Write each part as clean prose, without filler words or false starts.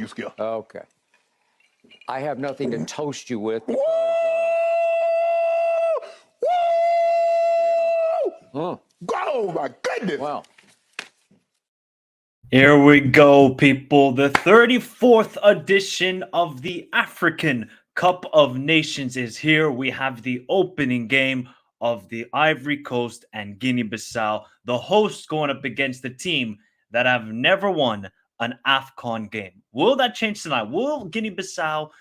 skill. Okay. I have nothing to toast you with. Because, Oh, my goodness. Wow. Here we go, people. The 34th edition of the African Cup of Nations is here. We have the opening game of the Ivory Coast and Guinea Bissau. The hosts going up against the team that have never won an Afcon game. Will that change tonight? Will Guinea Bissau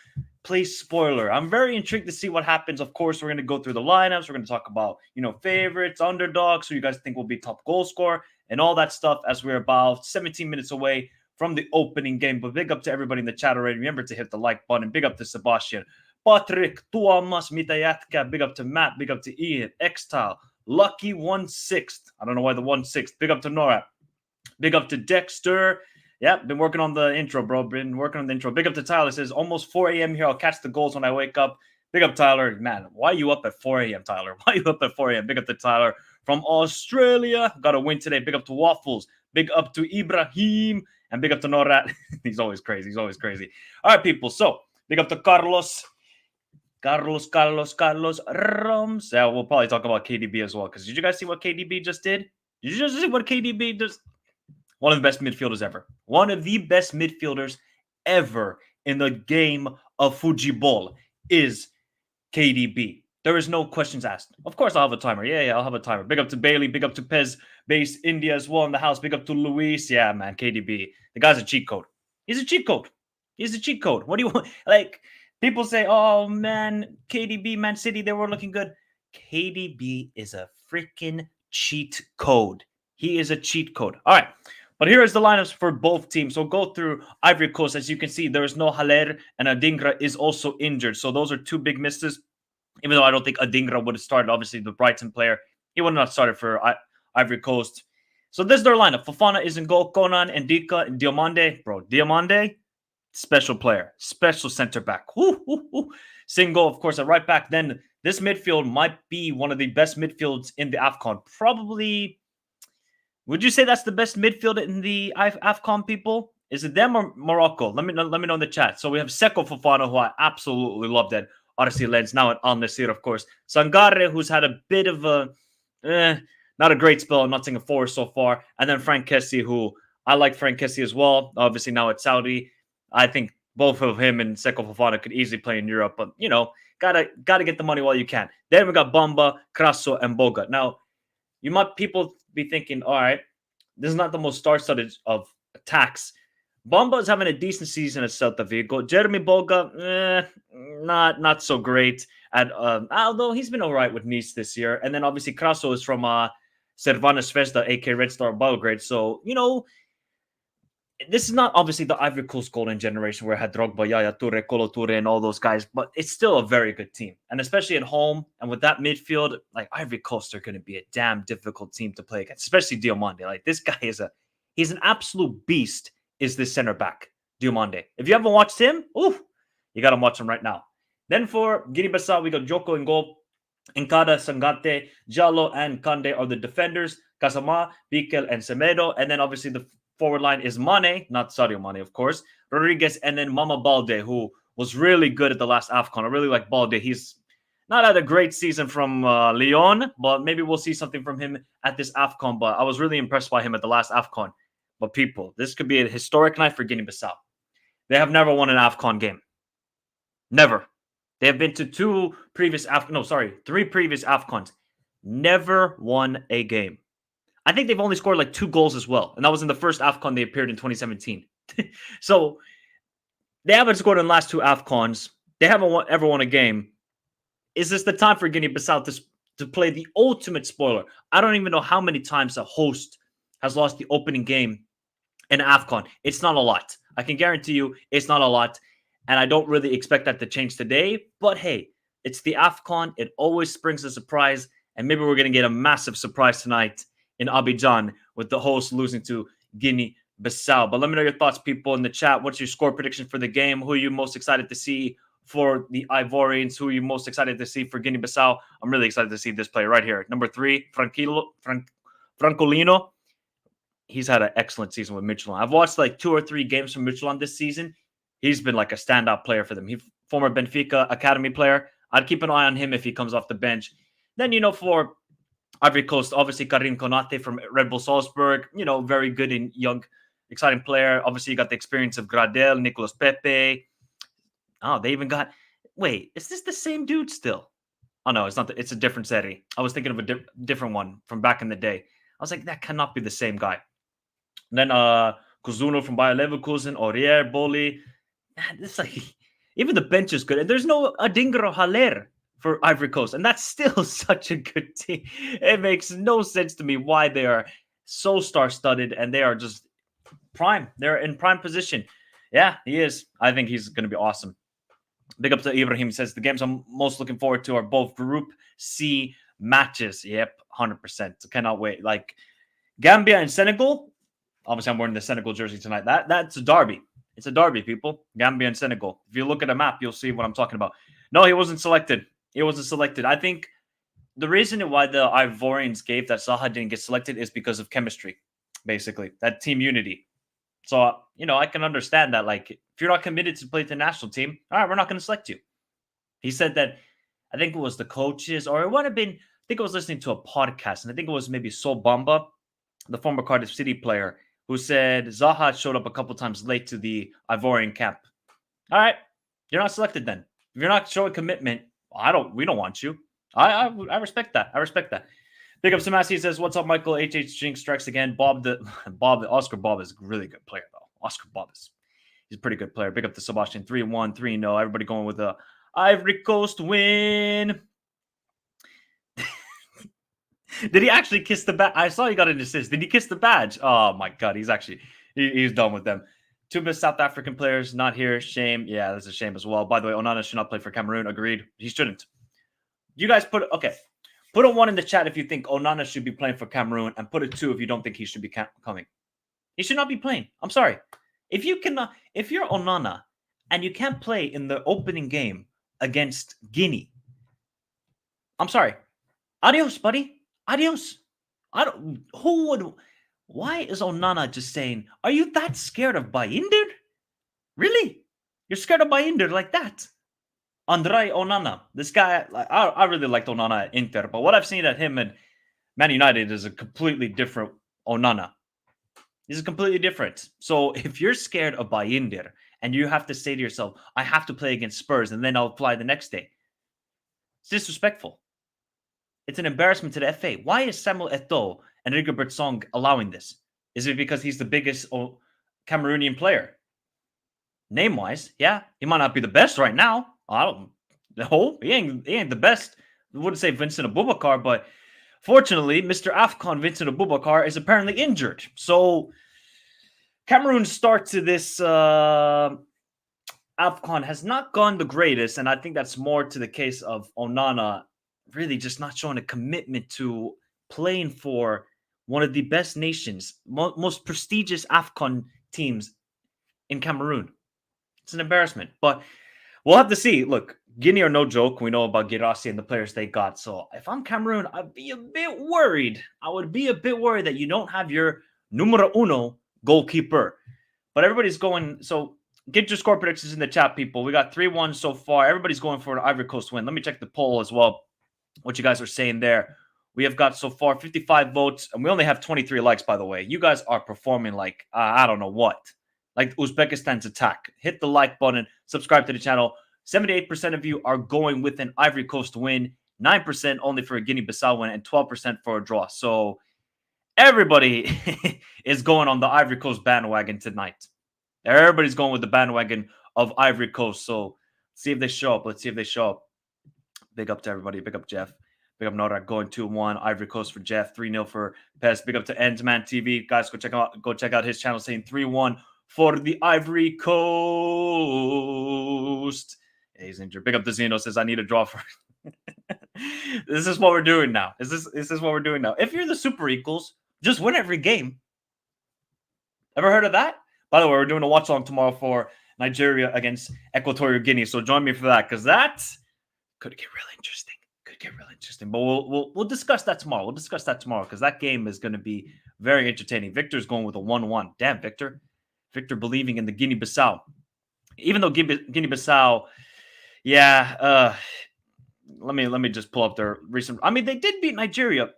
play spoiler? I'm very intrigued to see what happens. Of course, we're going to go through the lineups. We're going to talk about, favorites, underdogs, who you guys think will be top goal scorer, and all that stuff as we're about 17 minutes away from the opening game. But big up to everybody in the chat already. Remember to hit the like button. Big up to Sebastian, Patrick, Tuomas, Mitayatka. Big up to Matt. Big up to Ian, Xtile, Lucky 1/6. I don't know why the 1/6. Big up to Nora. Big up to Dexter. Yeah, been working on the intro, bro. Been working on the intro. Big up to Tyler. Says almost 4 a.m. here. I'll catch the goals when I wake up. Big up, Tyler. Man, why are you up at 4 a.m., Tyler? Why are you up at 4 a.m.? Big up to Tyler from Australia. Got a win today. Big up to Waffles. Big up to Ibrahim. And big up to Norat. He's always crazy. He's always crazy. All right, people. So, big up to Carlos. Carlos Rams. Yeah, we'll probably talk about KDB as well. Because did you guys see what KDB just did? Did you just see what KDB just... One of the best midfielders ever. One of the best midfielders ever in the game of Fujibol is KDB. There is no questions asked. Of course, I'll have a timer. Yeah, I'll have a timer. Big up to Bailey. Big up to Pez Base India as well in the house. Big up to Luis. Yeah, man, KDB. The guy's a cheat code. He's a cheat code. He's a cheat code. What do you want? Like, people say, oh, man, KDB, Man City, they were looking good. KDB is a freaking cheat code. He is a cheat code. All right. But here is the lineups for both teams. So go through Ivory Coast. As you can see, there is no Haller, and Adingra is also injured. So those are two big misses. Even though I don't think Adingra would have started, obviously the Brighton player, he would not have started for Ivory Coast. So this is their lineup. Fofana is in goal. Conan, Ndika, and Diomande. Bro, Diomande, special player. Special center back. Single, of course, at right back. Then this midfield might be one of the best midfields in the AFCON. Probably... Would you say that's the best midfield in the AFCON, people? Is it them or Morocco? Let me know in the chat. So we have Seko Fofana, who I absolutely loved at RC Lens, now at Al Nassr, of course. Sangare, who's had a bit of a, not a great spell, not saying a 4 so far. And then Frank Kessie, who I like Frank Kessie as well. Obviously now at Saudi. I think both of him and Seko Fofana could easily play in Europe. But, gotta get the money while you can. Then we got Bamba, Crasso, and Boga. Now, people be thinking, all right, this is not the most star-studded of attacks. Bamba is having a decent season at Celta Vigo. Jeremy Boga, not so great. Although he's been all right with Nice this year. And then obviously Crasso is from Cervana Zvezda, a.k.a. Red Star Belgrade. So, this is not obviously the Ivory Coast golden generation where I had Drogba, Yaya Toure, Kolo Toure, and all those guys, but it's still a very good team. And especially at home and with that midfield, like Ivory Coast are going to be a damn difficult team to play against, especially Diomande. Like this guy he's an absolute beast, is this center back, Diomande. If you haven't watched him, you got to watch him right now. Then for Guinea-Bissau, we got Joko in goal. Nkada, Sangate, Jallo, and Kande are the defenders. Kasama, Bikel, and Semedo. And then obviously the forward line is Mane, not Sadio Mane, of course. Rodriguez, and then Mama Balde, who was really good at the last AFCON. I really like Balde. He's not had a great season from Lyon, but maybe we'll see something from him at this AFCON. But I was really impressed by him at the last AFCON. But people, this could be a historic night for Guinea-Bissau. They have never won an AFCON game. Never. They have been to three previous AFCONs. Never won a game. I think they've only scored like 2 goals as well. And that was in the first AFCON they appeared in 2017. So they haven't scored in the last 2 AFCONs. They haven't ever won a game. Is this the time for Guinea-Bissau to play the ultimate spoiler? I don't even know how many times a host has lost the opening game in AFCON. It's not a lot. I can guarantee you it's not a lot. And I don't really expect that to change today. But hey, it's the AFCON. It always springs a surprise. And maybe we're going to get a massive surprise tonight in Abidjan with the host losing to Guinea-Bissau. But let me know your thoughts, people, in the chat. What's your score prediction for the game? Who are you most excited to see for the Ivorians? Who are you most excited to see for Guinea-Bissau? I'm really excited to see this player right here. Number 3, Francolino. He's had an excellent season with Michelin. I've watched like 2 or 3 games from Michelin this season. He's been like a standout player for them. He former Benfica academy player. I'd keep an eye on him if he comes off the bench. Then, for Ivory Coast, obviously Karim Konate from Red Bull Salzburg, very good and young, exciting player. Obviously, you got the experience of Gradel, Nicolas Pepe. Oh, they even got... Wait, is this the same dude still? Oh, no, it's not. It's a different Seri. I was thinking of a different one from back in the day. I was like, that cannot be the same guy. And then Kuzuno from Bayer Leverkusen, Aurier, Boli. Man, it's like... Even the bench is good. And there's no Adingaro Haller for Ivory Coast. And that's still such a good team. It makes no sense to me why they are so star-studded and they are just prime. They're in prime position. Yeah, he is. I think he's going to be awesome. Big up to Ibrahim. Says the games I'm most looking forward to are both Group C matches. Yep, 100%. Cannot wait. Like Gambia and Senegal. Obviously, I'm wearing the Senegal jersey tonight. That's a derby. It's a derby, people. Gambia and Senegal. If you look at a map, you'll see what I'm talking about. No, he wasn't selected. He wasn't selected. I think the reason why the Ivorians gave that Zaha didn't get selected is because of chemistry, basically. That team unity. So, I can understand that. Like, if you're not committed to play the national team, all right, we're not going to select you. He said that, I think it was the coaches, or it would have been, I think I was listening to a podcast, and I think it was maybe Sol Bamba, the former Cardiff City player, who said Zaha showed up a couple times late to the Ivorian camp. All right, you're not selected then. If you're not showing commitment, we don't want you. I respect that. I respect that. Big up Samasi says, "What's up, Michael? HH Jinx strikes again." Oscar Bob is a really good player though. Oscar Bob he's a pretty good player. Big up to Sebastian 3-1, 3-0. Everybody going with the Ivory Coast win. Did he actually kiss the badge? I saw he got an assist. Did he kiss the badge? Oh my god, he's done with them. Two best South African players not here. Shame. Yeah, that's a shame as well. By the way, Onana should not play for Cameroon. Agreed. He shouldn't. You guys put a 1 in the chat if you think Onana should be playing for Cameroon, and put a 2 if you don't think he should be coming. He should not be playing. I'm sorry. If you're Onana and you can't play in the opening game against Guinea, I'm sorry. Adios, buddy. Adios. Why is Onana just saying, are you that scared of Bayindir? Really? You're scared of Bayindir like that? Andre Onana. This guy, I really liked Onana at Inter, but what I've seen at him and Man United is a completely different Onana. He's completely different. So if you're scared of Bayindir and you have to say to yourself, I have to play against Spurs and then I'll fly the next day, it's disrespectful. It's an embarrassment to the FA. Why is Samuel Eto'o and Rigobert Song allowing this? Is it because he's the biggest Cameroonian player? Name-wise, yeah. He might not be the best right now. I don't know. He ain't the best. I wouldn't say Vincent Aboubakar, but fortunately, Mr. Afcon Vincent Aboubakar is apparently injured. So Cameroon's start to this Afcon has not gone the greatest, and I think that's more to the case of Onana really just not showing a commitment to playing for one of the best nations, most prestigious Afcon teams in Cameroon. It's an embarrassment, but we'll have to see. Look, Guinea are no joke. We know about Girassi and the players they got. So if I'm Cameroon, I'd be a bit worried. I would be a bit worried that you don't have your numero uno goalkeeper. But everybody's going. So get your score predictions in the chat, people. We got 3-1 so far. Everybody's going for an Ivory Coast win. Let me check the poll as well. What you guys are saying there. We have got so far 55 votes, and we only have 23 likes, by the way. You guys are performing like, I don't know what. Like Uzbekistan's attack. Hit the like button. Subscribe to the channel. 78% of you are going with an Ivory Coast win. 9% only for a Guinea Bissau win, and 12% for a draw. So everybody is going on the Ivory Coast bandwagon tonight. Everybody's going with the bandwagon of Ivory Coast. So let's see if they show up. Let's see if they show up. Big up to everybody. Big up Jeff. Big up Norak going 2-1. Ivory Coast for Jeff. 3-0 for Pez. Big up to Endsman TV. Guys, go check out his channel saying 3-1 for the Ivory Coast. Yeah, he's injured. Big up to Zeno says I need a draw for This is what we're doing now. Is this what we're doing now? If you're the Super Eagles, just win every game. Ever heard of that? By the way, we're doing a watch-along tomorrow for Nigeria against Equatorial Guinea. So join me for that, because that could get really interesting. But we'll discuss that tomorrow. We'll discuss that tomorrow, because that game is going to be very entertaining. Victor's going with a 1-1. Damn, Victor. Victor believing in the Guinea Bissau. even though Guinea-Bissau, yeah, let me just pull up their recent. I mean, they did beat Nigeria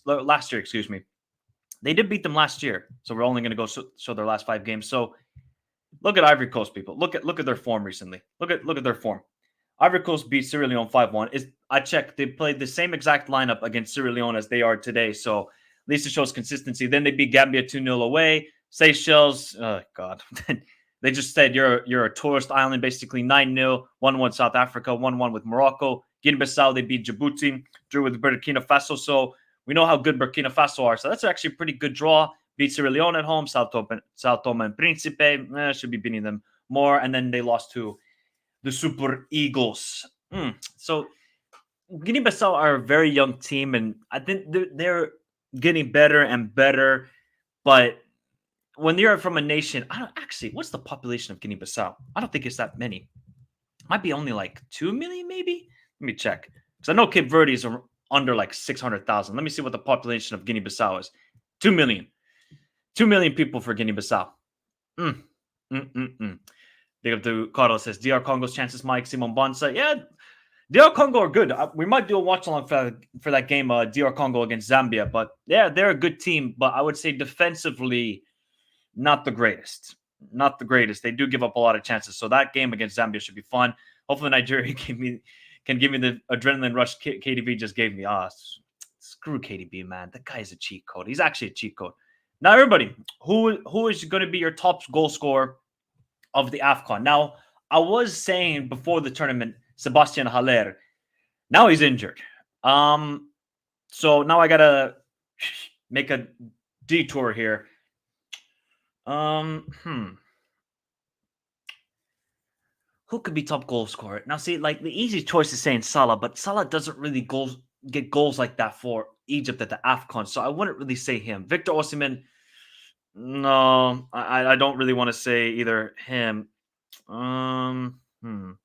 last year. Excuse me, they did beat them last year. So we're only going to go show their last 5 games. So look at Ivory Coast, people. Look at their form recently. Look at their form. Ivory Coast beat Sierra Leone 5-1. I checked. They played the same exact lineup against Sierra Leone as they are today. So at least it shows consistency. Then they beat Gambia 2-0 away. Seychelles, oh God. They just said you're a tourist island, basically 9-0, 1-1 South Africa, 1-1 with Morocco. Guinea-Bissau, they beat Djibouti, drew with Burkina Faso. So we know how good Burkina Faso are. So that's actually a pretty good draw. Beat Sierra Leone at home, Sao Tome and Principe. Should be beating them more. And then they lost to the Super Eagles. So Guinea-Bissau are a very young team, and I think they're getting better and better. But when you're from a nation, what's the population of Guinea-Bissau? I don't think it's that many. Might be only like 2 million, maybe? Let me check. Because I know Cape Verde's are under like 600,000. Let me see what the population of Guinea-Bissau is. 2 million. 2 million people for Guinea-Bissau. Big up to Carlos says, DR Congo's chances, Mike, Simon Bonsa. Yeah, DR Congo are good. We might do a watch-along for that game, DR Congo against Zambia. But yeah, they're a good team. But I would say defensively, not the greatest. Not the greatest. They do give up a lot of chances. So that game against Zambia should be fun. Hopefully Nigeria can give me the adrenaline rush KDB just gave me. Screw KDB, man. That guy is a cheat code. He's actually a cheat code. Now, everybody, who is going to be your top goal scorer of the AFCON? Now, I was saying before the tournament, Sebastian Haller. Now he's injured. So now I got to make a detour here. Who could be top goal scorer? Now, see, like the easy choice is saying Salah, but Salah doesn't really get goals like that for Egypt at the AFCON, so I wouldn't really say him. Victor Osimhen, no, I don't really want to say either him. Who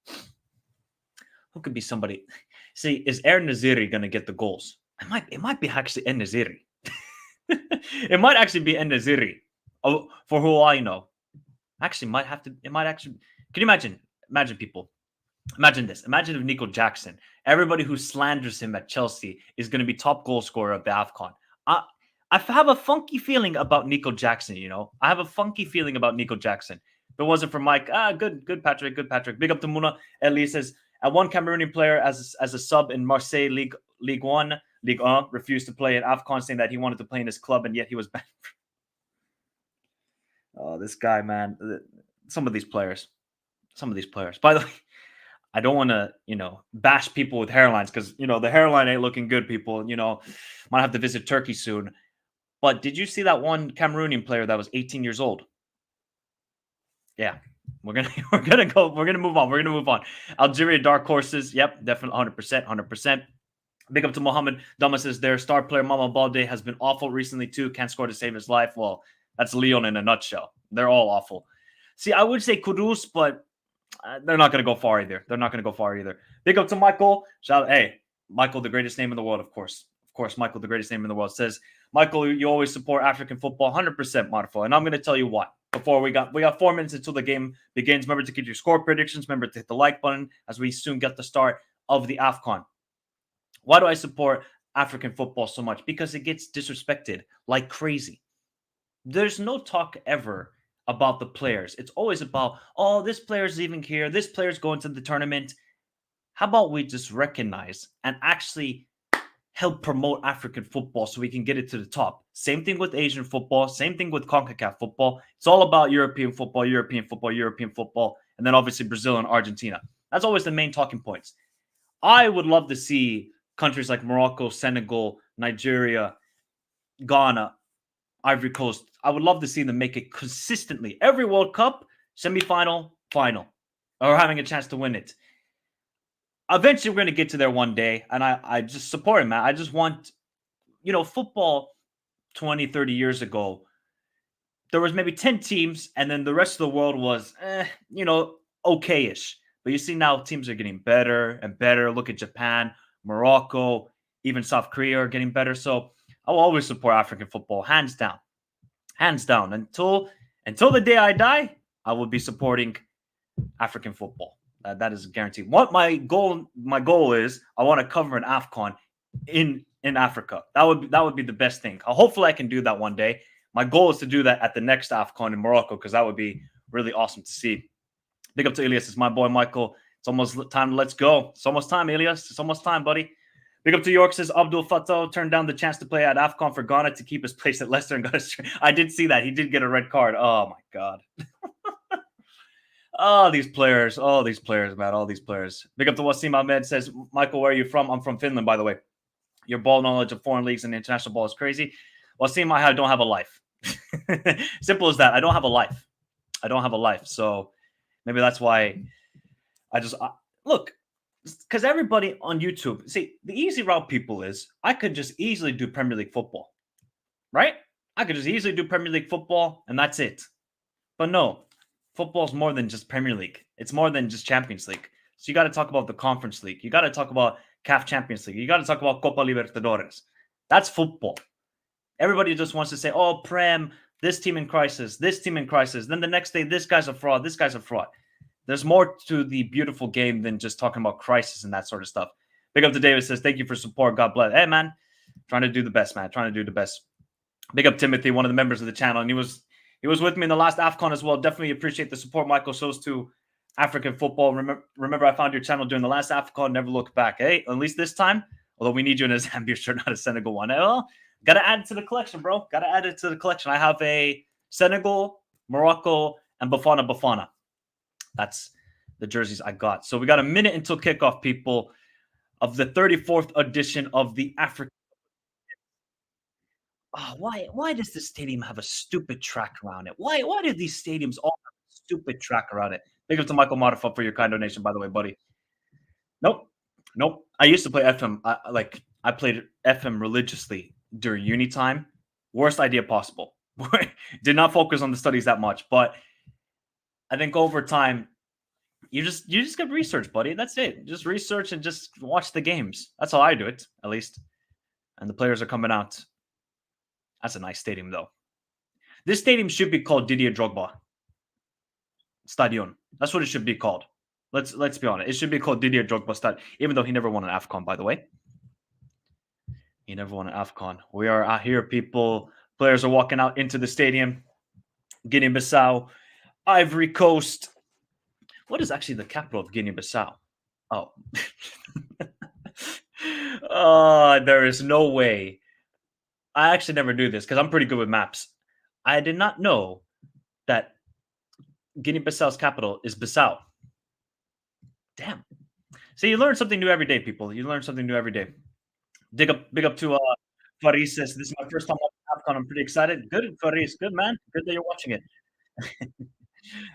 could be somebody? See, is Aaron Naziri going to get the goals? It might be actually En Naziri. It might actually be En Naziri. Oh, for who I know. Actually, can you imagine? Imagine people. Imagine this. Imagine if Nico Jackson, everybody who slanders him at Chelsea, is going to be top goal scorer of the AFCON. I have a funky feeling about Nico Jackson, I have a funky feeling about Nico Jackson. If it wasn't for Mike, good Patrick, good Patrick. Big up to Muna. Ellie says, at one Cameroonian player as a sub in Marseille Ligue 1 refused to play at AFCON, saying that he wanted to play in his club, and yet he was banned. Oh, this guy, man. Some of these players. By the way, I don't want to, bash people with hairlines because, the hairline ain't looking good, people. Might have to visit Turkey soon. But did you see that one Cameroonian player that was 18 years old? Yeah, we're gonna move on. Algeria dark horses. Yep, definitely 100%. Big up to Mohammed. Dama says their star player Mama Balde has been awful recently too. Can't score to save his life. Well, that's Lyon in a nutshell. They're all awful. See, I would say Kudus, but they're not going to go far either. Big up to Michael. Hey, Michael, the greatest name in the world, of course. Michael, the greatest name in the world, says, Michael, you always support African football, 100%, Marfo. And I'm going to tell you why. Before we got 4 minutes until the game begins. Remember to get your score predictions. Remember to hit the like button as we soon get the start of the AFCON. Why do I support African football so much? Because it gets disrespected like crazy. There's no talk ever about the players. It's always about, this player's leaving here. This player's going to the tournament. How about we just recognize and actually help promote African football so we can get it to the top? Same thing with Asian football. Same thing with CONCACAF football. It's all about European football, and then obviously Brazil and Argentina. That's always the main talking points. I would love to see countries like Morocco, Senegal, Nigeria, Ghana, Ivory Coast. I would love to see them make it consistently. Every World Cup, semifinal, final, or having a chance to win it. Eventually, we're going to get to there one day, and I just support it, man. I just want, football 20, 30 years ago, there was maybe 10 teams, and then the rest of the world was, okay-ish. But you see now teams are getting better and better. Look at Japan, Morocco, even South Korea are getting better. So I will always support African football, hands down. Until the day I die, I will be supporting African football. That is guaranteed. What my goal is, I want to cover an Afcon in Africa. That would be the best thing. Hopefully, I can do that one day. My goal is to do that at the next Afcon in Morocco because that would be really awesome to see. Big up to Elias. It's my boy Michael. It's almost time. Let's go. It's almost time, Elias. It's almost time, buddy. Big up to York. Says Abdul Fattah turned down the chance to play at Afcon for Ghana to keep his place at Leicester and got his. I did see that. He did get a red card. Oh my god. Oh, these players, man, all these players. Big up to Wasim Ahmed. Says, Michael, where are you from? I'm from Finland, by the way. Your ball knowledge of foreign leagues and international ball is crazy. Wasim, I don't have a life. Simple as that. I don't have a life. So maybe that's why I just look, because everybody on YouTube, see, the easy route, people, is I could just easily do Premier League football, right? I could just easily do Premier League football and that's it. But no. Football's more than just Premier League. It's more than just Champions League. So you got to talk about the Conference League. You got to talk about CAF Champions League. You got to talk about Copa Libertadores. That's football. Everybody just wants to say, oh, Prem, this team in crisis, this team in crisis. Then the next day, this guy's a fraud, this guy's a fraud. There's more to the beautiful game than just talking about crisis and that sort of stuff. Big up to David. Says, thank you for support. God bless. Hey, man, trying to do the best, man. Trying to do the best. Big up Timothy, one of the members of the channel. And he was with me in the last AFCON as well. Definitely appreciate the support Michael shows to African football. Remember, I found your channel during the last AFCON. Never look back. Hey, at least this time. Although we need you in a Zambia shirt, not a Senegal one. Well, got to add it to the collection, bro. Got to add it to the collection. I have a Senegal, Morocco, and Bafana. That's the jerseys I got. So we got a minute until kickoff, people, of the 34th edition of the African. Oh, why does the stadium have a stupid track around it? Why do these stadiums all have a stupid track around it? Thank you to Michael Modifa for your kind donation, by the way, buddy. Nope. I used to play FM. I played FM religiously during uni time. Worst idea possible. Did not focus on the studies that much, but I think over time, you just get research, buddy. That's it. Just research and just watch the games. That's how I do it, at least. And the players are coming out. That's a nice stadium, though. This stadium should be called Didier Drogba Stadion. That's what it should be called. Let's be honest. It should be called Didier Drogba Stadion, even though he never won an AFCON, by the way. He never won an AFCON. We are out here, people. Players are walking out into the stadium. Guinea Bissau, Ivory Coast. What is actually the capital of Guinea Bissau? Oh. There is no way. I actually never knew this because I'm pretty good with maps. I did not know that Guinea Bissau's capital is Bissau. Damn. See, you learn something new every day, people. You learn something new every day. Big up to Faris. This is my first time watching AFCON. I'm pretty excited. Good, Faris. Good, man. Good that you're watching it.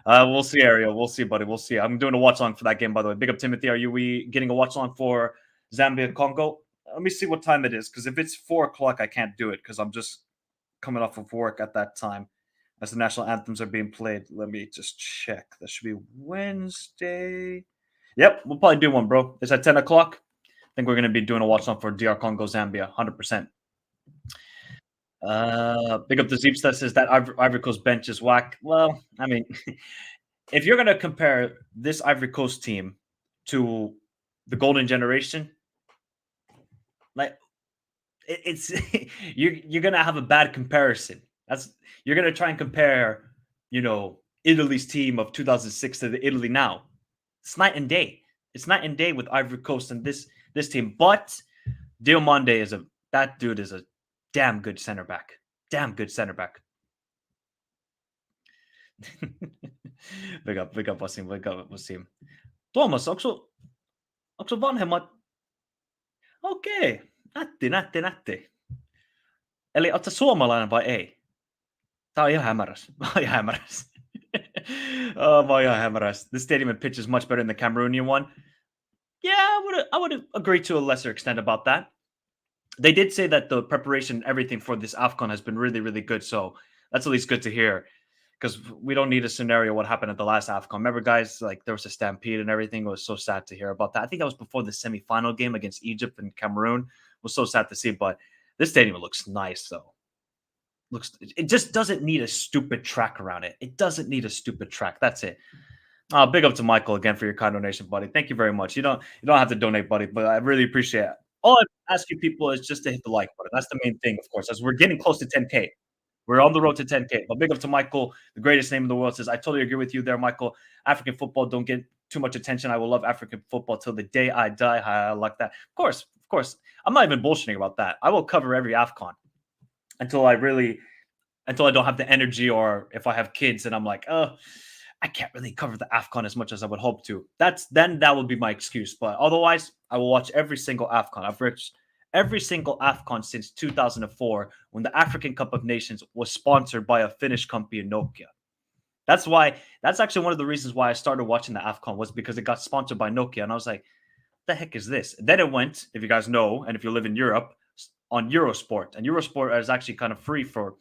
We'll see, Ariel. We'll see, buddy. We'll see. I'm doing a watch along for that game, by the way. Big up, Timothy. Are we getting a watch along for Zambia Congo? Let me see what time it is, because if it's 4:00, I can't do it because I'm just coming off of work at that time as the national anthems are being played. Let me just check. That should be Wednesday. Yep, we'll probably do one, bro. It's at 10:00. I think we're going to be doing a watch on for DR Congo, Zambia, 100%. Big up to Zeeps that says that Ivory Coast bench is whack. Well, I mean, if you're going to compare this Ivory Coast team to the golden generation, like it's you're going to have a bad comparison. You're going to try and compare, Italy's team of 2006 to the Italy now. It's night and day. It's night and day with Ivory Coast and this team. But Diomande that dude is a damn good center back. Damn good center back. Big up Wasim. Big up Wasim. Thomas, också vanhemmat. Okei. Nätti. Eli ootko suomalainen vai ei? Tää on ihan hämäräs. Mä oon ihan hämäräs. The stadium and pitch is much better than the Cameroonian one. Yeah, I would agree to a lesser extent about that. They did say that the preparation and everything for this AFCON has been really, really good. So that's at least good to hear, because we don't need a scenario what happened at the last AFCON. Remember, guys, like there was a stampede and everything. It was so sad to hear about that. I think that was before the semifinal game against Egypt and Cameroon. It was so sad to see, but this stadium looks nice, though. It just doesn't need a stupid track around it. It doesn't need a stupid track. That's it. Big up to Michael again for your kind donation, buddy. Thank you very much. You don't have to donate, buddy, but I really appreciate it. All I ask you people is just to hit the like button. That's the main thing, of course, as we're getting close to 10K. We're on the road to 10K. But big up to Michael, the greatest name in the world, says, I totally agree with you there, Michael. African football don't get too much attention. I will love African football till the day I die. I like that. Of course. I'm not even bullshitting about that. I will cover every Afcon until I don't have the energy, or if I have kids and I'm like, oh, I can't really cover the Afcon as much as I would hope to. That would be my excuse. But otherwise, I will watch every single Afcon. I've watched every single Afcon since 2004 when the African Cup of Nations was sponsored by a Finnish company in Nokia. That's actually one of the reasons why I started watching the Afcon, was because it got sponsored by Nokia. And I was like, the heck is this? Then it went, if you guys know, and if you live in Europe, on Eurosport. And Eurosport is actually kind of free for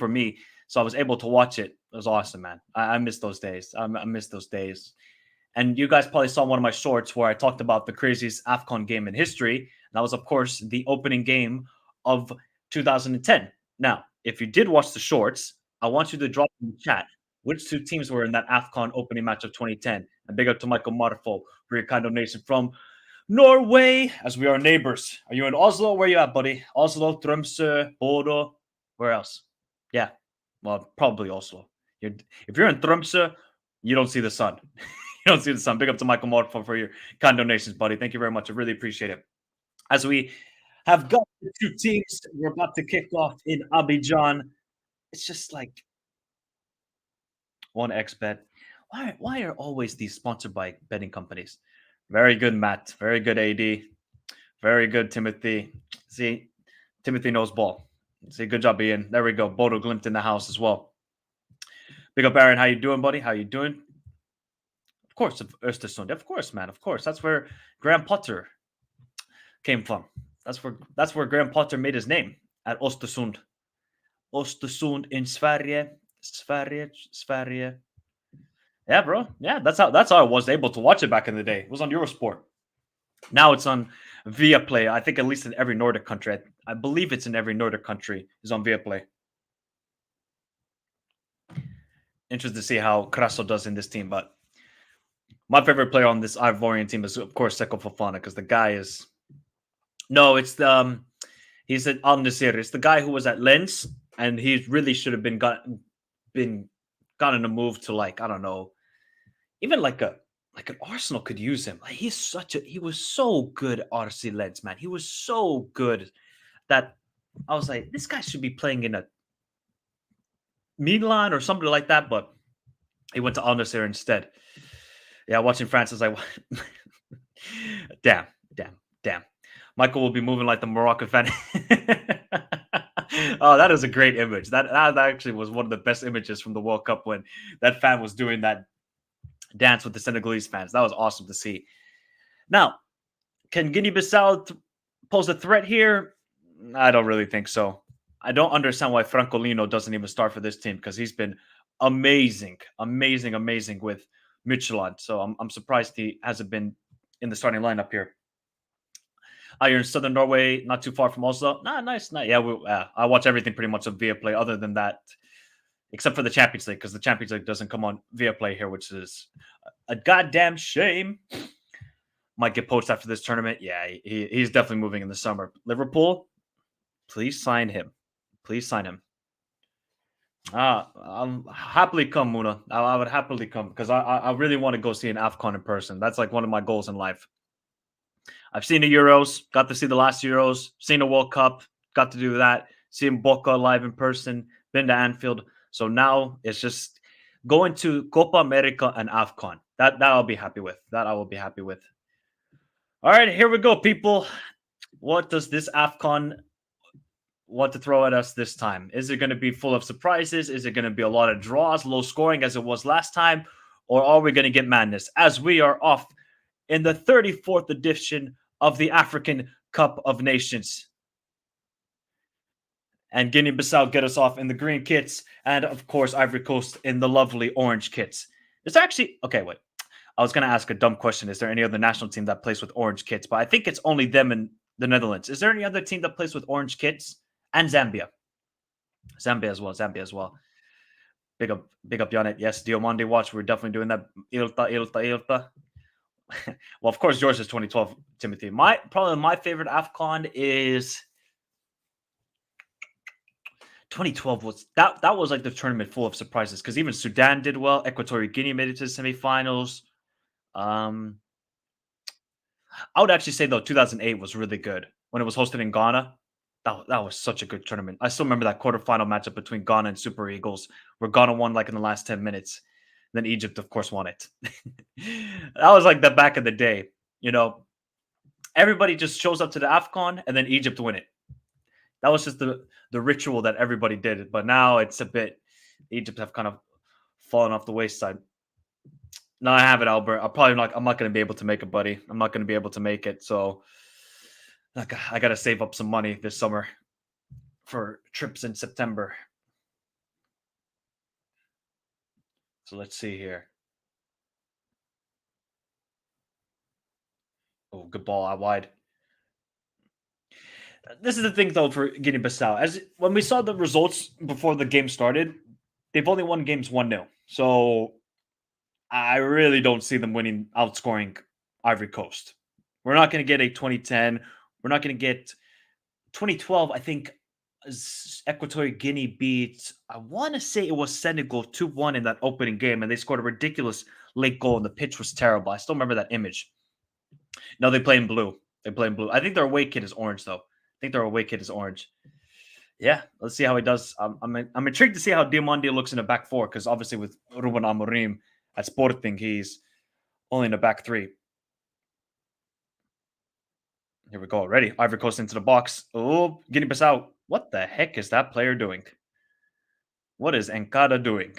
me. So I was able to watch it. It was awesome, man. I miss those days. I miss those days. And you guys probably saw one of my shorts where I talked about the craziest AFCON game in history. And that was, of course, the opening game of 2010. Now, if you did watch the shorts, I want you to drop in the chat which two teams were in that AFCON opening match of 2010. And big up to Michael Marfo for your kind donation from Norway, as we are neighbors. Are you in Oslo? Where you at, buddy? Oslo, Tromsø, Bodo. Where else? Yeah, well, probably Oslo. If you're in Tromsø, you don't see the sun. You don't see the sun. Big up to Michael Morfo for your kind donations, buddy. Thank you very much. I really appreciate it. As we have got the two teams, we're about to kick off in Abidjan. It's just like one XBet. Why are always these sponsored by betting companies? Very good, Matt. Very good, AD. Very good, Timothy. See, Timothy knows ball. See, good job, Ian. There we go. Bodo Glimt in the house as well. Big up, Aaron. How you doing, buddy? How you doing? Of course, Östersund. Of course, man. Of course. That's where Graham Potter came from. That's where Graham Potter made his name, at Östersund. Östersund in Sverige. Sverige. Yeah, bro. Yeah, that's how I was able to watch it back in the day. It was on Eurosport. Now it's on Viaplay. I think at least in every Nordic country. I believe it's in every Nordic country is on Viaplay. Interested to see how Crasso does in this team, but my favorite player on this Ivorian team is, of course, Seko Fofana, because the guy is... No, it's the... he's at Al Nassr. It's the guy who was at Lens, and he really should have been gotten a move to, like, I don't know, even like an Arsenal could use him. Like, he was so good at RC Lens, man. He was so good that I was like, this guy should be playing in a Milan or something like that, but he went to Al Nassr instead. Yeah, watching France is like, damn. Michael will be moving like the Moroccan fan. Oh, that is a great image. That actually was one of the best images from the World Cup, when that fan was doing that dance with the Senegalese fans. That was awesome to see. Now, can Guinea-Bissau pose a threat here? I don't really think so. I don't understand why Francolino doesn't even start for this team, because he's been amazing with Midtjylland. So I'm surprised he hasn't been in the starting lineup here. You're in Southern Norway, not too far from Oslo. Nice. Yeah, I watch everything pretty much on Viaplay other than that, except for the Champions League, because the Champions League doesn't come on Viaplay here, which is a goddamn shame. Might get poached after this tournament. Yeah, he's definitely moving in the summer. Liverpool, please sign him. I'll happily come, Muna. I would happily come, because I really want to go see an AFCON in person. That's like one of my goals in life. I've seen the Euros, got to see the last Euros, seen the World Cup, got to do that, seen Boca live in person, been to Anfield. So now it's just going to Copa America and AFCON. That I'll be happy with. That I will be happy with. All right, here we go, people. What does this AFCON want to throw at us this time? Is it going to be full of surprises? Is it going to be a lot of draws, low scoring as it was last time? Or are we going to get madness, as we are off in the 34th edition of the African Cup of Nations? And Guinea-Bissau get us off in the green kits, and of course Ivory Coast in the lovely orange kits. Is there actually... Okay, wait. I was going to ask a dumb question. Is there any other national team that plays with orange kits? But I think it's only them in the Netherlands. Is there any other team that plays with orange kits? And Zambia as well. Big up, Janet. Yes, Diomande watch. We're definitely doing that. Ilta. Well, of course, yours is 2012, Timothy. Probably my favorite Afcon is 2012. That was like the tournament full of surprises because even Sudan did well. Equatorial Guinea made it to the semifinals. I would actually say though 2008 was really good when it was hosted in Ghana. That was such a good tournament. I still remember that quarterfinal matchup between Ghana and Super Eagles, where Ghana won like in the last 10 minutes. Then Egypt, of course, won it. That was like the back of the day. You know, everybody just shows up to the AFCON and then Egypt win it. That was just the ritual that everybody did. But now it's a bit Egypt have kind of fallen off the wayside. No, I have it, Albert. I'm not going to be able to make it, buddy. I'm not going to be able to make it. So I got to save up some money this summer for trips in September. So let's see here. Oh, good ball out wide. This is the thing, though, for Guinea Bissau. As when we saw the results before the game started, they've only won games 1-0. So I really don't see them outscoring Ivory Coast. We're not going to get a 2010. We're not going to get 2012. I think Equatorial Guinea beat, I want to say it was Senegal 2-1 in that opening game, and they scored a ridiculous late goal, and the pitch was terrible. I still remember that image. No, they play in blue. They play in blue. I think their away kit is orange, though. I think their away kit is orange. Yeah, let's see how he does. I'm intrigued to see how Diomande looks in the back four, because obviously with Ruben Amorim at Sporting, he's only in the back three. Here we go already. Ivory Coast into the box. Oh, Guinea Bissau. What the heck is that player doing? What is Encada doing?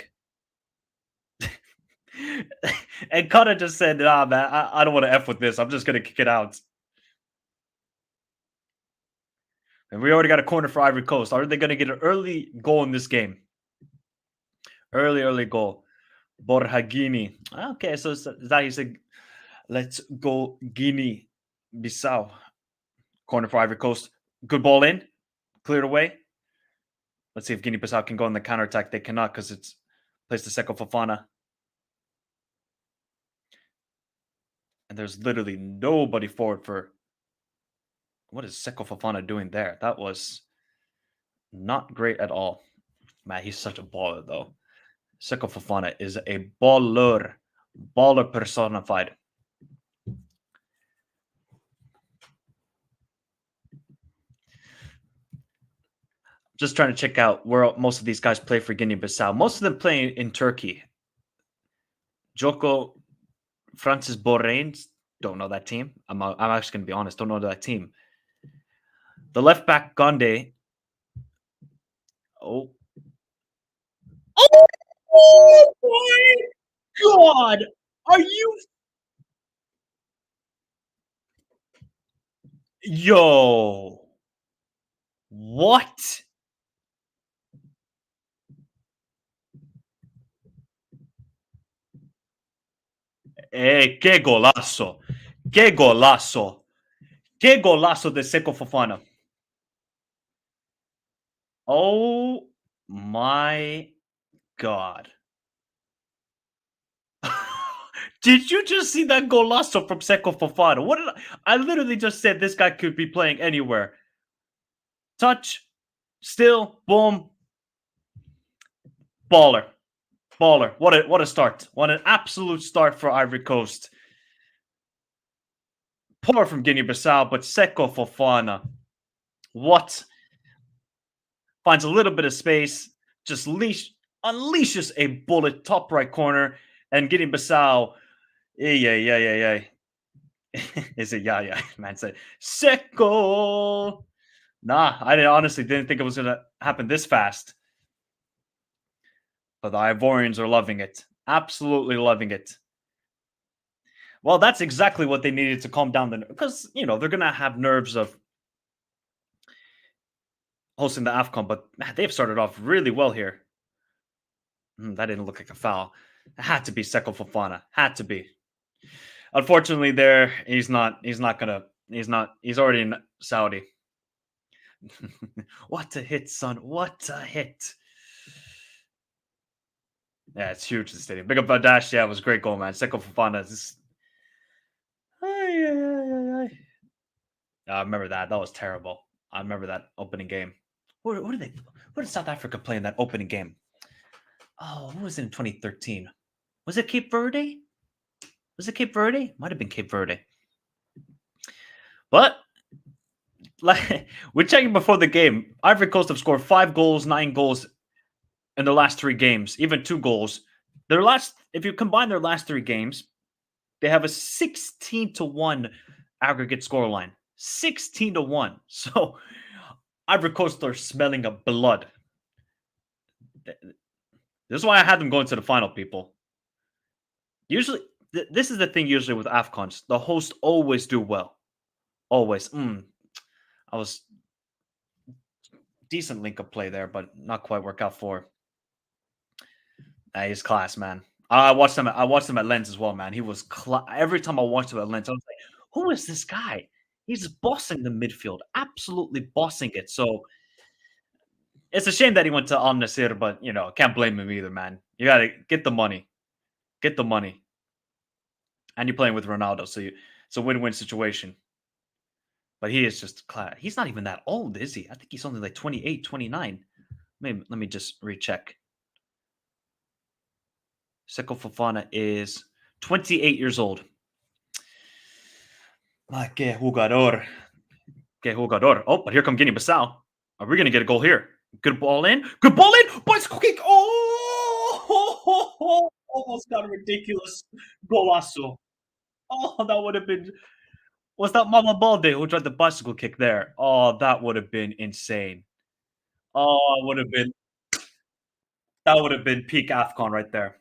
Encada just said, nah, man, I don't want to F with this. I'm just going to kick it out. And we already got a corner for Ivory Coast. Are they going to get an early goal in this game? Early goal. Borja Okay, so that he said, let's go Guinea Bissau. Corner for Ivory Coast. Good ball in. Cleared away. Let's see if Guinea Bissau can go on the counterattack. They cannot because it's placed to Seko Fofana. And there's literally nobody forward for. What is Seko Fofana doing there? That was not great at all. Man, he's such a baller, though. Seko Fofana is a baller. Baller personified. Just trying to check out where most of these guys play for Guinea Bissau. Most of them play in Turkey. Joko Francis Borrains. Don't know that team. I'm actually going to be honest. Don't know that team. The left back, Gonde. Oh. Oh my God! Are you? Yo. What? Che golazo. Che golazo. Che golazo de Seko Fofana. Oh my God. Did you just see that golazo from Seko Fofana? What did I literally just said this guy could be playing anywhere. Touch, still, boom. Baller. What a start. What an absolute start for Ivory Coast. Poor from Guinea Bissau, but Seko Fofana. What? Finds a little bit of space, just unleashes a bullet top right corner, and Guinea Bissau. Yeah. Is it yeah? Man said Seko. Nah, I honestly didn't think it was gonna happen this fast. But the Ivorians are loving it. Absolutely loving it. Well, that's exactly what they needed to calm down because they're gonna have nerves of hosting the AFCON, but man, they've started off really well here. That didn't look like a foul. It had to be Seko Fofana. Had to be. Unfortunately, he's not. He's already in Saudi. What a hit, son! What a hit! Yeah, it's huge, the stadium. Big up Dash. Yeah, it was a great goal, man. Seko Fofana. Ay, ay, ay, ay, ay. I remember that. That was terrible. I remember that opening game. Where did South Africa play in that opening game? Oh, who was it in 2013? Was it Cape Verde? Was it Cape Verde? Might have been Cape Verde. But like we're checking before the game. Ivory Coast have scored 5 goals, 9 goals in the last 3 games, even 2 goals. If you combine their last 3 games, they have a 16-1 aggregate scoreline. 16-1. So Ivory Coast are smelling of blood. This is why I had them going to the final, people. Usually, this is the thing usually with AFCONs. The hosts always do well. Always. I was decent link up play there, but not quite work out for. He's class, man. I watched him at Lens as well, man. He was every time I watched him at Lens, I was like, "Who is this guy? He's bossing the midfield, absolutely bossing it." So it's a shame that he went to Al Nassr, but can't blame him either, man. You gotta get the money, and you're playing with Ronaldo, so it's a win-win situation. But he is just class. He's not even that old, is he? I think he's only like 28, 29. Maybe let me just recheck. Seko Fofana is 28 years old. Que jugador. Que jugador. Oh, but here come Guinea Bissau. Are we going to get a goal here? Good ball in. Good ball in. Bicycle kick. Oh, almost got a ridiculous golazo. Oh, that would have been. Was that Mama Balde who tried the bicycle kick there? Oh, that would have been insane. Oh, that would have been peak AFCON right there.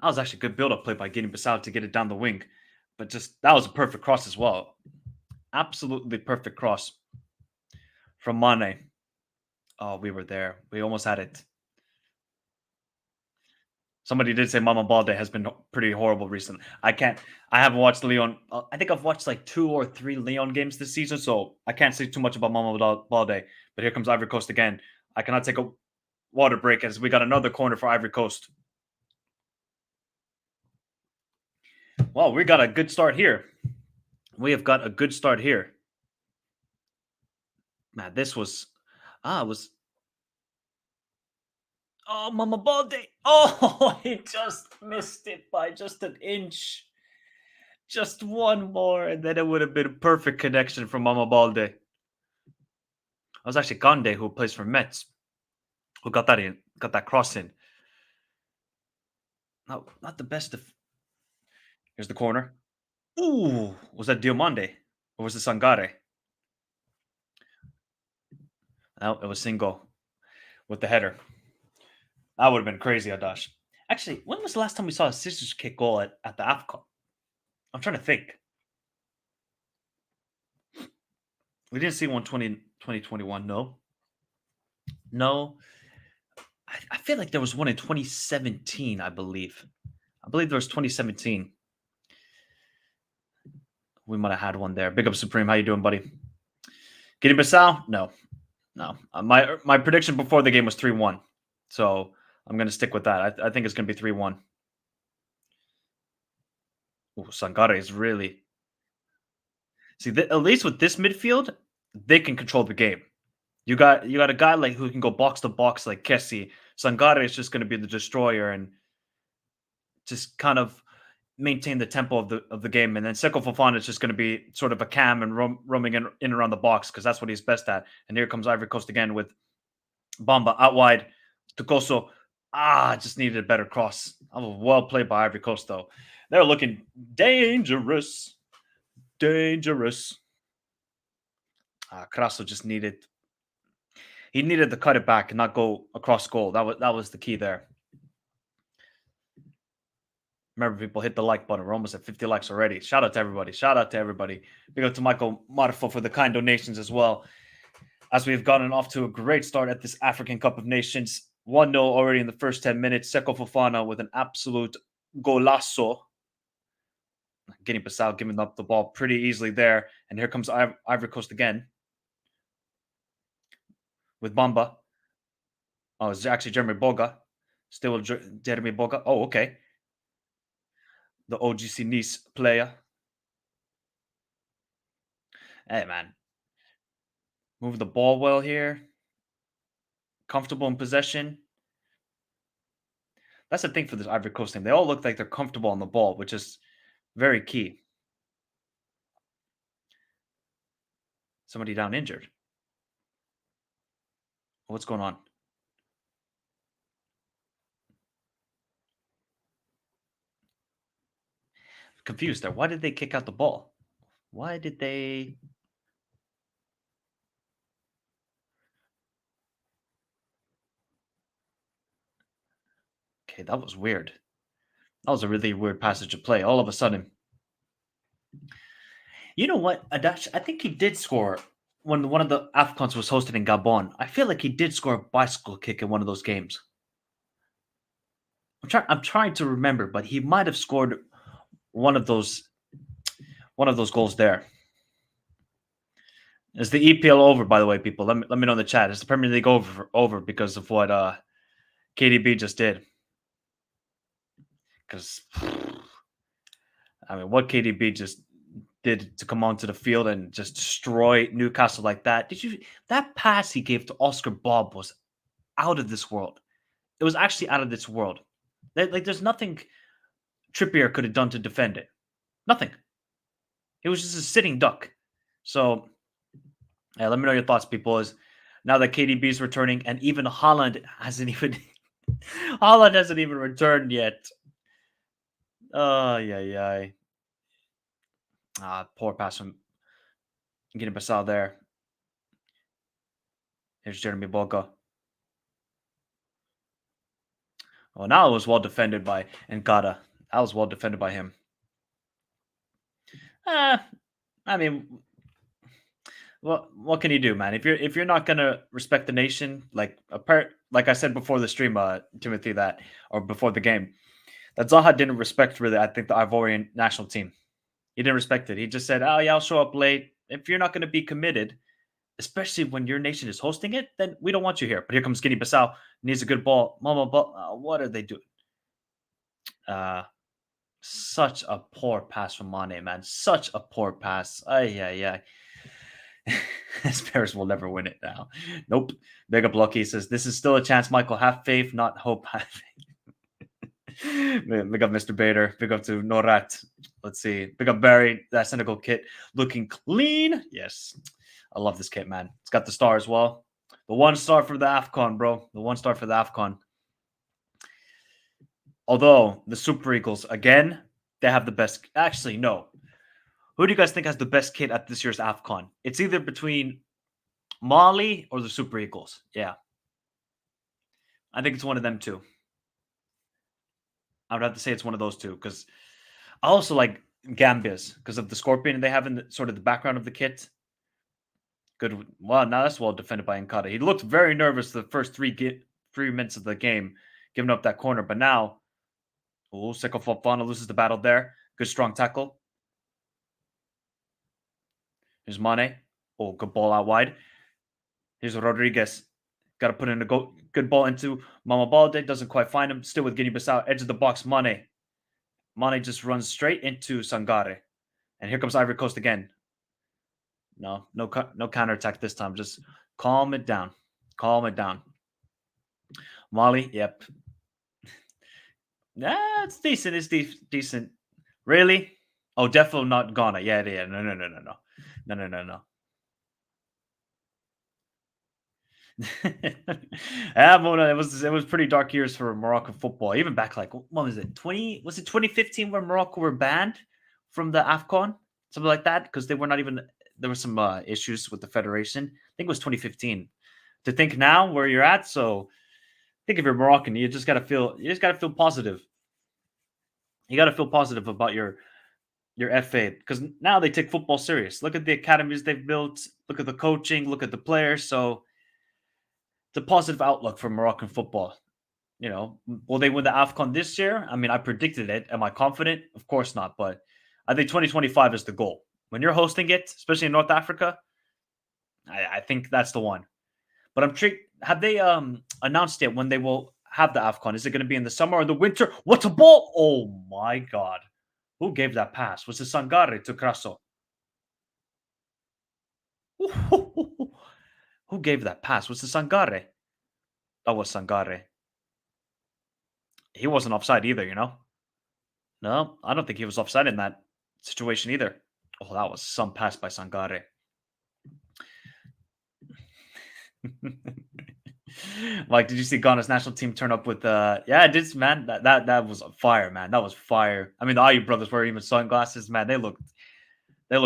That was actually a good build-up play by Guinea Bissau to get it down the wing. But that was a perfect cross as well. Absolutely perfect cross from Mane. Oh, we were there. We almost had it. Somebody did say Mama Balde has been pretty horrible recently. I haven't watched Leon. I think I've watched like 2 or 3 Leon games this season, so I can't say too much about Mama Balde. But here comes Ivory Coast again. I cannot take a water break as we got another corner for Ivory Coast. Well, we got a good start here. We have got a good start here. Man, this was oh, Mama Balde. Oh, he just missed it by just an inch. Just one more, and then it would have been a perfect connection from Mama Balde. It was actually Gande who plays for Mets who got that cross in. No, not the best of. Here's the corner. Ooh, was that Diomande or was it Sangare? No, it was Singo with the header. That would have been crazy, Adash. Actually, when was the last time we saw a scissors kick goal at the AFCON? I'm trying to think. We didn't see one 2021, no. No. I feel like there was one in 2017, I believe. I believe there was 2017. We might have had one there. Big up Supreme. How you doing, buddy? Guinea Bissau? No. My prediction before the game was 3-1. So I'm going to stick with that. I think it's going to be 3-1. Sangare is really... See, at least with this midfield, they can control the game. You got a guy like who can go box to box like Kessie. Sangare is just going to be the destroyer and just kind of maintain the tempo of the game. And then Seko Fofana is just going to be sort of a cam and roaming in around the box because that's what he's best at. And here comes Ivory Coast again with Bamba out wide. Tukoso, just needed a better cross. Well played by Ivory Coast, though. They're looking dangerous. Dangerous. Crasso just needed to cut it back and not go across goal. That was the key there. Remember, people, hit the like button. We're almost at 50 likes already. Shout out to everybody. Big up to Michael Marfo for the kind donations as well. As we've gotten off to a great start at this African Cup of Nations. 1-0 already in the first 10 minutes. Seko Fofana with an absolute golazo. Guinea Bissau giving up the ball pretty easily there. And here comes Ivory Coast again with Bamba. Oh, it's actually Jeremy Boga. Still with Jeremy Boga. Oh, okay. The OGC Nice player. Hey, man. Move the ball well here. Comfortable in possession. That's the thing for this Ivory Coast team. They all look like they're comfortable on the ball, which is very key. Somebody down injured. What's going on? Confused there. Why did they kick out the ball? Why did they? Okay, that was weird. That was a really weird passage of play. All of a sudden, you know what, Adash? I think he did score when one of the Afcons was hosted in Gabon. I feel like he did score a bicycle kick in one of those games. I'm trying to remember, but he might have scored one of those goals there. Is the EPL over, by the way, people? Let me know in the chat. Is the Premier League over because of what KDB just did? Because I mean, what KDB just did to come onto the field and just destroy Newcastle like that. That pass he gave to Oscar Bob was out of this world. It was actually out of this world. Like there's nothing Trippier could have done to defend it. Nothing. It was just a sitting duck. So let me know your thoughts, people. Is now that KDB is returning and even Haaland hasn't even returned yet. Oh, yeah. Poor pass from Guinea Bissau there. Here's Jeremy Boga. Well, now it was well defended by Nkata. That was well defended by him. I mean, what can you do, man? If you're not gonna respect the nation, like I said before the stream, Timothy, or before the game, that Zaha didn't respect really. I think the Ivorian national team. He didn't respect it. He just said, "Oh yeah, I'll show up late." If you're not going to be committed, especially when your nation is hosting it, then we don't want you here. But here comes Guinea Bissau. Needs a good ball. Mama, what are they doing? Such a poor pass from Mane, man. Such a poor pass. Yeah. Spurs will never win it now. Nope. Big up Lucky says, this is still a chance, Michael. Have faith, not hope. Have faith. Big up Mr. Bader. Big up to Norat. Let's see. Big up Barry. That Senegal kit looking clean. Yes. I love this kit, man. It's got the star as well. The 1 star for the Afcon, bro. The 1 star for the Afcon. Although the Super Eagles, again, they have the best. Actually, no. Who do you guys think has the best kit at this year's Afcon? It's either between Mali or the Super Eagles. Yeah. I think it's one of them two. I would have to say it's one of those two because I also like Gambia's because of the scorpion they have in sort of the background of the kit. Good. Well, now that's well defended by Nkata. He looked very nervous the first 3 minutes of the game, giving up that corner. But now, Seko Fofana loses the battle there. Good strong tackle. Here's Mane. Oh, good ball out wide. Here's Rodriguez. Got to put in a good ball into Mama Balde. Doesn't quite find him. Still with Guinea Bissau. Edge of the box, Mane. Mane just runs straight into Sangare. And here comes Ivory Coast again. No counterattack this time. Just calm it down. Calm it down. Mali, yep. It's decent. It's decent. Really? Oh, definitely not Ghana. Yeah. No. Yeah, Mona, it was pretty dark years for Moroccan football. Even back like what was it? 2015 where Morocco were banned from the AFCON? Something like that? Because they were not even there were some issues with the federation. I think it was 2015. To think now where you're at, so I think if you're Moroccan, you just gotta feel positive. You gotta feel positive about your FA because now they take football serious. Look at the academies they've built, look at the coaching, look at the players. So it's a positive outlook for Moroccan football. You know, will they win the AFCON this year? I mean, I predicted it. Am I confident? Of course not. But I think 2025 is the goal. When you're hosting it, especially in North Africa, I think that's the one. But I'm intrigued. Have they announced yet when they will have the Afcon? Is it going to be in the summer or the winter? What's a ball? Oh my god! Who gave that pass? Was it Sangare to Crasso? Who gave that pass? Was it Sangare? That was Sangare. He wasn't offside either, you know? No, I don't think he was offside in that situation either. Oh, that was some pass by Sangare. Like, did you see Ghana's national team turn up with yeah, it did, man. That was fire, man. That was fire. I mean, the Ayu brothers were even sunglasses, man. They looked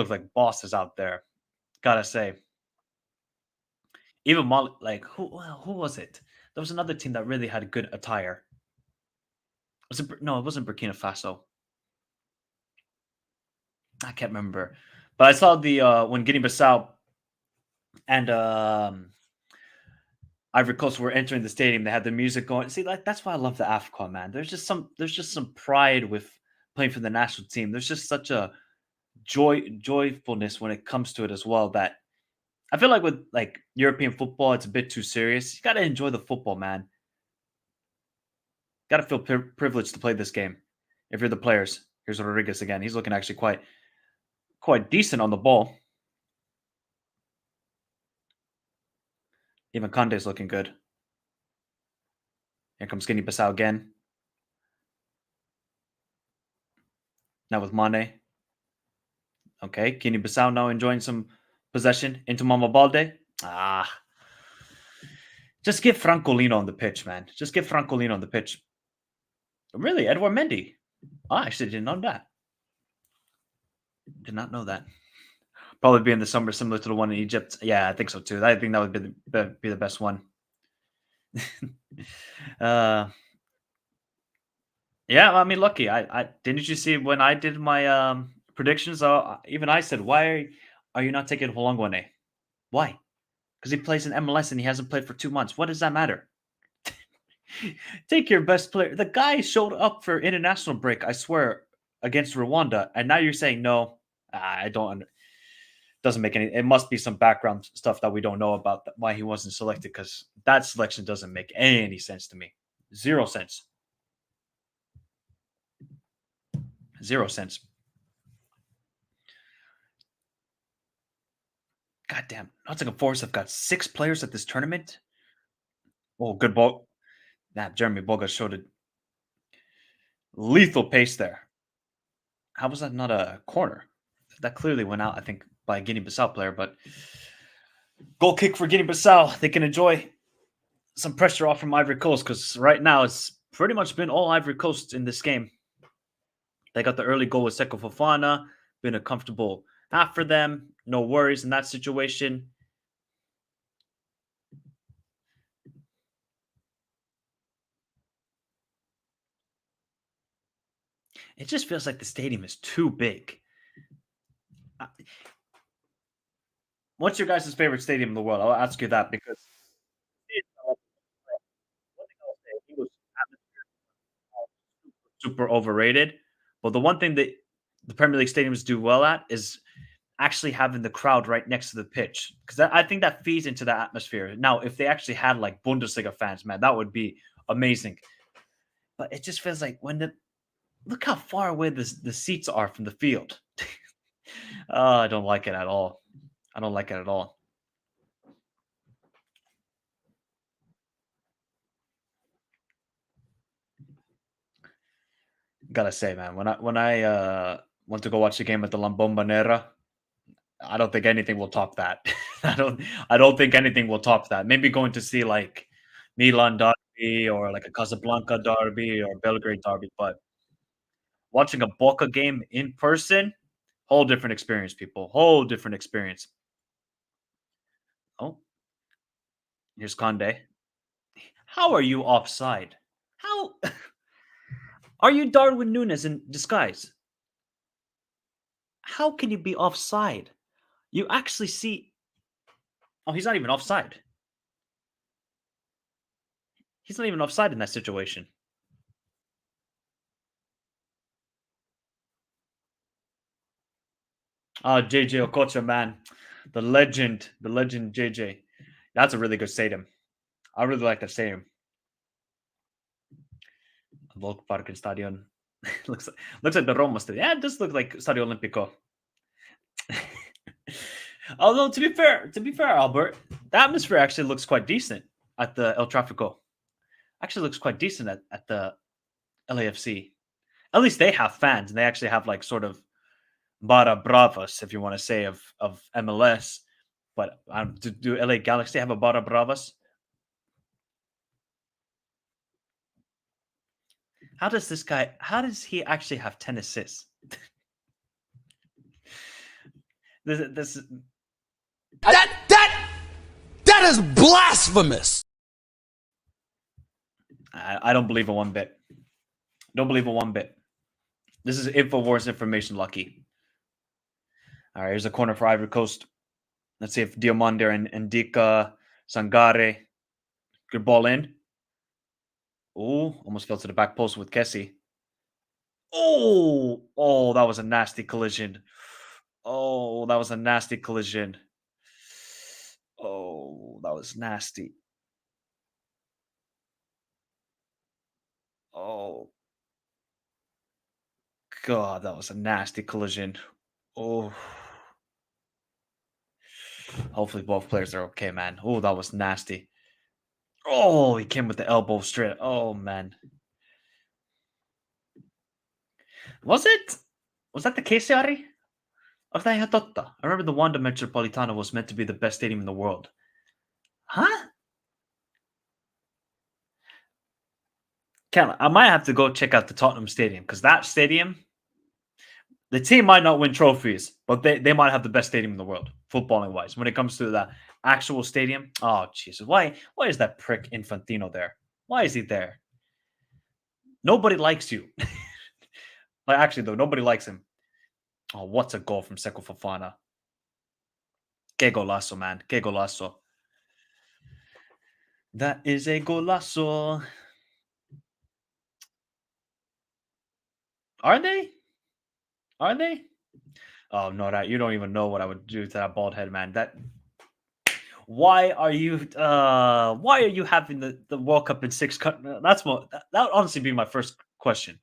like bosses out there. Gotta say. Even Molly, like who was it? There was another team that really had good attire. Was it no, it wasn't Burkina Faso. I can't remember. But I saw the when Guinea Bissau and Ivory Coast were entering the stadium. They had the music going. See, like that's why I love the Afcon, man. There's just some pride with playing for the national team. There's just such a joyfulness when it comes to it as well. That I feel like with like European football, it's a bit too serious. You got to enjoy the football, man. Got to feel privileged to play this game. If you're the players, here's Rodriguez again. He's looking actually quite decent on the ball. Even Conde's looking good. Here comes Guinea Bissau again. Now with Mane. Okay, Guinea Bissau now enjoying some possession into Mama Balde. Just get Francolino on the pitch, man. Just get Francolino on the pitch. Really, Edouard Mendy? I actually didn't know that. Did not know that. Probably be in the summer, similar to the one in Egypt. Yeah, I think so too. I think that would be the best one. Yeah, I mean, lucky. I didn't you see when I did my predictions? Even I said, why are you not taking Holongwane? Why? Because he plays in MLS and he hasn't played for 2 months. What does that matter? Take your best player. The guy showed up for international break, I swear, against Rwanda, and now you're saying no. I don't. Doesn't make any. It must be some background stuff that we don't know about why he wasn't selected. Because that selection doesn't make any sense to me. 0 cents. 0 cents. Goddamn, Nottingham Forest have got 6 players at this tournament. Oh, good ball. Nah, Jeremy Boga showed a lethal pace there. How was that not a corner? That clearly went out, I think, by a Guinea-Bissau player, but goal kick for Guinea-Bissau. They can enjoy some pressure off from Ivory Coast because right now it's pretty much been all Ivory Coast in this game. They got the early goal with Seko Fofana, been a comfortable half for them. No worries in that situation. It just feels like the stadium is too big. What's your guys' favorite stadium in the world? I'll ask you that because one thing I'll say, he was super overrated. But the one thing that the Premier League stadiums do well at is actually having the crowd right next to the pitch because I think that feeds into the atmosphere. Now, if they actually had like Bundesliga fans, man, that would be amazing. But it just feels like when the look how far away the seats are from the field. I don't like it at all. I don't like it at all. Gotta say, man, when I went to go watch the game at the Bombonera, I don't think anything will top that. I don't think anything will top that. Maybe going to see like Milan derby or like a Casablanca derby or Belgrade derby, but watching a Boca game in person, whole different experience, people. Whole different experience. Oh, here's Conde. How are you offside? How are you Darwin Nunes in disguise? How can you be offside? You actually see. Oh, he's not even offside. He's not even offside in that situation. JJ Okocha, man, the legend JJ. That's a really good stadium. I really like that stadium. Volksparken Stadion. looks like the Roma Stadium. Yeah, it does look like Stadio Olimpico. Although to be fair, Albert, the atmosphere actually looks quite decent at the El Tráfico. Actually looks quite decent at the LAFC. At least they have fans, and they actually have like sort of Barra Bravas, if you want to say, of MLS. But do LA Galaxy have a Barra Bravas? How does this guy? How does he actually have 10 assists? this That is blasphemous. I don't believe it one bit. Don't believe it one bit. This is Infowars information, Lucky. All right, here's a corner for Ivory Coast. Let's see if Diomande and Dika Sangare. Good ball in. Oh, almost fell to the back post with Kessie. Oh, that was a nasty collision. Oh, that was a nasty collision. Oh, that was nasty. Oh, God, that was a nasty collision. Oh, hopefully both players are okay, man. Oh, that was nasty. Oh, he came with the elbow straight. Oh, man. Was it? Was that the case, Yari? Or was that ihan totta? I remember the Wanda Metropolitano was meant to be the best stadium in the world. Huh? I might have to go check out the Tottenham Stadium because that stadium, the team might not win trophies, but they might have the best stadium in the world, footballing wise. When it comes to the actual stadium, oh Jesus, why is that prick Infantino there? Why is he there? Nobody likes you. Like actually though, nobody likes him. Oh, what's a goal from Seko Fofana? Que golazo, man. Que golazo. That is a golazo. Are they? Are they? Oh no, that you don't even know what I would do to that bald head, man. Why are you having the World Cup in six countries? That would honestly be my first question.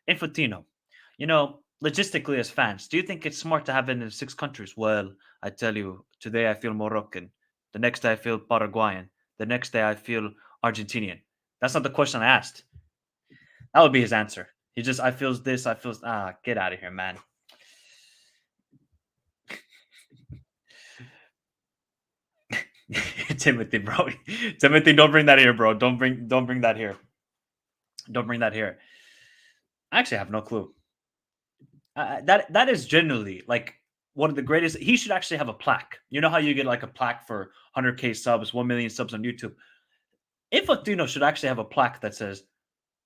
Infantino, logistically as fans, do you think it's smart to have it in six countries? Well, I tell you, today I feel Moroccan. The next day I feel Paraguayan. The next day I feel Argentinian. That's not the question I asked. That would be his answer. He just, I feels this, get out of here, man. Timothy, bro. Timothy, don't bring that here, bro. Don't bring that here. Don't bring that here. I actually have no clue. That is generally like one of the greatest. He should actually have a plaque. You know how you get like a plaque for 100K subs, 1 million subs on YouTube? Infantino should actually have a plaque that says,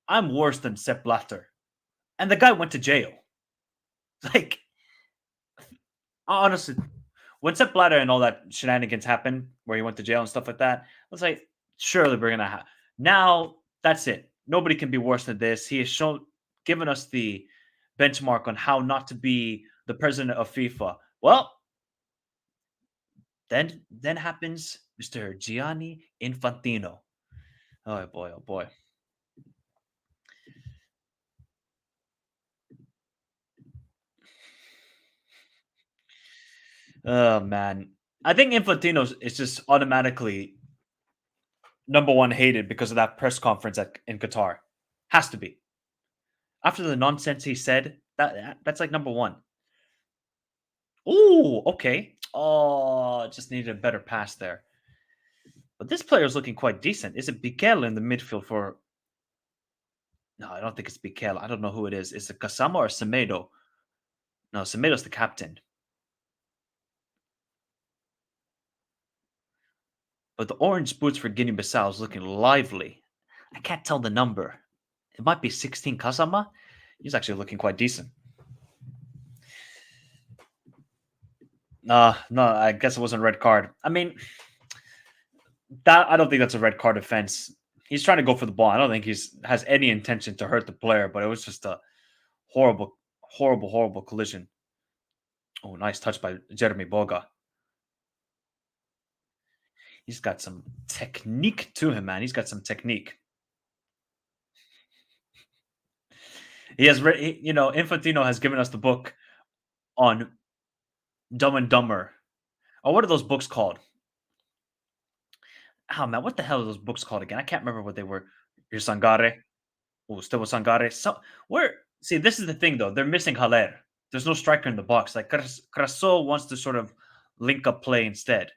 I'm worse than Sepp Blatter. And the guy went to jail. Like, honestly, when Sepp Blatter and all that shenanigans happened, where he went to jail and stuff like that, I was like, surely we're going to have. Now, that's it. Nobody can be worse than this. He has given us the benchmark on how not to be the president of FIFA. Well, then happens Mr. Gianni Infantino. Oh boy, oh boy. Oh man. I think Infantino is just automatically number one hated because of that press conference in Qatar. Has to be. After the nonsense he said, that's like number one. Ooh, okay. Oh, just needed a better pass there. But this player is looking quite decent. Is it Bikel in the midfield for? No, I don't think it's Bikel. I don't know who it is. Is it Kasama or Semedo? No, Semedo's the captain. But the orange boots for Guinea Bissau is looking lively. I can't tell the number. It might be 16 Kasama. He's actually looking quite decent. No, I guess it wasn't a red card. I mean, I don't think that's a red card offense. He's trying to go for the ball. I don't think has any intention to hurt the player, but it was just a horrible, horrible, horrible collision. Oh, nice touch by Jeremy Boga. He's got some technique to him, man. He's got some technique. He has, Infantino has given us the book on Dumb and Dumber. Oh, what are those books called? Oh man, what the hell are those books called again? I can't remember what they were. Your Sangare. Oh, still Sangare. So where? See, this is the thing though. They're missing Haller. There's no striker in the box. Like Crasso wants to sort of link up play instead.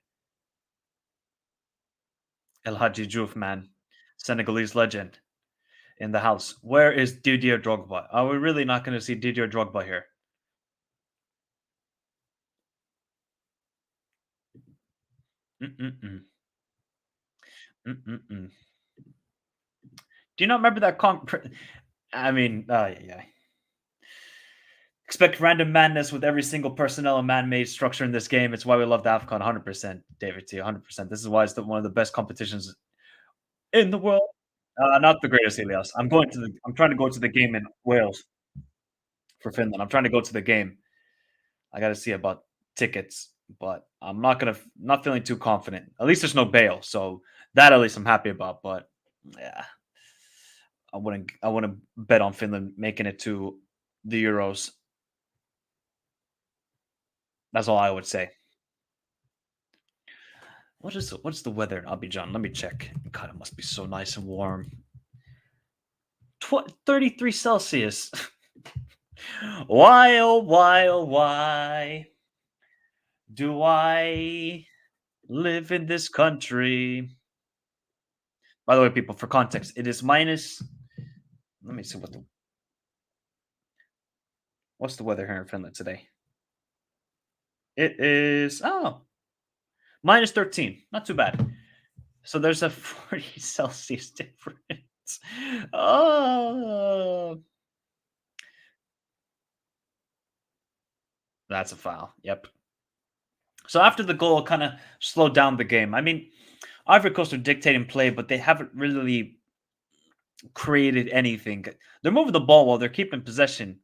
El Hadji Diouf, man, Senegalese legend in the house. Where is Didier Drogba? Are we really not going to see Didier Drogba here? Mm-mm-mm. Mm-mm-mm. Do you not remember that I mean, yeah. Expect random madness with every single personnel and man-made structure in this game. It's why we love the Afcon 100%, David T. 100%. This is why it's one of the best competitions in the world. Not the greatest, Elias. I'm trying to go to the game in Wales for Finland. I'm trying to go to the game. I got to see about tickets, but I'm not feeling too confident. At least there's no bail, so that at least I'm happy about. But yeah, I wouldn't bet on Finland making it to the Euros. That's all I would say. What's the weather in Abidjan? Let me check. God, it must be so nice and warm. 33 Celsius. Why, oh, why, oh, why do I live in this country? By the way, people, for context, it is minus. Let me see what's the weather here in Finland today. It is minus 13. Not too bad. So there's a 40 Celsius difference. Oh, that's a foul. Yep. So after the goal, kind of slowed down the game. I mean, Ivory Coast are dictating play, but they haven't really created anything. They're moving the ball while they're keeping possession,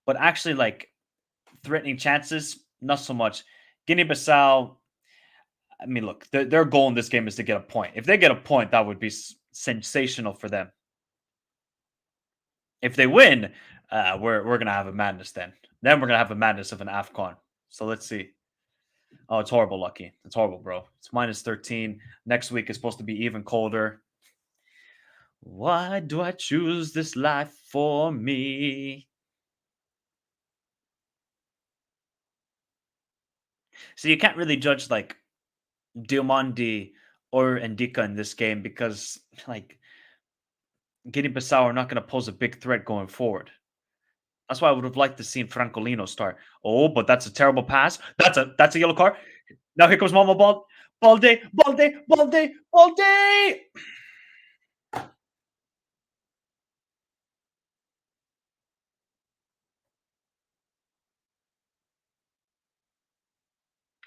but actually, like threatening chances, not so much. Guinea Bissau. I mean, look, their goal in this game is to get a point. If they get a point, that would be sensational for them. If they win, we're gonna have a madness then. Then we're gonna have a madness of an Afcon. So let's see. Oh, it's horrible, Lucky. It's horrible, bro. It's minus 13. Next week is supposed to be even colder. Why do I choose this life for me? So you can't really judge like Diomandi or Endika in this game because like Guinea-Bissau are not going to pose a big threat going forward. That's why I would have liked to see Francolino start. Oh, but that's a terrible pass. That's a yellow card. Now here comes Mama Ball. Balde.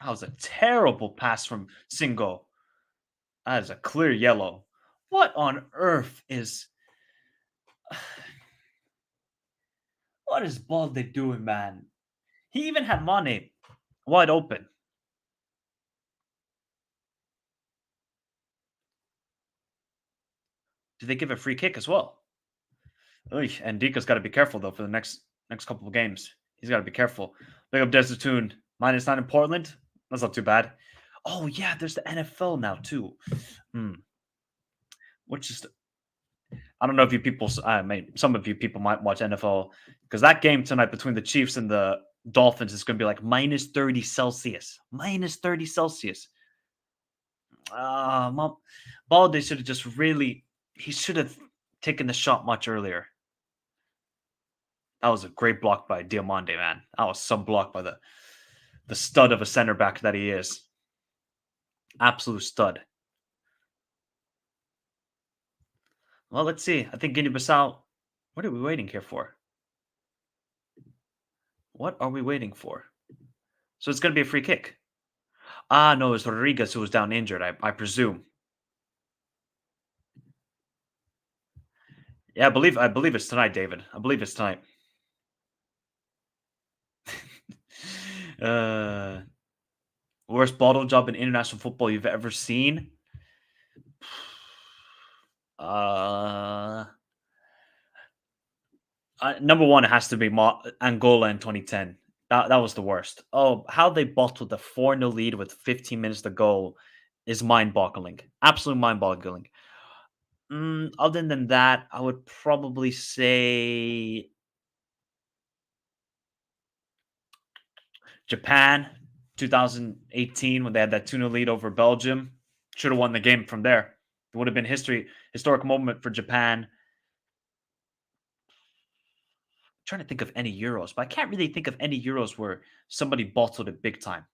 That was a terrible pass from Singo. That is a clear yellow. What on earth is what is Balde doing, man? He even had Mane wide open. Did they give a free kick as well? Oy, and Dika's got to be careful though for the next couple of games. He's got to be careful. Big up Desertoon. -9 in Portland. That's not too bad. Oh yeah, there's the NFL now too. Which is I don't know if you people. I mean, some of you people might watch NFL because that game tonight between the Chiefs and the Dolphins is going to be like minus 30 Celsius. Minus 30 Celsius. Balde should have just really. He should have taken the shot much earlier. That was a great block by Diamande, man. That was some block by the stud of a center back that he is. Absolute stud. Well, let's see. I think Guinea-Bissau. What are we waiting here for? What are we waiting for? So it's going to be a free kick. No, it's Rodriguez who was down injured, I presume. Yeah, I believe it's tonight, David. I believe it's tonight. Worst bottle job in international football you've ever seen? Uh, Number one, it has to be Angola in 2010. That was the worst. Oh, how they bottled the 4-0 lead with 15 minutes to go is mind-boggling. Absolute mind-boggling. Other than that, I would probably say Japan, 2018, when they had that 2-0 lead over Belgium. Should have won the game from there. It would have been historic moment for Japan. Trying to think of any Euros, but I can't really think of any Euros where somebody bottled it big time.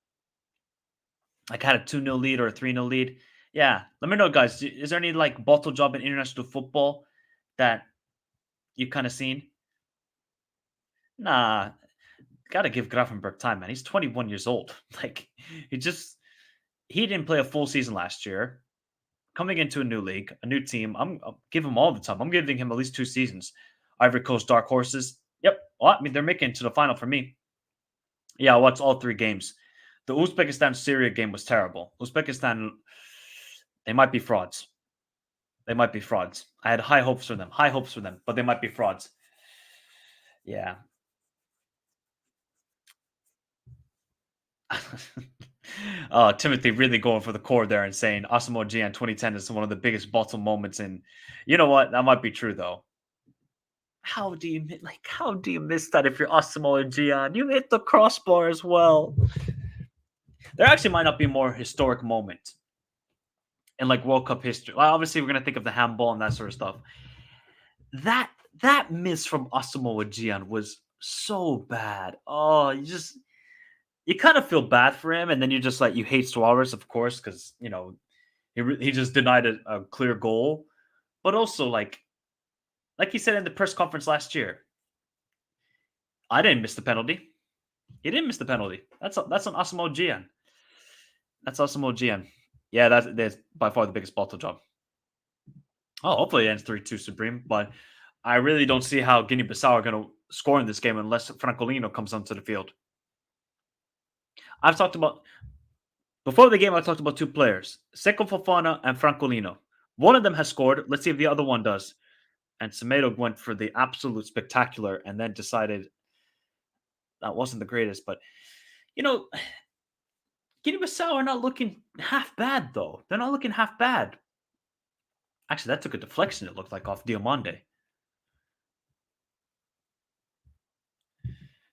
Like had a 2-0 lead or a 3-0 lead. Yeah. Let me know, guys. Is there any like bottle job in international football that you've kind of seen? Nah. Gotta give Grafenberg time, man. He's 21 years old. Like he didn't play a full season last year. Coming into a new league, a new team. I'll give him all the time. I'm giving him at least 2 seasons. Ivory Coast dark horses. Yep. Well, I mean, they're making it to the final for me. Yeah, I watched all 3 games. The Uzbekistan-Syria game was terrible. Uzbekistan, they might be frauds. They might be frauds. I had high hopes for them. High hopes for them, but they might be frauds. Yeah. Timothy really going for the core there and saying Asamoah Gyan 2010 is one of the biggest bottle moments in. You know what? That might be true though. How do you miss that if you're Asamoah Gyan? You hit the crossbar as well. There actually might not be a more historic moment in like World Cup history. Well, obviously, we're gonna think of the handball and that sort of stuff. That miss from Asamoah Gyan was so bad. Oh, you kind of feel bad for him, and then you just like you hate Suarez, of course, because he just denied a clear goal, but also like he said in the press conference last year, I didn't miss the penalty. He didn't miss the penalty. That's on Asamoah Gyan. That's Asamoah Gyan. Yeah, that's by far the biggest bottle job. Oh, hopefully it ends 3-2 Supreme, but I really don't see how Guinea Bissau are going to score in this game unless Francolino comes onto the field. I've talked about before the game. I talked about 2 players, Seko Fofana and Francolino. One of them has scored. Let's see if the other one does. And Semedo went for the absolute spectacular, and then decided that wasn't the greatest. But Guinea-Bissau are not looking half bad though. They're not looking half bad. Actually, that took a deflection. It looked like off Diomande.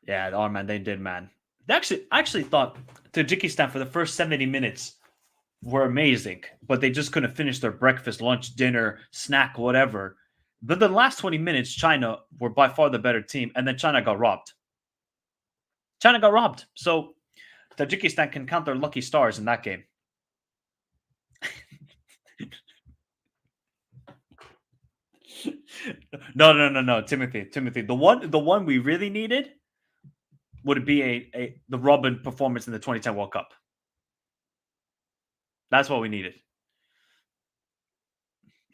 Yeah, oh man, they did, man. I actually thought Tajikistan for the first 70 minutes were amazing, but they just couldn't finish their breakfast, lunch, dinner, snack, whatever. But the last 20 minutes, China were by far the better team, and then China got robbed. So Tajikistan can count their lucky stars in that game. No, Timothy. The one we really needed would be the Robin performance in the 2010 World Cup. That's what we needed.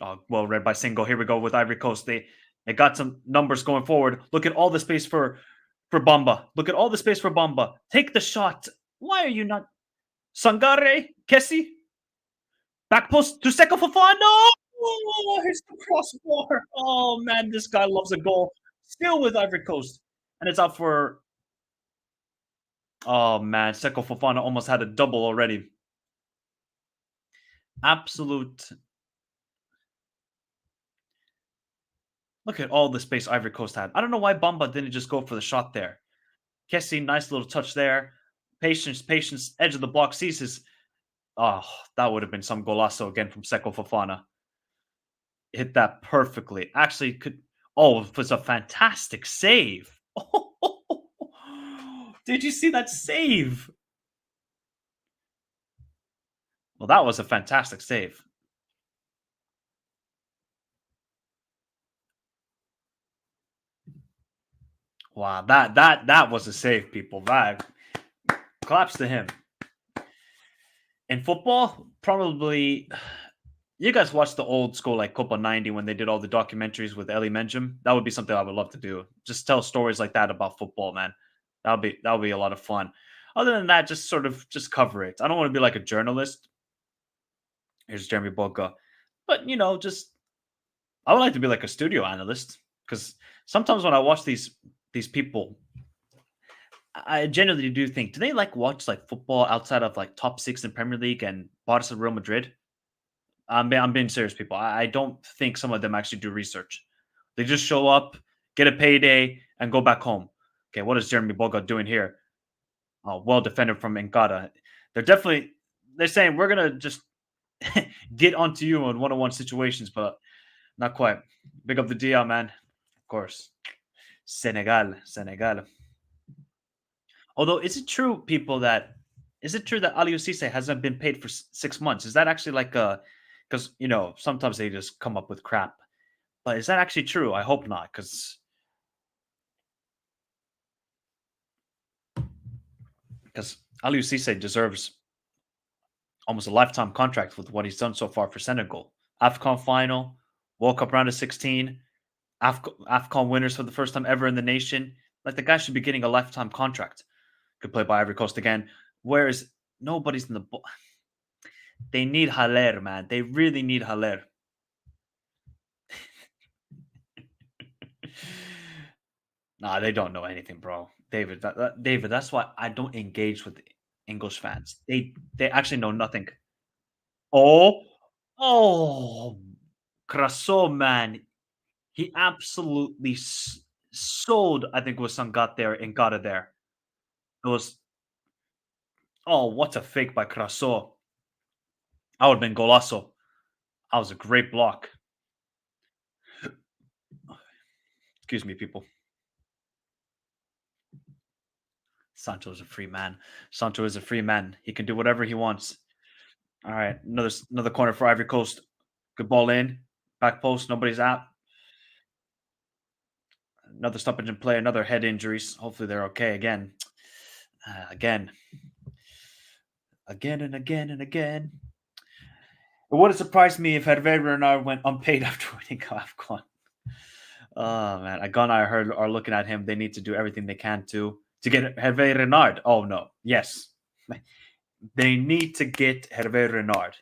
Oh, well read by Singo. Here we go with Ivory Coast. They got some numbers going forward. Look at all the space for Bamba. Take the shot. Why are you not Sangare? Kessie? Back post to Seko Fofana. Oh, here's the crossbar. Oh man, this guy loves a goal. Still with Ivory Coast. And it's out for. Oh man, Seko Fofana almost had a double already. Absolute. Look at all the space Ivory Coast had. I don't know why Bamba didn't just go for the shot there. Kessie, nice little touch there. Patience, edge of the block, sees his. Oh, that would have been some golazo again from Seko Fofana. Hit that perfectly. Actually, could. Oh, it was a fantastic save. Did you see that save? Well, that was a fantastic save. Wow, that was a save, people. That claps to him. In football, probably you guys watched the old school like Copa 90 when they did all the documentaries with Ellie Menjum. That would be something I would love to do. Just tell stories like that about football, man. That would be a lot of fun. Other than that, just cover it. I don't want to be like a journalist. Here's Jeremy Boga. But just I would like to be like a studio analyst because sometimes when I watch these people, I genuinely do think, do they like watch like football outside of like top six in Premier League and Barca Real Madrid? I'm being serious, people. I don't think some of them actually do research. They just show up, get a payday, and go back home. Okay, what is Jeremy Boga doing here? Well defended from Encada. They're saying we're gonna just get onto you in one-on-one situations, but not quite. Big up the DL, man. Of course. Senegal. Although, is it true that Aliou Cisse hasn't been paid for 6 months? Is that actually like a, because sometimes they just come up with crap. But is that actually true? I hope not, because Aliou Cisse deserves almost a lifetime contract with what he's done so far for Senegal. Afcon final, World Cup round of 16, Afcon winners for the first time ever in the nation. Like, the guy should be getting a lifetime contract. Could play by Ivory Coast again. Whereas nobody's in the ball. They need Haller, man. They really need Haller. Nah, they don't know anything, bro. David, David, that's why I don't engage with English fans. They actually know nothing. Oh, oh, Crasso, man. He absolutely sold, I think it was Sangat there and got it there. It was, oh, what a fake by Crasso. I would have been golasso. That was a great block. Excuse me, people. Sancho is a free man. Sancho is a free man. He can do whatever he wants. All right, another corner for Ivory Coast. Good ball in, back post. Nobody's out. Another stoppage in play. Another head injuries. Hopefully they're okay again. Again and again and again. It would have surprised me if Hervé Renard went unpaid after winning AFCON. Oh man, Ghana, I heard, are looking at him. They need to do everything they can to get Hervé Renard. Oh no, yes, they need to get Hervé Renard.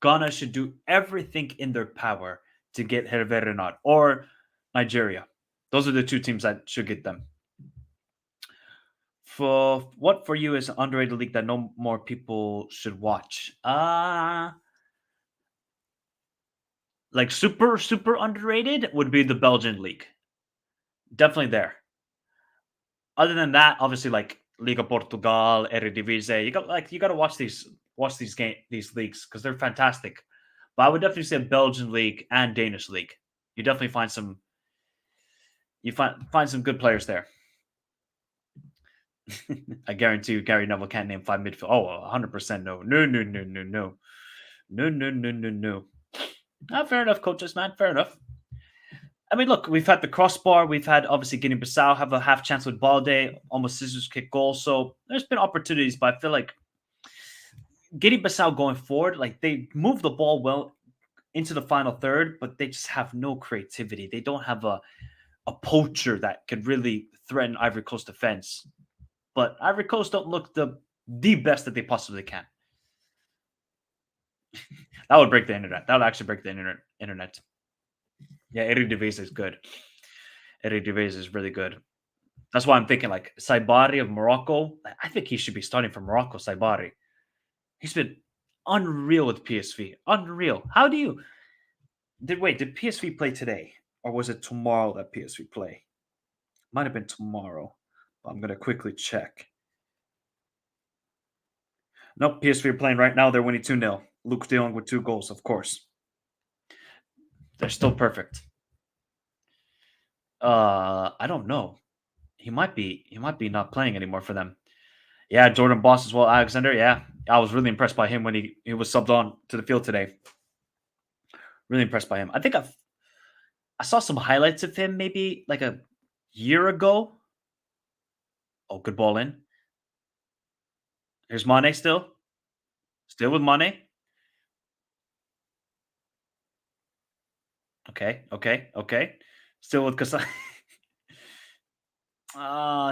Ghana should do everything in their power to get Hervé Renard or Nigeria. Those are the two teams that should get them. For you is an underrated league that no more people should watch? Like super underrated would be the Belgian league. Definitely there. Other than that, obviously like Liga Portugal, Eredivisie, you got to watch these leagues because they're fantastic. But I would definitely say Belgian league and Danish league. You definitely find some good players there. I guarantee you Gary Neville can't name 5 midfield. Oh, 100% no. No. Fair enough, coaches, man. Fair enough. I mean, look, we've had the crossbar. We've had, obviously, Guinea Bissau have a half chance with Balde, almost scissors kick goal. So there's been opportunities, but I feel like Guinea Bissau going forward, like they move the ball well into the final third, but they just have no creativity. They don't have a poacher that could really threaten Ivory Coast defense. But Ivory Coast don't look the best that they possibly can. That would break the internet. That would actually break the internet. Yeah, Eredivisie is good. Eredivisie is really good. That's why I'm thinking like Saibari of Morocco. I think he should be starting for Morocco, Saibari. He's been unreal with PSV. Unreal. How do you... Did PSV play today? Or was it tomorrow that PSV play? Might have been tomorrow. I'm going to quickly check. Nope, PSV are playing right now. They're winning 2-0. Luke de Jong with 2 goals, of course. They're still perfect. I don't know. He might be not playing anymore for them. Yeah, Jordan Boss as well. Alexander, yeah. I was really impressed by him when he was subbed on to the field today. Really impressed by him. I think I saw some highlights of him maybe like a year ago. Oh, good ball in. Here's Mane still. Still with Mane. Okay. Still with Kasai.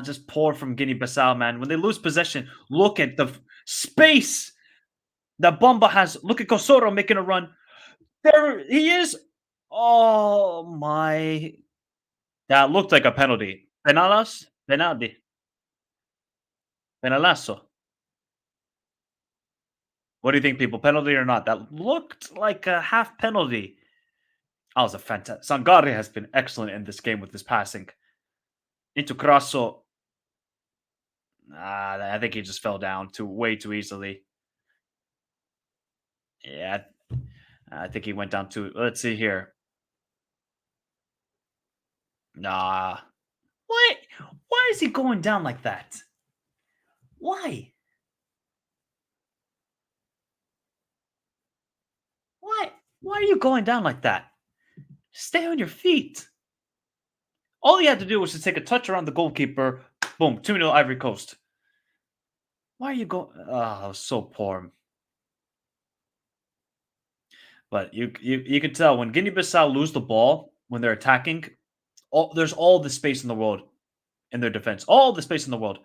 Just poor from Guinea Bissau, man. When they lose possession, look at the space that Bomba has. Look at Kosoro making a run. There he is. Oh my! That looked like a penalty. Penalas? Penalty. Penalazo. What do you think, people? Penalty or not? That looked like a half penalty. That was a fantastic. Sangare has been excellent in this game with his passing. Into Crasso. I think he just fell down way too easily. Yeah, I think he went down too. Let's see here. Nah. What? Why is he going down like that? Why? Why? Why are you going down like that? Stay on your feet. All he had to do was to take a touch around the goalkeeper. Boom, 2-0 Ivory Coast. Why are you going? Oh, so poor. But you can tell when Guinea Bissau lose the ball when they're attacking, there's all the space in the world in their defense. All the space in the world.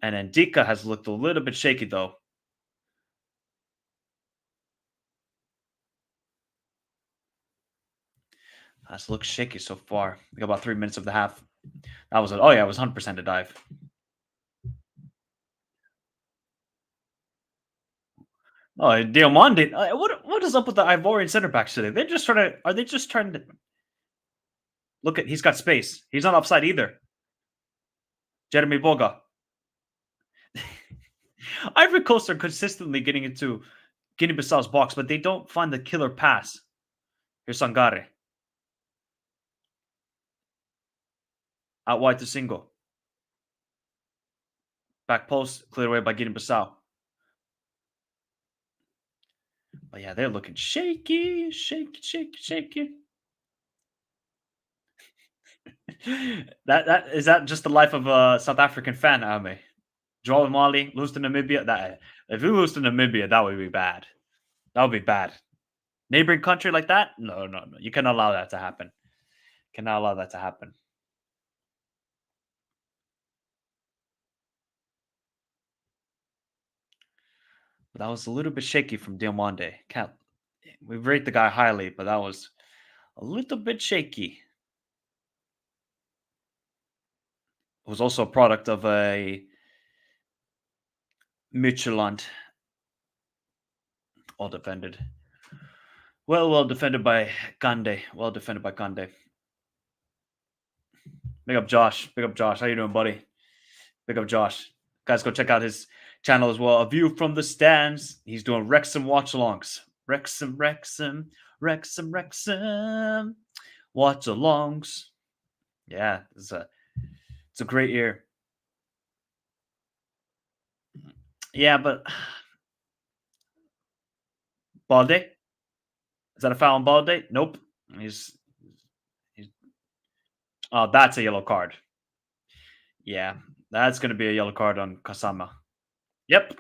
And then Dika has looked a little bit shaky though. That's looked shaky so far. We got about 3 minutes of the half. That was it. Oh yeah, it was 100% a dive. Oh, Diomande. What is up with the Ivorian center backs today? They're just trying to. Are they just trying to look at? He's got space. He's not offside either. Jeremy Boga. Ivory Coast are consistently getting into Guinea Bissau's box, but they don't find the killer pass. Here's Sangare. Out wide to Singo. Back post, cleared away by Guinea Bissau. But yeah, they're looking shaky. that is that just the life of a South African fan, Ame? Draw with Mali, lose to Namibia. That if you lose to Namibia, that would be bad. That would be bad. Neighboring country like that? No. You cannot allow that to happen. Cannot allow that to happen. But that was a little bit shaky from Diomande. Can't we rate the guy highly, but that was a little bit shaky. It was also a product of a Midtjylland. All defended. Well defended by Gande. Well defended by Gande. Big up Josh. How you doing, buddy? Big up Josh. Guys, go check out his channel as well. A view from the stands. He's doing Wrexham watchalongs. Wrexham. Watchalongs. Yeah, it's a great year. Yeah, but Balde? Is that a foul on Balde? Nope. He's oh, that's a yellow card. Yeah, that's going to be a yellow card on Kasama. Yep.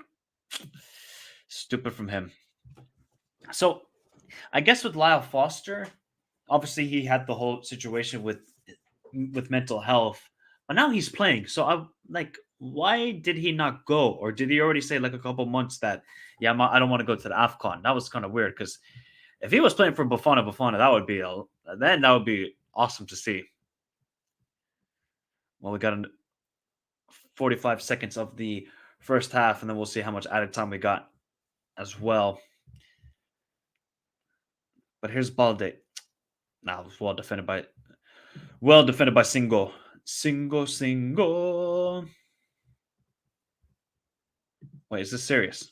Stupid from him. So, I guess with Lyle Foster, obviously he had the whole situation with mental health, but now he's playing. So I like, why did he not go, or did he already say like a couple months that I don't want to go to the Afcon? That was kind of weird because if he was playing for Bafana, that would be awesome to see. Well, we got 45 seconds of the first half, and then we'll see how much added time we got as well. But here's Balde. Now, well defended by Singo. Singo. Wait, is this serious?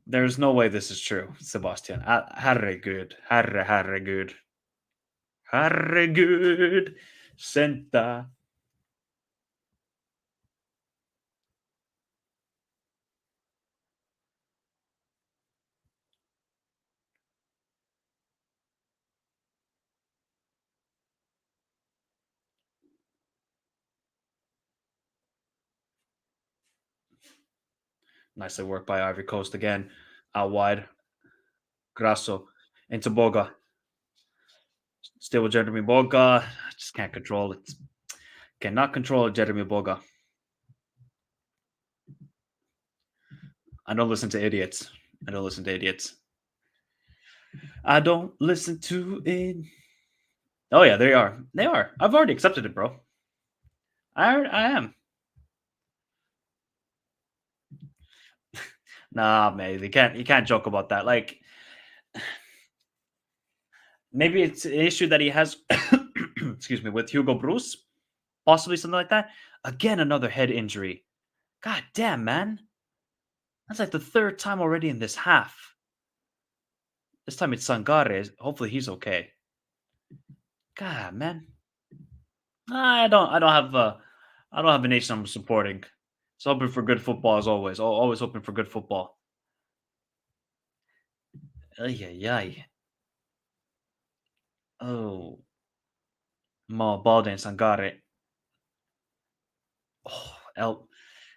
There's no way this is true, Sebastian. Herregud. Herregud. Senta. Nicely worked by Ivory Coast again. Out wide. Grasso into Boga. Still with Jeremy Boga. Just can't control it. Cannot control Jeremy Boga. I don't listen to idiots. I don't listen to it. Oh yeah, they are. They are. I've already accepted it, bro. I am. Nah, man, you can't joke about that. Like maybe it's an issue that he has excuse me, with Hugo Bruce, possibly something like that. Again, another head injury. God damn, man. That's like the third time already in this half. This time it's Sangare. Hopefully he's okay. God, man. I don't have a nation I'm supporting. Just hoping for good football as always. Always hoping for good football. Ay ay ay. Oh, Mo Balde and Sangare. Oh,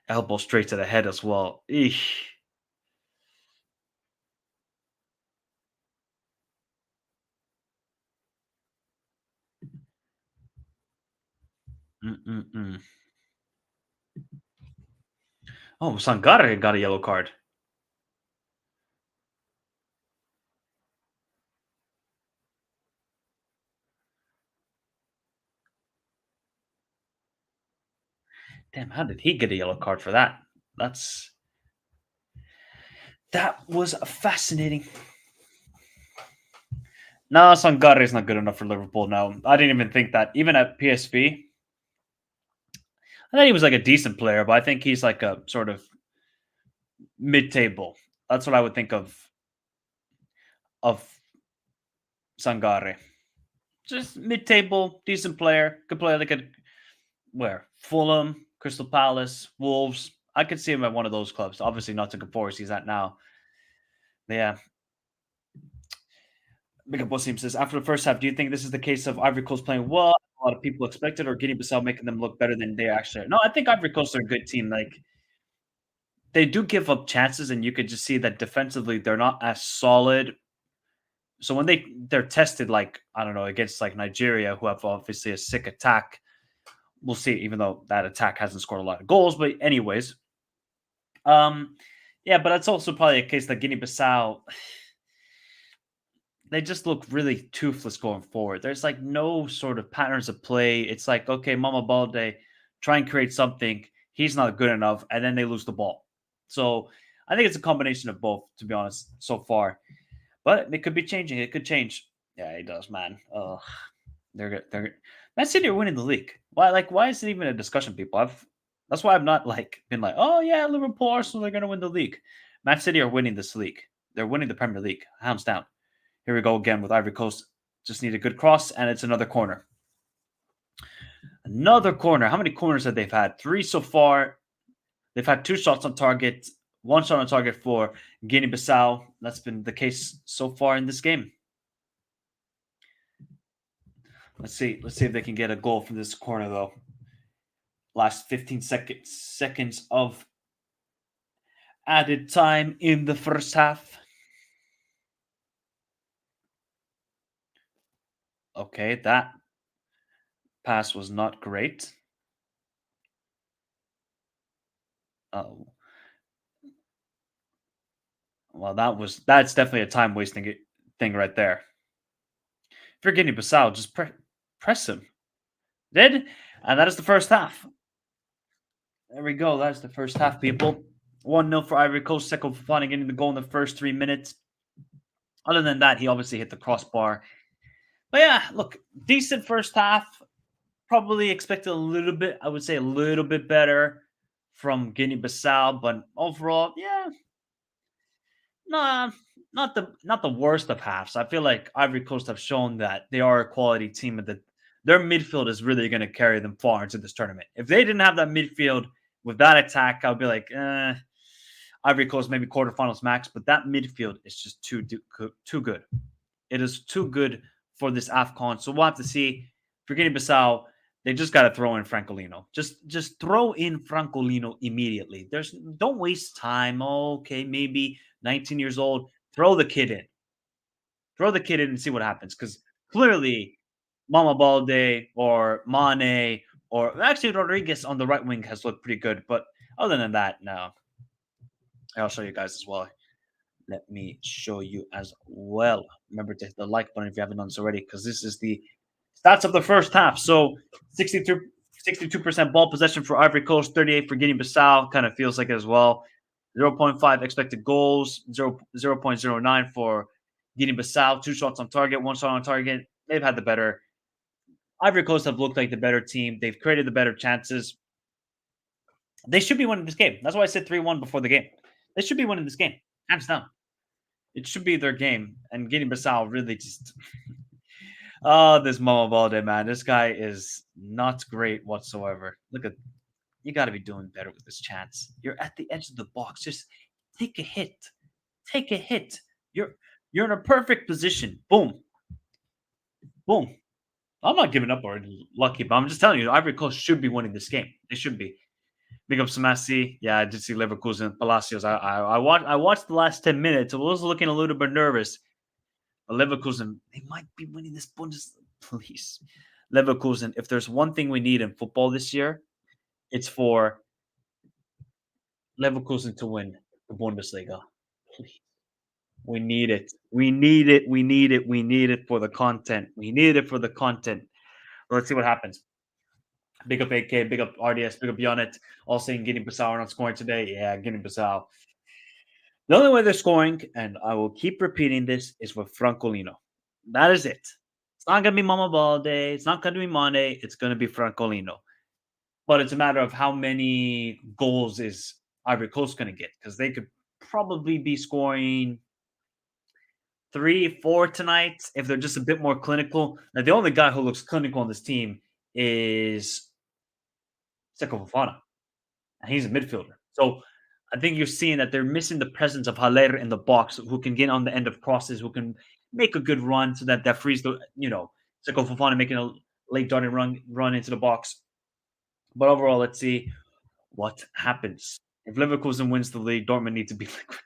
elbow straight to the head as well. Eesh. Mm-mm-mm. Oh, Sangare got a yellow card. Damn, how did he get a yellow card for that? That's that was fascinating. No, Sangare is not good enough for Liverpool. No, I didn't even think that. Even at PSV, I thought he was like a decent player, but I think he's like a sort of mid-table. That's what I would think of Sangare. Just mid-table, decent player. Could play like a where Fulham, Crystal Palace, Wolves. I could see him at one of those clubs. Obviously, not to compare he's at now. But yeah, Big Up Wasim says after the first half, do you think this is the case of Ivory Coast playing well? A lot of people expected, or Guinea Bissau making them look better than they actually are? No, I think Ivory Coast are a good team. Like they do give up chances, and you could just see that defensively they're not as solid. So when they're tested, like I don't know, against like Nigeria, who have obviously a sick attack, we'll see. Even though that attack hasn't scored a lot of goals, but anyways, um, yeah, but that's also probably a case that Guinea-Bissau they just look really toothless going forward. There's like no sort of patterns of play. It's like okay, Mama Balde try and create something. He's not good enough, and then they lose the ball. So I think it's a combination of both, to be honest, so far. But it could be changing. It could change. Yeah, it does, man. They're good. They're good. Man City are winning the league. Why? Like, why is it even a discussion, people? That's why I've not like been like, oh yeah, Liverpool, Arsenal, they're gonna win the league. Man City are winning this league. They're winning the Premier League, hands down. Here we go again with Ivory Coast. Just need a good cross, and it's another corner. Another corner. How many corners have they had? Three so far. They've had two shots on target, one shot on target for Guinea Bissau. That's been the case so far in this game. Let's see. Let's see if they can get a goal from this corner, though. Last 15 seconds of added time in the first half. Okay, that pass was not great. Oh, well, that's definitely a time wasting thing right there. If you're Guinea Bissau, just press him. Did, and that is the first half. There we go. That's the first half, people. 1-0 for Ivory Coast. Seko Fofana getting the goal in the first 3 minutes. Other than that, he obviously hit the crossbar. But yeah, look, decent first half. Probably expected a little bit, I would say a little bit better from Guinea Bissau, but overall, yeah, nah, not the worst of halves. I feel like Ivory Coast have shown that they are a quality team and that their midfield is really going to carry them far into this tournament. If they didn't have that midfield with that attack, I'll be like, Ivory Coast maybe quarterfinals max, but that midfield is just too good. It is too good for this AFCON. So we'll have to see. For Guinea-Bissau, they just got to throw in Francolino. Just throw in Francolino immediately. Don't waste time. Okay, maybe 19 years old. Throw the kid in. Throw the kid in and see what happens. Because clearly, Mama Balde or Mane or actually Rodriguez on the right wing has looked pretty good. But other than that, no. I'll show you guys as well. let me show you as well. Remember to hit the like button if you haven't done so already, because this is the stats of the first half. So 62% ball possession for Ivory Coast, 38 for Guinea Bissau. Kind of feels like it as well. 0.5 expected goals, 0.09 for Guinea Bissau. 2 shots on target, 1 shot on target. They've had the better. Ivory Coast have looked like the better team. They've created the better chances. They should be winning this game. That's why I said 3-1 before the game. They should be winning this game, hands down. It should be their game. And Guinea Bissau really just. Oh, this Momo Balde, man. This guy is not great whatsoever. Look at. You got to be doing better with this chance. You're at the edge of the box. Just take a hit. Take a hit. You're in a perfect position. Boom. Boom. I'm not giving up already, lucky, but I'm just telling you, Ivory Coast should be winning this game. They should be. Big up Samasi. Yeah, I did see Leverkusen, Palacios. I watched the last 10 minutes. I was looking a little bit nervous. But Leverkusen, they might be winning this Bundesliga. Please. Leverkusen, if there's one thing we need in football this year, it's for Leverkusen to win the Bundesliga. Please. We need it. We need it. We need it. We need it for the content. We need it for the content. Let's see what happens. Big up AK, big up RDS, big up Yonet. All saying Guinea Bissau are not scoring today. Yeah, Guinea Bissau. The only way they're scoring, and I will keep repeating this, is with Francolino. That is it. It's not going to be Mama Balde. It's not going to be Mane. It's going to be Francolino. But it's a matter of how many goals is Ivory Coast going to get, because they could probably be scoring 3, 4 tonight if they're just a bit more clinical. Now, the only guy who looks clinical on this team is Seko Fofana, and he's a midfielder. So I think you're seeing that they're missing the presence of Haller in the box, who can get on the end of crosses, who can make a good run, so that frees the Seko Fofana making a late darting run into the box. But overall, let's see what happens. If Leverkusen wins the league, Dortmund need to be liquid.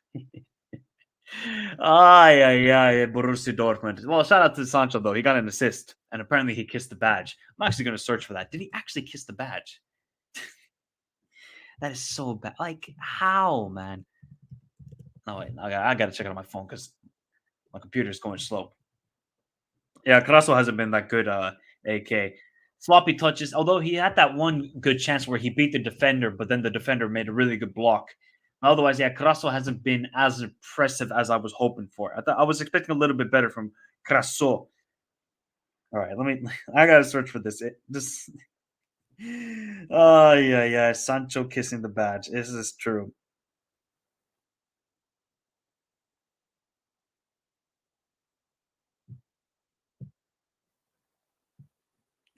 Borussia Dortmund. Well, shout out to Sancho, though. He got an assist, and apparently he kissed the badge. I'm actually going to search for that. Did he actually kiss the badge? That is so bad. Like, how, man? No, wait. I got to check it on my phone because my computer is going slow. Yeah, Carasso hasn't been that good, AK. Sloppy touches, although he had that one good chance where he beat the defender, but then the defender made a really good block. Otherwise, yeah, Carasso hasn't been as impressive as I was hoping for. I was expecting a little bit better from Carasso. All right, I gotta search for this. Oh yeah, Sancho kissing the badge. This is true.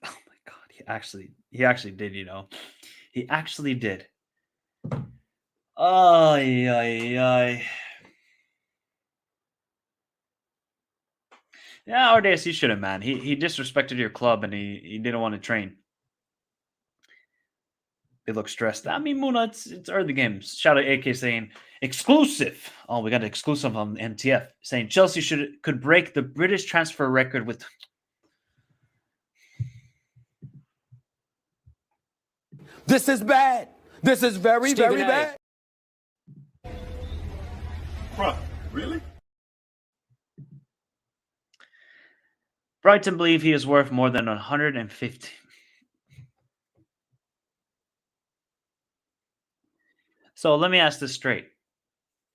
Oh my god, he actually did. He actually did. Yeah, RDS, you shouldn't, man. He disrespected your club and he didn't want to train. They look stressed. I mean, Muna, it's early games. Shout out AK saying exclusive. Oh, we got an exclusive on MTF saying Chelsea could break the British transfer record with. This is bad. This is very, Stephen very A. bad. Bruh, really? Brighton believe he is worth more than 150. So let me ask this straight.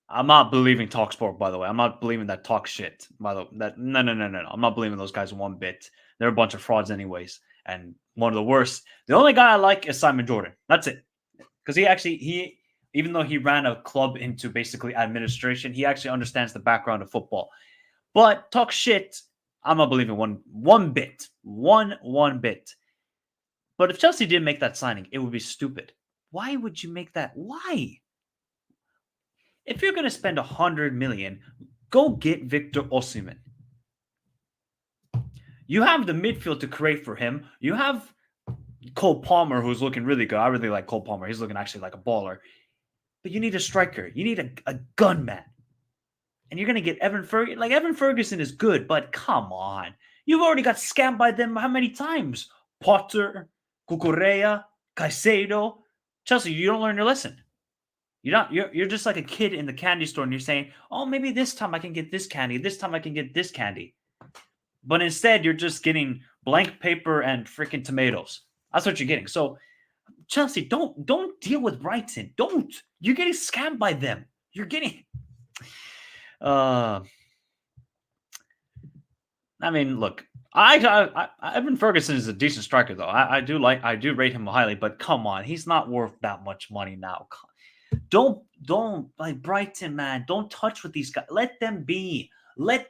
I'm not believing TalkSport, by the way. I'm not believing that talk shit. By the way, no. I'm not believing those guys one bit. They're a bunch of frauds, anyways, and one of the worst. The only guy I like is Simon Jordan. That's it, because he even though he ran a club into basically administration, he actually understands the background of football. But talk shit, I'm not believing one bit. One bit. But if Chelsea did make that signing, it would be stupid. Why would you make that? Why? If you're going to spend 100 million, go get Victor Osimhen. You have the midfield to create for him. You have Cole Palmer, who's looking really good. I really like Cole Palmer. He's looking actually like a baller. But you need a striker. You need a gunman. And you're going to get Evan Ferguson. Like, Evan Ferguson is good, but come on. You've already got scammed by them how many times? Potter, Cucurella, Caicedo. Chelsea, you don't learn your lesson. You're just like a kid in the candy store and you're saying, "Oh, maybe this time I can get this candy. This time I can get this candy." But instead, you're just getting blank paper and freaking tomatoes. That's what you're getting. So Chelsea, don't deal with Brighton. Don't. You're getting scammed by them. You're getting. I mean, look, Evan Ferguson is a decent striker, though. I do rate him highly, but come on, he's not worth that much money now. Don't like Brighton, man. Don't touch with these guys. Let them be. Let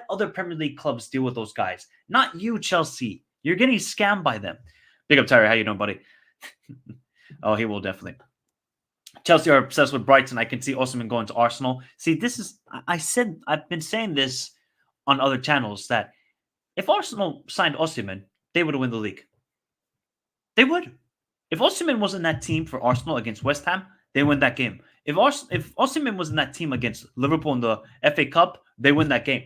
other Premier League clubs deal with those guys. Not you, Chelsea. You're getting scammed by them. Big up, Terry. How you doing, buddy? Oh, he will definitely. Chelsea are obsessed with Brighton. I can see Osimhen going to Arsenal. See, this is I've been saying this on other channels that if Arsenal signed Osimhen, they would win the league. They would. If Osimhen was in that team for Arsenal against West Ham, they win that game. If Osimhen was in that team against Liverpool in the FA Cup, they win that game.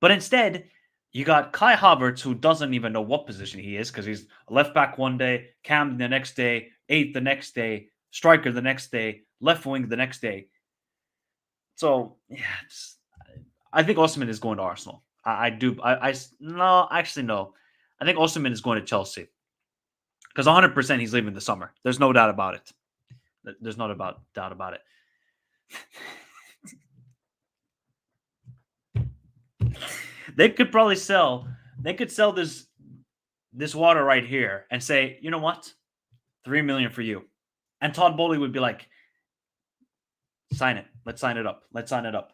But instead, you got Kai Havertz, who doesn't even know what position he is because he's a left back one day, cam the next day, 8th the next day, striker the next day, left wing the next day. So, yeah, I think Osimhen is going to Arsenal. No, actually, no. I think Osimhen is going to Chelsea because 100% he's leaving the summer. There's no doubt about it. There's no doubt about it. They could sell this water right here and say, you know what? 3 million for you. And Todd Bowley would be like, sign it. Let's sign it up. Let's sign it up.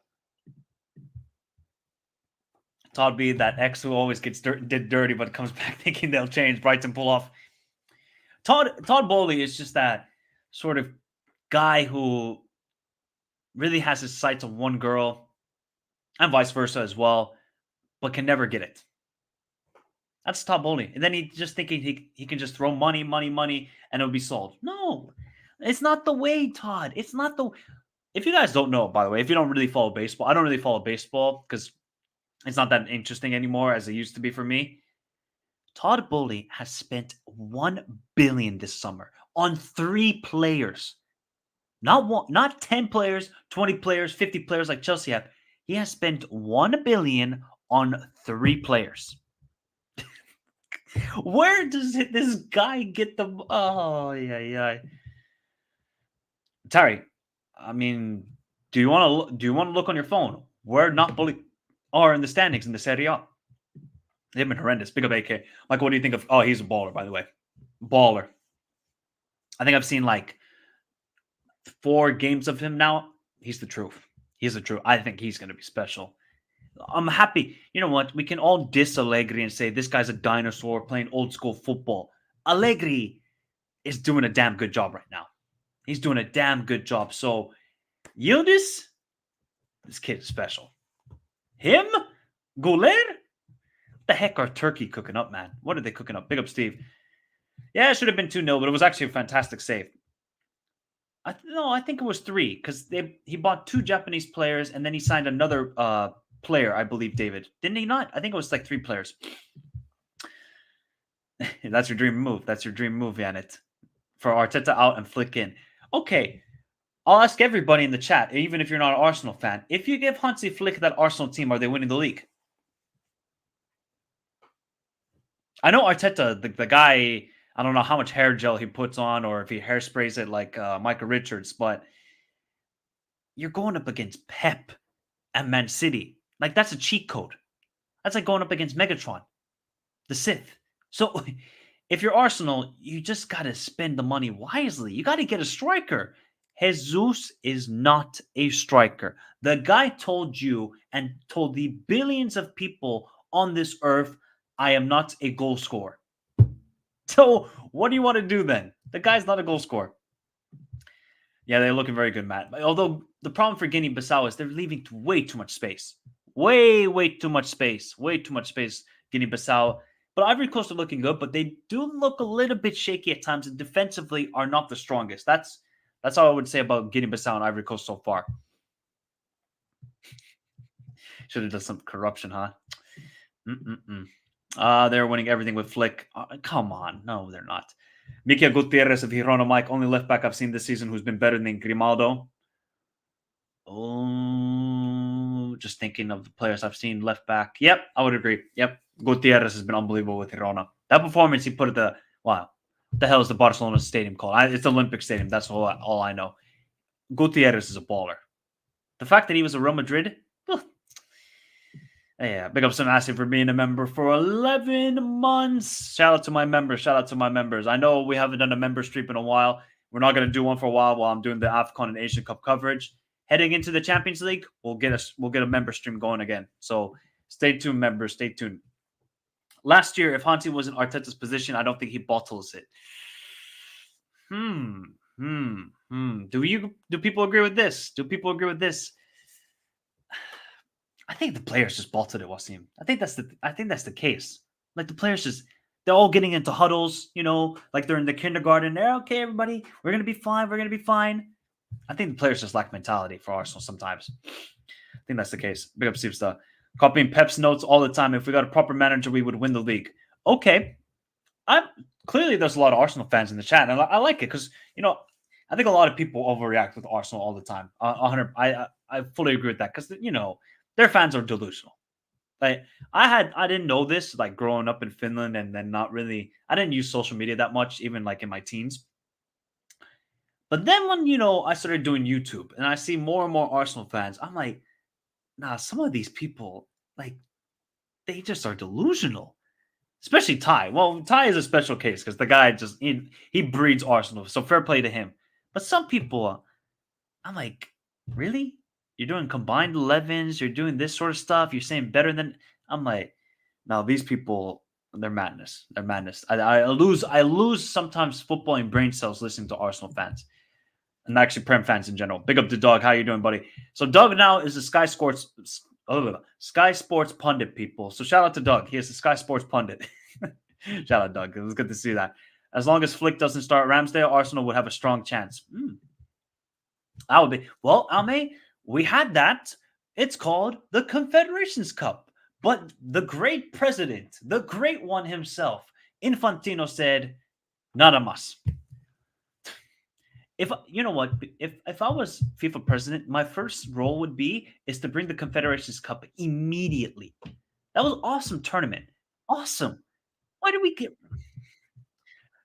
Todd B, that ex who always gets did dirty but comes back thinking they'll change. Brighton pull off. Todd Bowley is just that sort of guy who really has his sights on one girl and vice versa as well, but can never get it. That's Todd Bowley. And then he's just thinking he can just throw money, and it'll be solved. No, it's not the way, Todd. It's not the. If you guys don't know, by the way, if you don't really follow baseball, I don't really follow baseball because it's not that interesting anymore as it used to be for me. Todd Bowley has spent $1 billion this summer on 3 players. Not 10 players, 20 players, 50 players like Chelsea have. He has spent $1 billion on 3 players. Where does this guy get the? Oh yeah. Terry, I mean, do you want to look on your phone where Napoli are in the standings in the Serie A? They've been horrendous. Big up AK. Michael, what do you think of? Oh, he's a baller, by the way. Baller. I think I've seen like 4 games of him now. He's the truth. He's the truth. I think he's going to be special. I'm happy. You know what? We can all diss Allegri and say this guy's a dinosaur playing old school football. Allegri is doing a damn good job right now. He's doing a damn good job. So, Yildiz, this kid is special. Him? Guler? What the heck are Turkey cooking up, man? What are they cooking up? Big up, Steve. Yeah, it should have been 2-0, but it was actually a fantastic save. I think it was 3 because he bought 2 Japanese players and then he signed another player, I believe, David. Didn't he not? I think it was like 3 players. That's your dream move. That's your dream move, Janet. For Arteta out and Flick in. Okay. I'll ask everybody in the chat, even if you're not an Arsenal fan, if you give Hansi Flick that Arsenal team, are they winning the league? I know Arteta, the guy, I don't know how much hair gel he puts on or if he hairsprays it like Michael Richards, but you're going up against Pep and Man City. Like, that's a cheat code. That's like going up against Megatron, the Sith. So if you're Arsenal, you just got to spend the money wisely. You got to get a striker. Jesus is not a striker. The guy told you and told the billions of people on this earth, I am not a goal scorer. So what do you want to do then? The guy's not a goal scorer. Yeah, they're looking very good, Matt. Although the problem for Guinea Bissau is they're leaving way too much space. Way too much space. Way too much space, Guinea Bissau. But Ivory Coast are looking good, but they do look a little bit shaky at times and defensively are not the strongest. That's all I would say about Guinea Bissau and Ivory Coast so far. Should have done some corruption, huh? They're winning everything with Flick. Come on. No, they're not. Mikel Gutierrez of Girona, Mike, only left back I've seen this season who's been better than Grimaldo. Oh, just thinking of the players I've seen left back. Yep, I would agree. Yep, Gutierrez has been unbelievable with Girona. That performance he put at the wow, what the hell is the Barcelona stadium called? It's the Olympic Stadium. That's all I know. Gutierrez is a baller. The fact that he was a Real Madrid, yeah, big up Sanasi for being a member for 11 months. Shout out to my members. Shout out to my members. I know we haven't done a member stream in a while. We're not going to do one for a while I'm doing the AFCON and Asian Cup coverage. Heading into the Champions League, we'll get a member stream going again. So stay tuned, members. Stay tuned. Last year, if Hansi was in Arteta's position, I don't think he bottles it. Do people agree with this? Do people agree with this? I think the players just bottled it, Wasim. I think that's the case. Like the players they're all getting into huddles, like they're in the kindergarten. They're okay, everybody. We're gonna be fine. We're gonna be fine. I think the players just lack mentality for Arsenal sometimes. I think that's the case. Big up Steve Star. Copying Pep's notes all the time. If we got a proper manager, we would win the league. Okay. Clearly there's a lot of Arsenal fans in the chat, and I like it because I think a lot of people overreact with Arsenal all the time. I fully agree with that because their fans are delusional. Like I didn't know this like growing up in Finland, and then I didn't use social media that much, even like in my teens. But then when I started doing YouTube and I see more and more Arsenal fans, I'm like, nah, some of these people like they just are delusional. Especially Ty. Well, Ty is a special case because the guy just he breeds Arsenal, so fair play to him. But some people, I'm like, really? You're doing combined 11s. You're doing this sort of stuff. You're saying better than. I'm like, no, these people, they're madness. They're madness. I lose sometimes footballing brain cells listening to Arsenal fans, and actually Prem fans in general. Big up to Doug. How you doing, buddy? So Doug now is a Sky Sports pundit, people. So shout out to Doug. He is a Sky Sports pundit. Shout out, Doug. It was good to see that. As long as Flick doesn't start Ramsdale, Arsenal would have a strong chance. That would be. Well, Ame, we had that. It's called the Confederations Cup. But the great president, the great one himself, Infantino said, not a must. If you know what, if I was FIFA president, my first role would be to bring the Confederations Cup immediately. That was awesome tournament. Awesome. Why did we get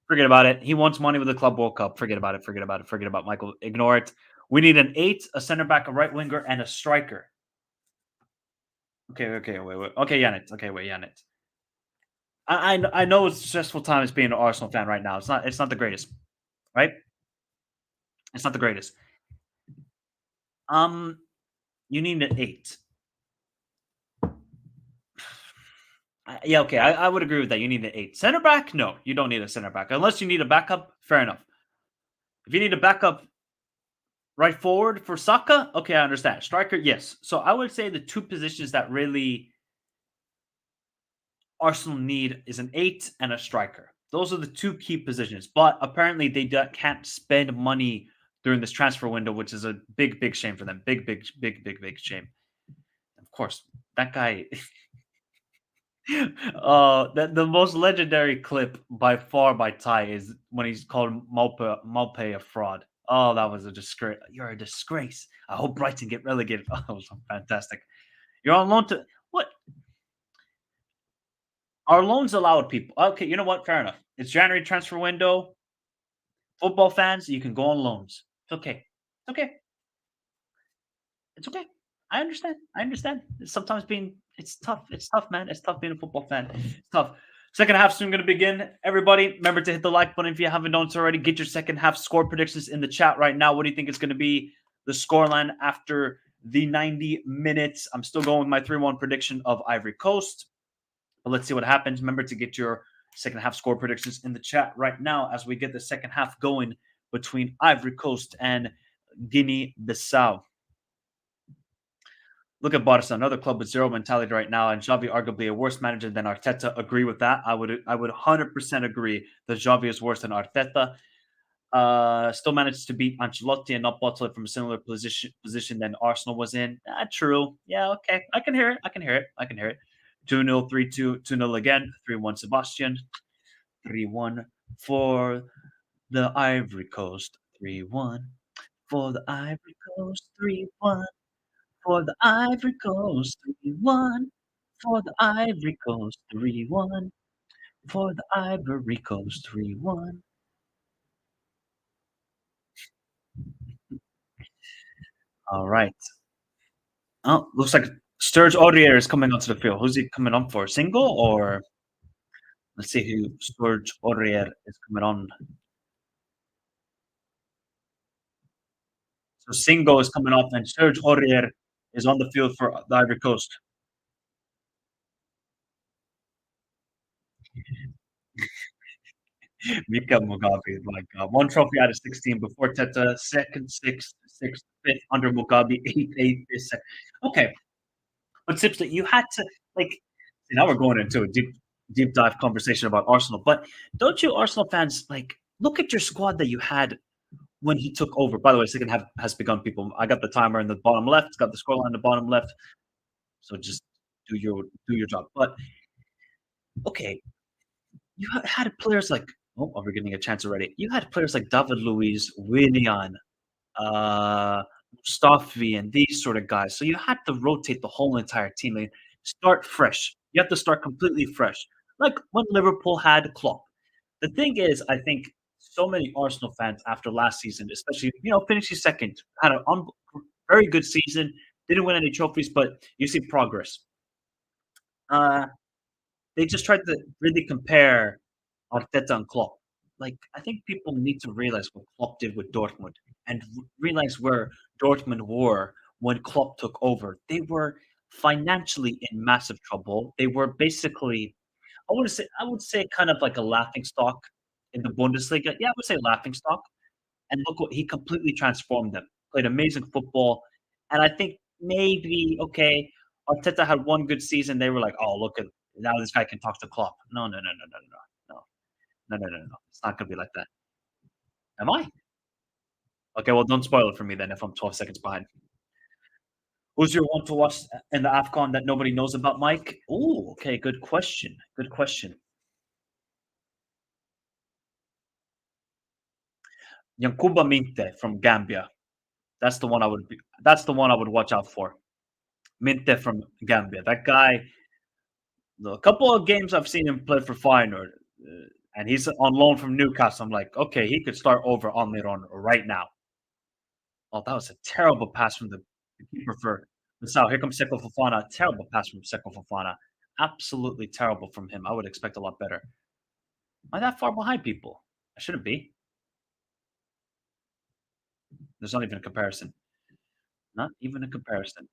Forget about it. He wants money with the Club World Cup. Forget about it. Forget about it. Forget about Michael. Ignore it. We need an 8, a center back, a right winger, and a striker. Okay, wait. Okay, Yannick. Okay, wait, Yannick. I know it's stressful times being an Arsenal fan right now. It's not the greatest, right? It's not the greatest. You need an 8. Yeah, okay, I would agree with that. You need an 8. Center back? No, you don't need a center back. Unless you need a backup, fair enough. If you need a backup right forward for Saka, okay, I understand. Striker, yes. So I would say the two positions that really Arsenal need is an 8 and a striker. Those are the two key positions. But apparently they can't spend money during this transfer window, which is a big shame for them. Big shame. Of course, that guy... the most legendary clip by far by Ty is when he's called Malpe a fraud. Oh, that was a disgrace. You're a disgrace. I hope Brighton get relegated. Oh, that was fantastic. You're on loan to what? Are loans allowed, people? Okay, you know what? Fair enough. It's January transfer window. Football fans, you can go on loans. It's okay. It's okay. It's okay. I understand. Sometimes it's tough. It's tough, man. It's tough being a football fan. It's tough. Second half soon going to begin. Everybody, remember to hit the like button if you haven't done so already. Get your second half score predictions in the chat right now. What do you think is going to be the scoreline after the 90 minutes? I'm still going with my 3-1 prediction of Ivory Coast. But let's see what happens. Remember to get your second half score predictions in the chat right now as we get the second half going between Ivory Coast and Guinea Bissau. Look at Barca, another club with zero mentality right now, and Xavi arguably a worse manager than Arteta. Agree with that. I would 100% agree that Xavi is worse than Arteta. Still managed to beat Ancelotti and not bottle it from a similar position than Arsenal was in. True. Yeah, okay. I can hear it. 2-0, 3-2, 2-0 again, 3-1 Sebastian, 3-1 for The Ivory Coast 3-1. For the Ivory Coast 3-1. For the Ivory Coast 3-1. For the Ivory Coast 3-1. For the Ivory Coast 3-1. All right. Oh, looks like Sturge Aurier is coming onto the field. Who's he coming on for? Single or let's see who Sturge Aurier is coming on. So Singo is coming off and Serge Aurier is on the field for the Ivory Coast. Mika Mugabe, my God. One trophy out of 16 before Teta, second, sixth, fifth under Mugabe, eighth, this. Okay. But Sipsley, you had to like now we're going into a deep dive conversation about Arsenal. But don't you Arsenal fans like look at your squad that you had when he took over? By the way, second half has begun, people. I got the timer in the bottom left, it's got the scoreline in the bottom left. So just do your job. But okay, you had players like we're getting a chance already. You had players like David Luiz, Willian, uh, Mustafi, and these sort of guys. So you had to rotate the whole entire team and start fresh. You have to start completely fresh, like when Liverpool had Klopp. The thing is, I think so many Arsenal fans after last season, especially finishing second, had a very good season. Didn't win any trophies, but you see progress. Uh, they just tried to really compare Arteta and Klopp. Like, I think people need to realize what Klopp did with Dortmund and realize where Dortmund were when Klopp took over. They were financially in massive trouble. They were basically, I would say, kind of like a laughing stock in the Bundesliga. Yeah, I would say laughing stock. And look what he completely transformed them. Played amazing football, and I think maybe okay, Arteta had one good season. They were like, "Oh, look at now this guy can talk to Klopp." No, no, no, no, no, no, no, no, no, no, no. It's not gonna be like that. Am I? Okay, well, don't spoil it for me then. If I'm 12 seconds behind, who's your one to watch in the Afcon that nobody knows about, Mike? Oh, okay, good question. Good question. Yankuba Minte from Gambia. That's the one I would. That's the one I would watch out for. Minte from Gambia. That guy. A couple of games I've seen him play for Feyenoord, and he's on loan from Newcastle. I'm like, okay, he could start over Almiron right now. Oh, that was a terrible pass from the keeper for Bissau. Here comes Seko Fofana. Terrible pass from Seko Fofana. Absolutely terrible from him. I would expect a lot better. Am I that far behind people? I shouldn't be. There's not even a comparison. Not even a comparison.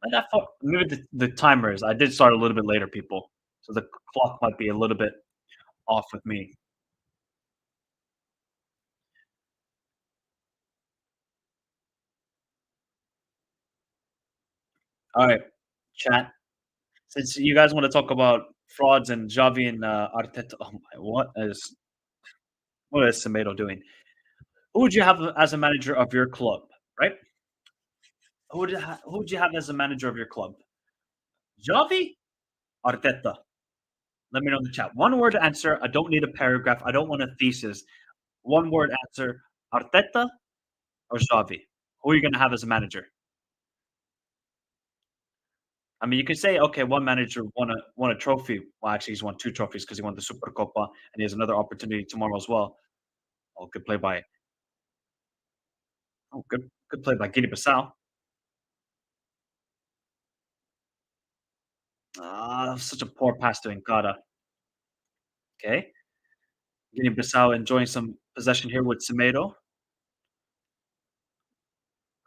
Am I that far? Maybe the timer is. I did start a little bit later, people. So the clock might be a little bit off with me. All right, chat. Since you guys want to talk about frauds and Javi and Arteta, oh my, what is Semedo doing? Who would you have as a manager of your club? Right? Who would you have as a manager of your club? Javi, Arteta. Let me know in the chat. One word answer. I don't need a paragraph. I don't want a thesis. One word answer. Arteta or Javi? Who are you going to have as a manager? I mean, you could say, okay, one manager won a trophy. Well, actually, he's won two trophies because he won the Super Copa, and he has another opportunity tomorrow as well. Oh, good play by good play by Guinea Bissau. Ah, that was such a poor pass to Nkata. Okay, Guinea Bissau enjoying some possession here with Semedo.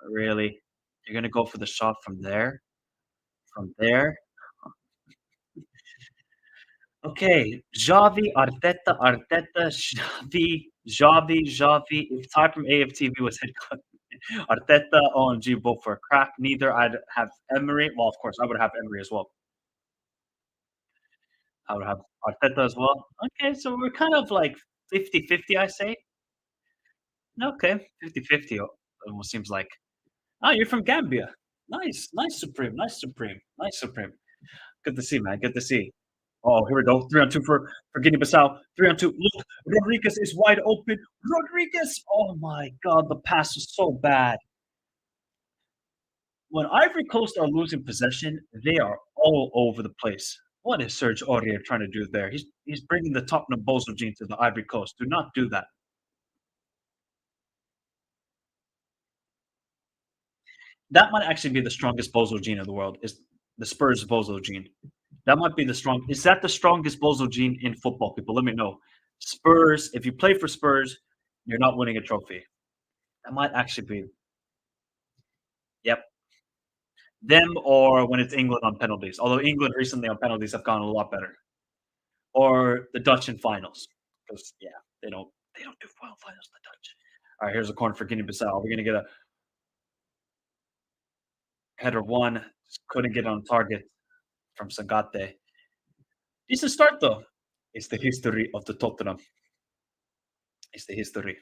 Really, you're gonna go for the shot from there? From there? Okay, Xavi, Arteta, Arteta, Xavi. If Ty from AFTV was head coach, Arteta, OMG, both for a crack. Neither. I'd have Emery. Well, of course, I would have Emery as well. I would have Arteta as well. Okay, so we're kind of like 50-50, I say. Okay, 50-50 almost seems like. Oh, you're from Gambia. Nice, nice Supreme, nice Supreme, nice Supreme. Good to see, man. Good to see. Oh, here we go. 3-2 for Guinea Bissau. 3-2. Look, Rodriguez is wide open. Rodriguez. Oh my God, the pass was so bad. When Ivory Coast are losing possession, they are all over the place. What is Serge Aurier trying to do there? He's bringing the Tottenham Bozo gene to the Ivory Coast. Do not do that. That might actually be the strongest Bozo gene in the world. Is the Spurs Bozo gene? That might be the strong. Is that the strongest Bozo gene in football? People, let me know. Spurs. If you play for Spurs, you're not winning a trophy. That might actually be. Yep. Them or when it's England on penalties. Although England recently on penalties have gone a lot better. Or the Dutch in finals. Because yeah, they don't do well finals, the Dutch. All right, here's a corner for Guinea Bissau. We're gonna get a header one. Just couldn't get on target from Sagate. Decent start though. It's the history of the Tottenham. It's the history.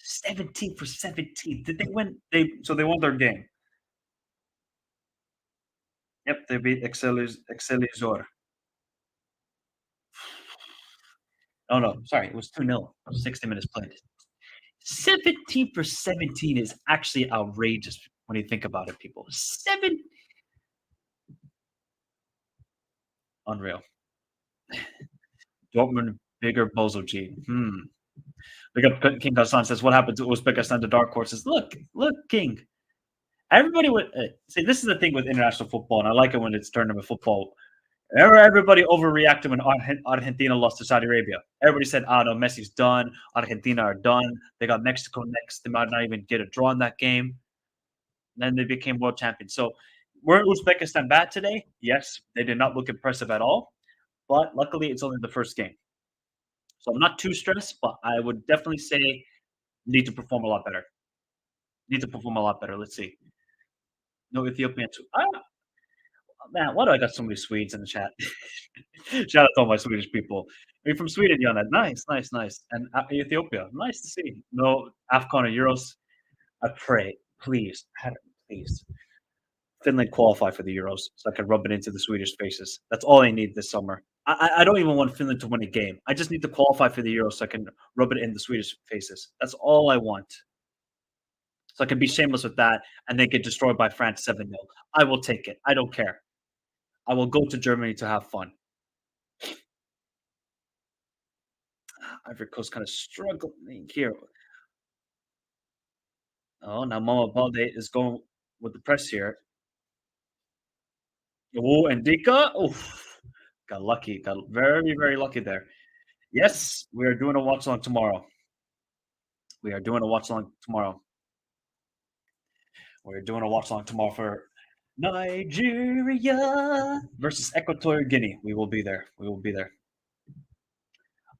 17 for 17. Did they win? They won their game. Yep, they beat Excelsior. Oh no, sorry, it was 2-0. 60 minutes played. 17 for 17 is actually outrageous when you think about it, people. Unreal. Dortmund bigger Bozo G. Big up King Hassan says, what happened to Uzbekistan, the dark horses? Look, King. Everybody would see. This is the thing with international football, and I like it when it's tournament football. Everybody overreacted when Argentina lost to Saudi Arabia. Everybody said, "Oh no, Messi's done. Argentina are done. They got Mexico next. They might not even get a draw in that game." And then they became world champions. So, were Uzbekistan bad today? Yes, they did not look impressive at all. But luckily, it's only the first game, so I'm not too stressed. But I would definitely say need to perform a lot better. Need to perform a lot better. Let's see. No Ethiopian. Man, why do I got so many Swedes in the chat? Shout out to all my Swedish people. Are you from Sweden, Jonna? Nice, nice, nice. And Ethiopia, nice to see. No Afcon or Euros. I pray, please, please. Finland qualify for the Euros so I can rub it into the Swedish faces. That's all I need this summer. I don't even want Finland to win a game. I just need to qualify for the Euros so I can rub it in the Swedish faces. That's all I want. So I can be shameless with that and then get destroyed by France 7-0. I will take it. I don't care. I will go to Germany to have fun. Ivory Coast kind of struggling here. Oh, now Mama Balde is going with the press here. Oh, and Dika. Oof. Got lucky. Got very, very lucky there. Yes, we are doing a watch along tomorrow. We are doing a watch along tomorrow. We're doing a watch along tomorrow for Nigeria versus Equatorial Guinea. We will be there. We will be there.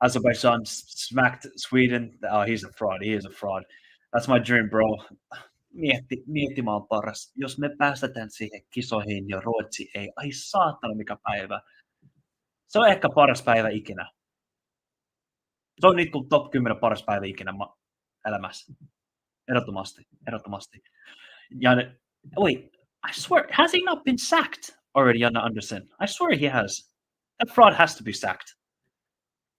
Azerbaijan smacked Sweden. Oh, he's a fraud. He is a fraud. That's my dream, bro. Miettimään paras. Jos me päästetään siihen kisoihin ja Ruotsi ei. Ai saatana, mikä päivä. Se on ehkä paras päivä ikinä. Se on nyt kuin top 10 paras päivä ikinä elämässä. Ehdottomasti. Ehdottomasti. Ja wait, I swear, has he not been sacked already, Janne Anderson? I swear he has. That fraud has to be sacked.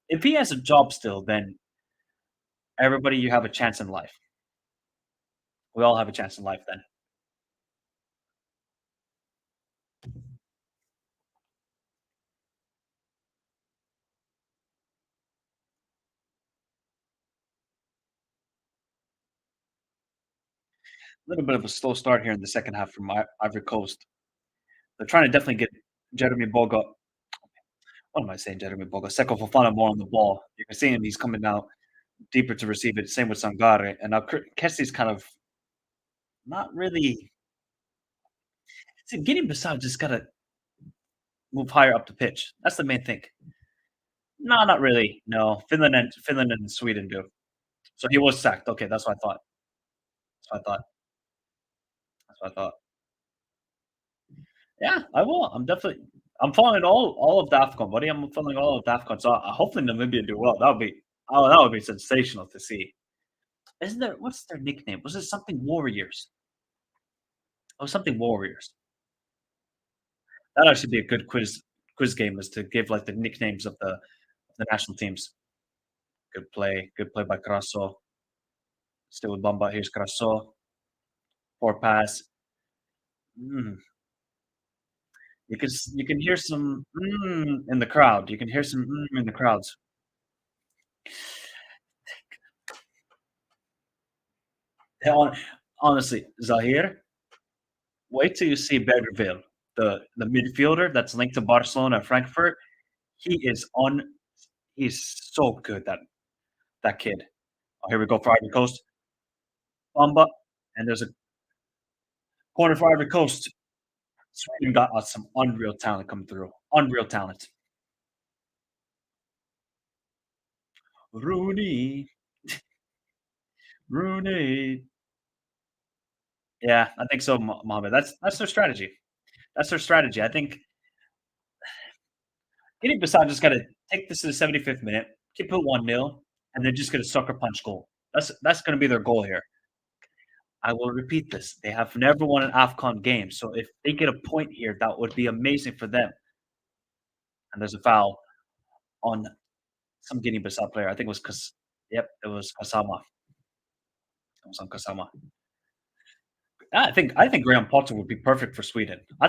If he has a job still, then everybody, you have a chance in life. We all have a chance in life then. A little bit of a slow start here in the second half from Ivory Coast. They're trying to definitely get Jeremy Boga. What am I saying, Jeremy Boga? Seko Fofana more on the ball. You can see him; he's coming out deeper to receive it. Same with Sangare, and now Kessie's kind of not really. See, Guinea Bissau just gotta move higher up the pitch. That's the main thing. No, not really. No, Finland and Sweden do. So he was sacked. Okay, that's what I thought. That's what I thought. That's what I thought. Yeah, I will. I'm following all of the Afcon, buddy. I'm following all of the Afcon. So hopefully Namibia do well. That would be sensational to see. Isn't there? What's their nickname? Was it something Warriors? Oh, something Warriors. That actually be a good quiz quiz game is to give like the nicknames of the national teams. Good play by Crasso. Still with Bamba. Here's Crasso. Poor pass. Mm. You can hear some in the crowd. You can hear some in the crowds. Hon- Honestly, Zahir, wait till you see Bergville, the midfielder that's linked to Barcelona and Frankfurt. He is on. He's so good that kid. Oh, here we go for Ivory Coast. Bamba, and there's a corner for Ivory Coast. Sweden got us some unreal talent coming through. Unreal talent. Rooney, Rooney. Yeah, I think so, Mohammed. That's their strategy. That's their strategy. I think Guinea Bissau just got to take this to the 75th minute, keep it 1-0, and they're just going to sucker punch goal. That's going to be their goal here. I will repeat this. They have never won an Afcon game. So if they get a point here, that would be amazing for them. And there's a foul on some Guinea Bissau player. I think it was it was Kasama. It was on Kasama. I think Graham Potter would be perfect for Sweden. I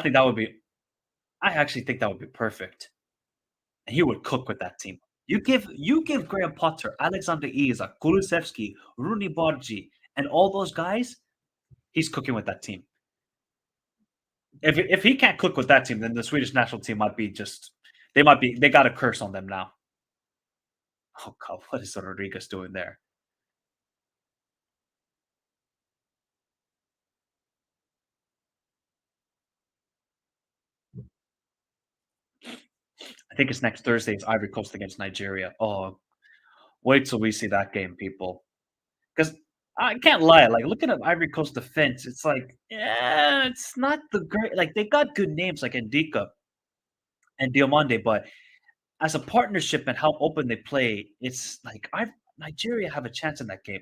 actually think that would be perfect. And he would cook with that team. You give Graham Potter, Alexander Isak, Kulusevski, Rooney Bargi, and all those guys, he's cooking with that team. If he can't cook with that team, then the Swedish national team might be they got a curse on them now. Oh God, what is Rodriguez doing there? I think it's next Thursday. It's Ivory Coast against Nigeria. Oh, wait till we see that game, people. Because I can't lie, like looking at Ivory Coast defense, it's like, yeah, it's not the great. Like they got good names like Ndika and Diomande, but as a partnership and how open they play, it's like Nigeria have a chance in that game.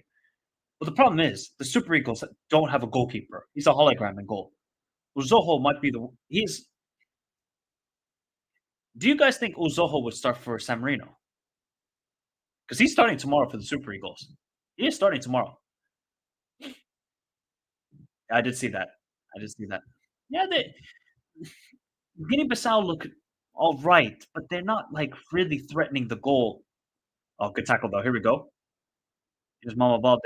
But the problem is the Super Eagles don't have a goalkeeper. He's a hologram in goal. Uzoho might be the he's. Do you guys think Uzoho would start for San Marino? Because he's starting tomorrow for the Super Eagles. He is starting tomorrow. I did see that. I did see that. Yeah, they Guinea-Bissau look all right, but they're not like really threatening the goal. Oh, good tackle though. Here we go. Here's Mama Balde.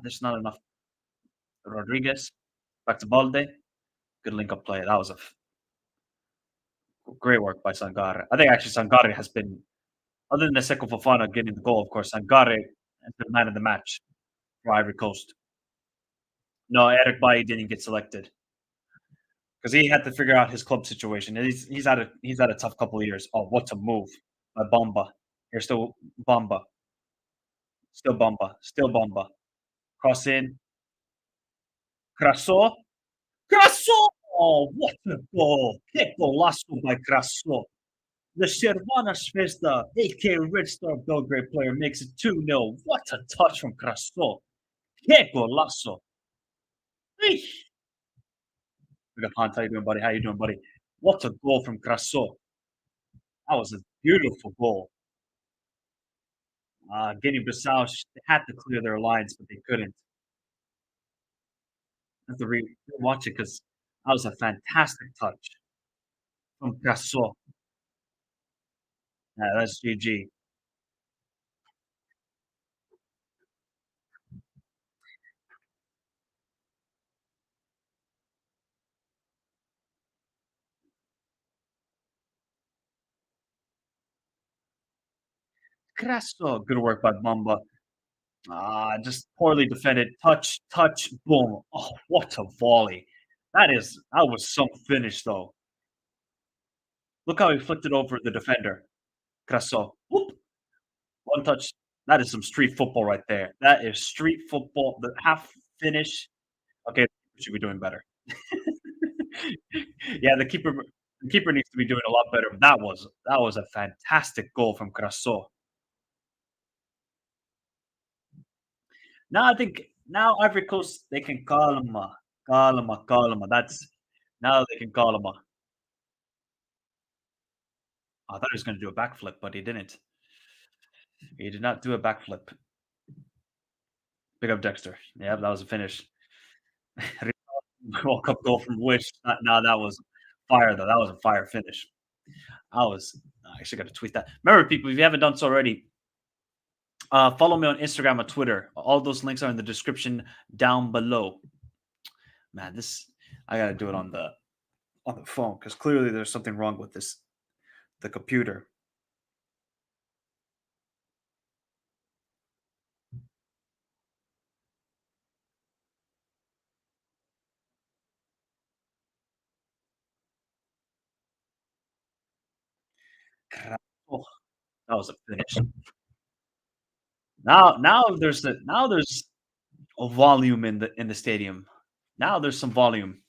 There's not enough. Rodriguez back to Balde. Good link up play. That was great work by Sangare. I think actually Sangare has been, other than the Seko Fofana getting the goal, of course, Sangare has been man of the match for Ivory Coast. No, Eric Bailly didn't get selected because he had to figure out his club situation. He's had a tough couple of years. Oh, what a move by Bamba. Here's still Bamba. Still Bamba. Still Bamba. Cross in. Crasso. Crasso! Oh, what a goal. Que golaço by Crasso. The Shervana Zvezda, a.k.a. Red Star Belgrade player, makes it 2-0. What a touch from Crasso. Que golaço. Eesh. We got Hunt. How you doing, buddy? How you doing, buddy? What a goal from Crasso. That was a beautiful goal. Guinea-Bissau had to clear their lines, but they couldn't. I have to watch it because that was a fantastic touch from Crasso. Yeah, that's GG. Crasso. Good work by Bamba. Just poorly defended. Touch, boom. Oh, what a volley. That was some finish though. Look how he flicked it over the defender. Crasso. Whoop. One touch. That is some street football right there. That is street football. The half finish. Okay, we should be doing better. Yeah, the keeper needs to be doing a lot better. That was a fantastic goal from Crasso. Now I think now Ivory Coast they can calma, calma, calma. That's now they can calma. I thought he was going to do a backflip, but he didn't. He did not do a backflip. Big up Dexter. Yeah, that was a finish. World Cup goal from Wish. No, that was fire though. That was a fire finish. I actually got to tweet that. Remember, people, if you haven't done so already, follow me on Instagram and Twitter. All those links are in the description down below. Man, this I gotta do it on the phone because clearly there's something wrong with the computer. Oh, that was a finish. Now there's a volume in the stadium. Now there's some volume.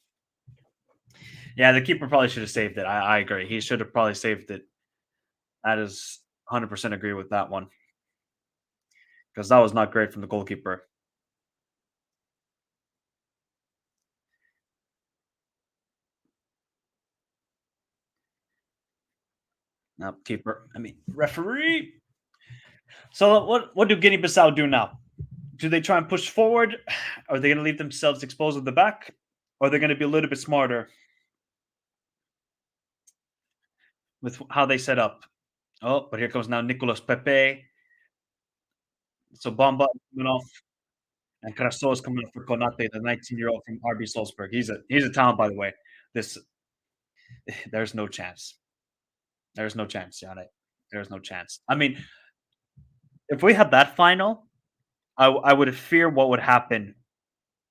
Yeah, the keeper probably should have saved it. I agree. He should have probably saved it. That is 100% agree with that one because that was not great from the goalkeeper. No, keeper. I mean, referee. So what do Guinea Bissau do now? Do they try and push forward? Are they going to leave themselves exposed at the back? Or are they going to be a little bit smarter with how they set up? Oh, but here comes now Nicolas Pepe. So Bomba coming off, and Crasso is coming off for Konate, the 19-year-old from RB Salzburg. He's a talent, by the way. This there's no chance. There's no chance, Yannick. There's no chance. I mean, if we had that final, I would fear what would happen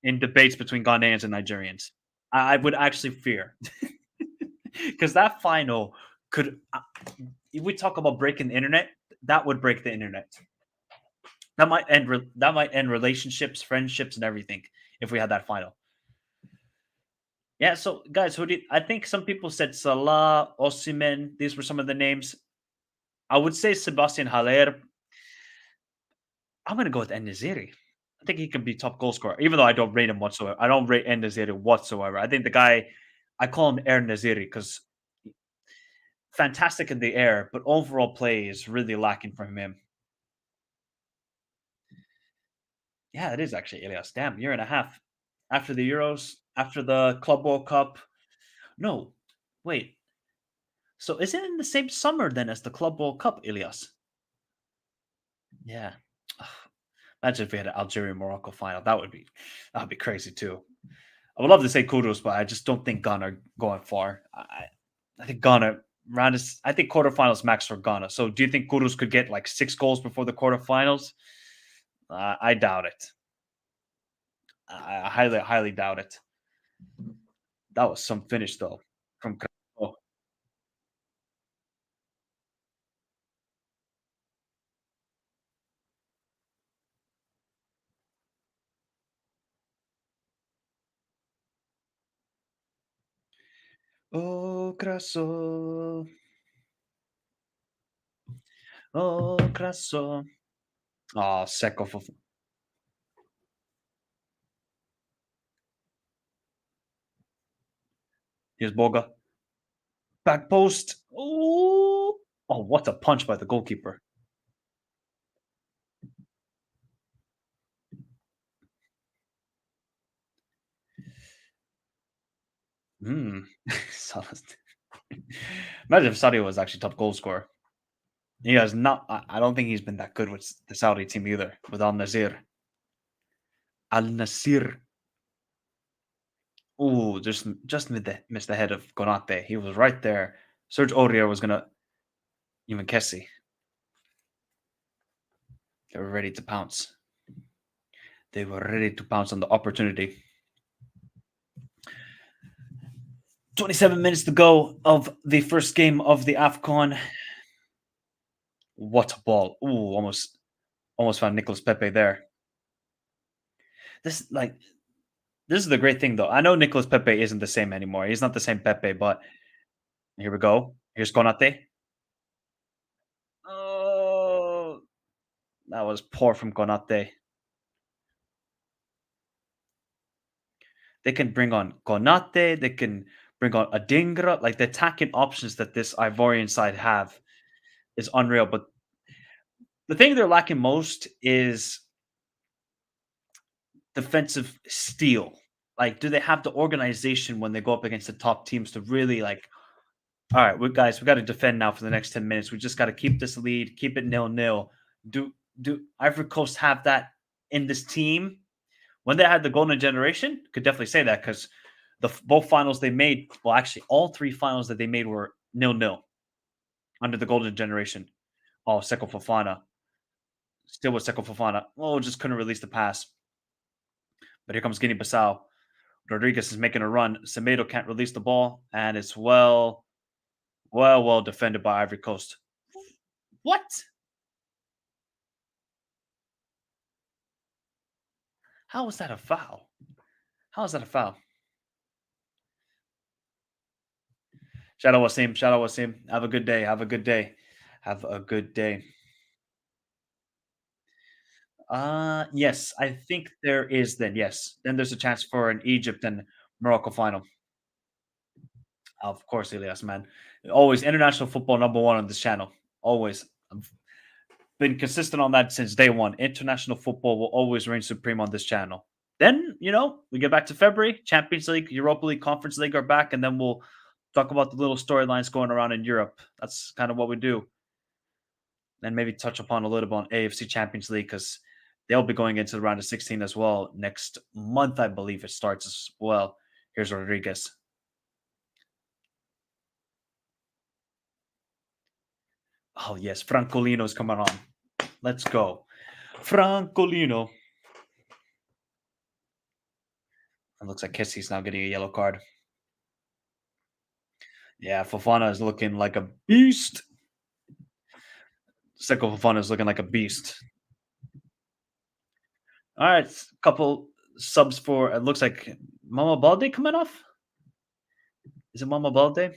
in debates between Ghanaians and Nigerians. I would actually fear because that final could. If we talk about breaking the internet, that would break the internet. That might end relationships, friendships, and everything if we had that final. Yeah. So, guys, I think some people said Salah, Osimhen. These were some of the names. I would say Sebastian Haller. I'm going to go with En-Nesyri. I think he can be top goal scorer, even though I don't rate him whatsoever. I don't rate En-Nesyri whatsoever. I think the guy, I call him En-Nesyri because fantastic in the air, but overall play is really lacking from him. Yeah, it is actually Elias. Damn, year and a half after the Euros, after the Club World Cup. No, wait. So is it in the same summer then as the Club World Cup, Elias? Yeah. Imagine if we had an Algeria Morocco final. That would be crazy too. I would love to say kudos, but I just don't think Ghana are going far. I think Ghana I think quarterfinals max for Ghana. So do you think Kudus could get like 6 goals before the quarterfinals? I doubt it. I highly doubt it. That was some finish though from oh, oh Crasso, oh Crasso. Oh, Seko for here's Boga. Back post. Oh, oh, what a punch by the goalkeeper. Hmm. Imagine if Sadio was actually top goal scorer. He has not. I don't think he's been that good with the Saudi team either. With Al Nazir. Al Nasir. Ooh, just missed the head of Konate. He was right there. Serge Aurier was gonna even Kessie. They were ready to pounce. They were ready to pounce on the opportunity. 27 minutes to go of the first game of the AFCON. What a ball. Ooh, almost found Nicolas Pepe there. This like this is the great thing though. I know Nicolas Pepe isn't the same anymore. He's not the same Pepe, but here we go. Here's Konate. Oh, that was poor from Konate. They can bring on Konate. They can bring on Adingra. Like the attacking options that this Ivorian side have is unreal. But the thing they're lacking most is defensive steel. Like, do they have the organization when they go up against the top teams to really like, all right, we got to defend now for the next 10 minutes. We just got to keep this lead, keep it 0-0. Do Ivory Coast have that in this team? When they had the golden generation, could definitely say that because both finals they made, well, actually, all three finals that they made were 0-0 under the golden generation. Oh, Seko Fofana. Still with Seko Fofana. Oh, just couldn't release the pass. But here comes Guinea Bissau. Rodriguez is making a run. Semedo can't release the ball, and it's well defended by Ivory Coast. What? How is that a foul? How is that a foul? Shout out Wasim. Shout out Wasim. Have a good day. Have a good day. Have a good day. Yes, I think there is then. Yes. Then there's a chance for an Egypt and Morocco final. Of course, Elias, man. Always international football number one on this channel. Always. I've been consistent on that since day one. International football will always reign supreme on this channel. Then, we get back to February. Champions League, Europa League, Conference League are back, and then we'll talk about the little storylines going around in Europe. That's kind of what we do. And maybe touch upon a little bit on AFC Champions League because they'll be going into the round of 16 as well next month, I believe it starts as well. Here's Rodriguez. Oh, yes. Francolino's coming on. Let's go. Francolino. It looks like Kessi's now getting a yellow card. Yeah, Fofana is looking like a beast. Seko Fofana is looking like a beast. All right, couple subs for it looks like Mama Balde coming off. Is it Mama Balde?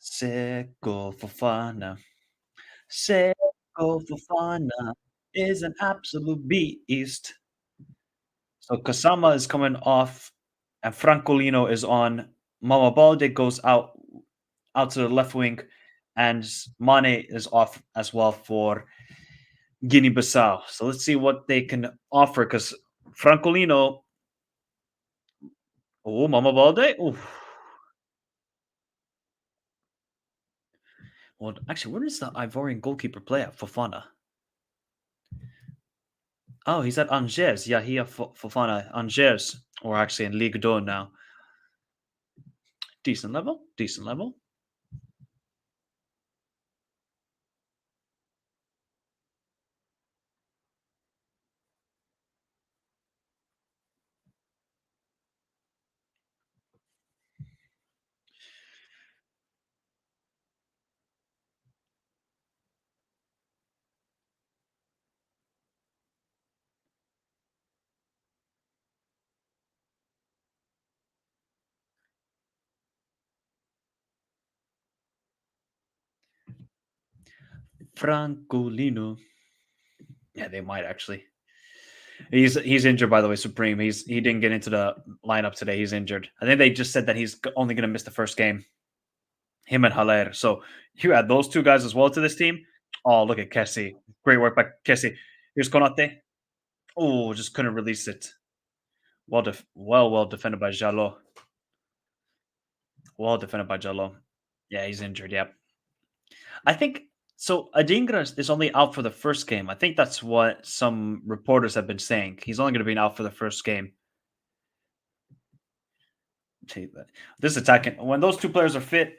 Seko Fofana. Seko Fofana is an absolute beast. So Kasama is coming off, and Francolino is on. Mama Balde goes out to the left wing, and Mane is off as well for Guinea Bissau. So let's see what they can offer because Francolino. Oh, Mama Balde. Oof. Well, actually, where does the Ivorian goalkeeper play at? Fofana. Oh, he's at Angers. Yeah, Fofana. Angers. Or actually in Ligue 2 now. Decent level. Decent level. Francolino. Yeah, they might actually. He's injured, by the way. Supreme. He didn't get into the lineup today. He's injured. I think they just said that he's only going to miss the first game. Him and Haller. So you add those two guys as well to this team. Oh, look at Kessie. Great work by Kessie. Here's Konate. Oh, just couldn't release it. Well defended by Jalot. Well defended by Jalot. Yeah, he's injured. Yep. I think so. Adingra is only out for the first game. I think that's what some reporters have been saying. He's only going to be out for the first game. This attacking when those two players are fit.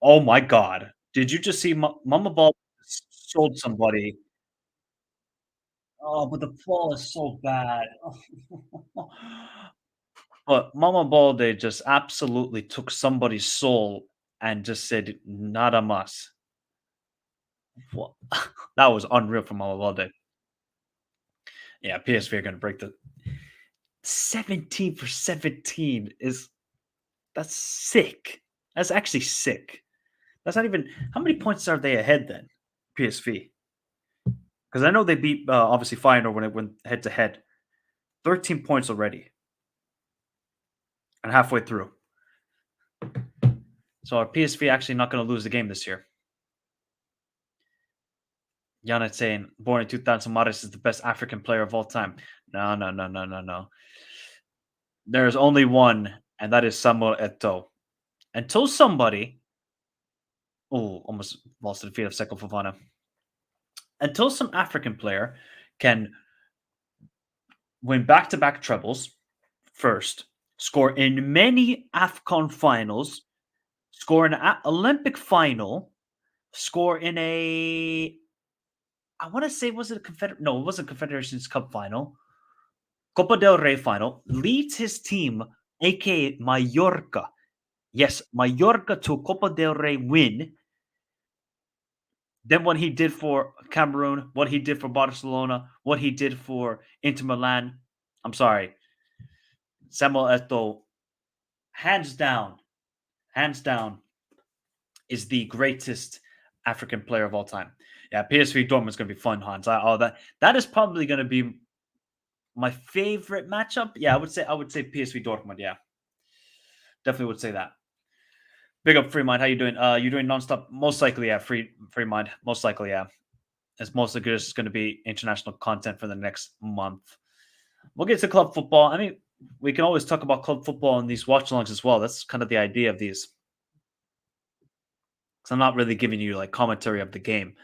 Oh my God! Did you just see Mama Ball sold somebody? Oh, but the fall is so bad. But Mama Balde just absolutely took somebody's soul and just said, "Nada más." What? That was unreal from Mama Balde. Yeah, PSV are going to break the 17 for 17 is that's sick. That's actually sick. That's not even how many points are they ahead then? PSV. Because I know they beat obviously Feyenoord when it went head to head. 13 points already. And halfway through. So are PSV actually not going to lose the game this year? Janet saying, born in 2000, Maris is the best African player of all time. No, no, no, no, no, no. There's only one, and that is Samuel Eto'o. Until somebody, almost lost to the feet of Seko Fofana. Until some African player can win back-to-back trebles first, score in many AFCON finals, score in an Olympic final, score in a, I want to say, was it a No, it wasn't Confederations Cup final. Copa del Rey final, leads his team, aka Mallorca. Yes, Mallorca to a Copa del Rey win. Then what he did for Cameroon, what he did for Barcelona, what he did for Inter Milan. I'm sorry. Samuel Eto'o, hands down, is the greatest African player of all time. Yeah, PSV Dortmund's going to be fun, Hans. That is probably going to be my favorite matchup. Yeah, I would say PSV Dortmund. Yeah, definitely would say that. Big up, Free Mind. How you doing? You doing nonstop? Most likely, yeah. Free Mind. Most likely, yeah. It's mostly just going to be international content for the next month. We'll get to club football. I mean, we can always talk about club football in these watch-alongs as well. That's kind of the idea of these. Because I'm not really giving you like commentary of the game.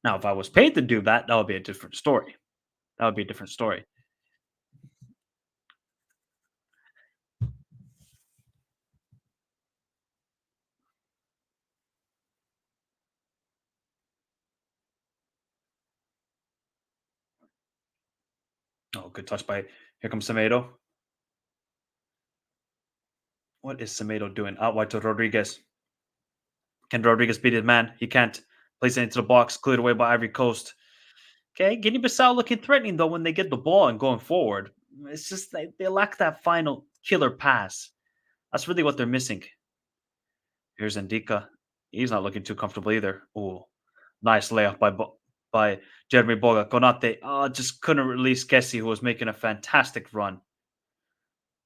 Now, if I was paid to do that, that would be a different story. That would be a different story. Oh, good touch by. Here comes Semedo. What is Semedo doing? Out wide to Rodriguez. Can Rodriguez beat his man? He can't. Plays it into the box. Cleared away by Ivory Coast. Okay, Guinea Bissau looking threatening though when they get the ball and going forward. It's just they lack that final killer pass. That's really what they're missing. Here's Ndika. He's not looking too comfortable either. Oh, nice layup by Jeremy Boga. Konate just couldn't release Kessie, who was making a fantastic run.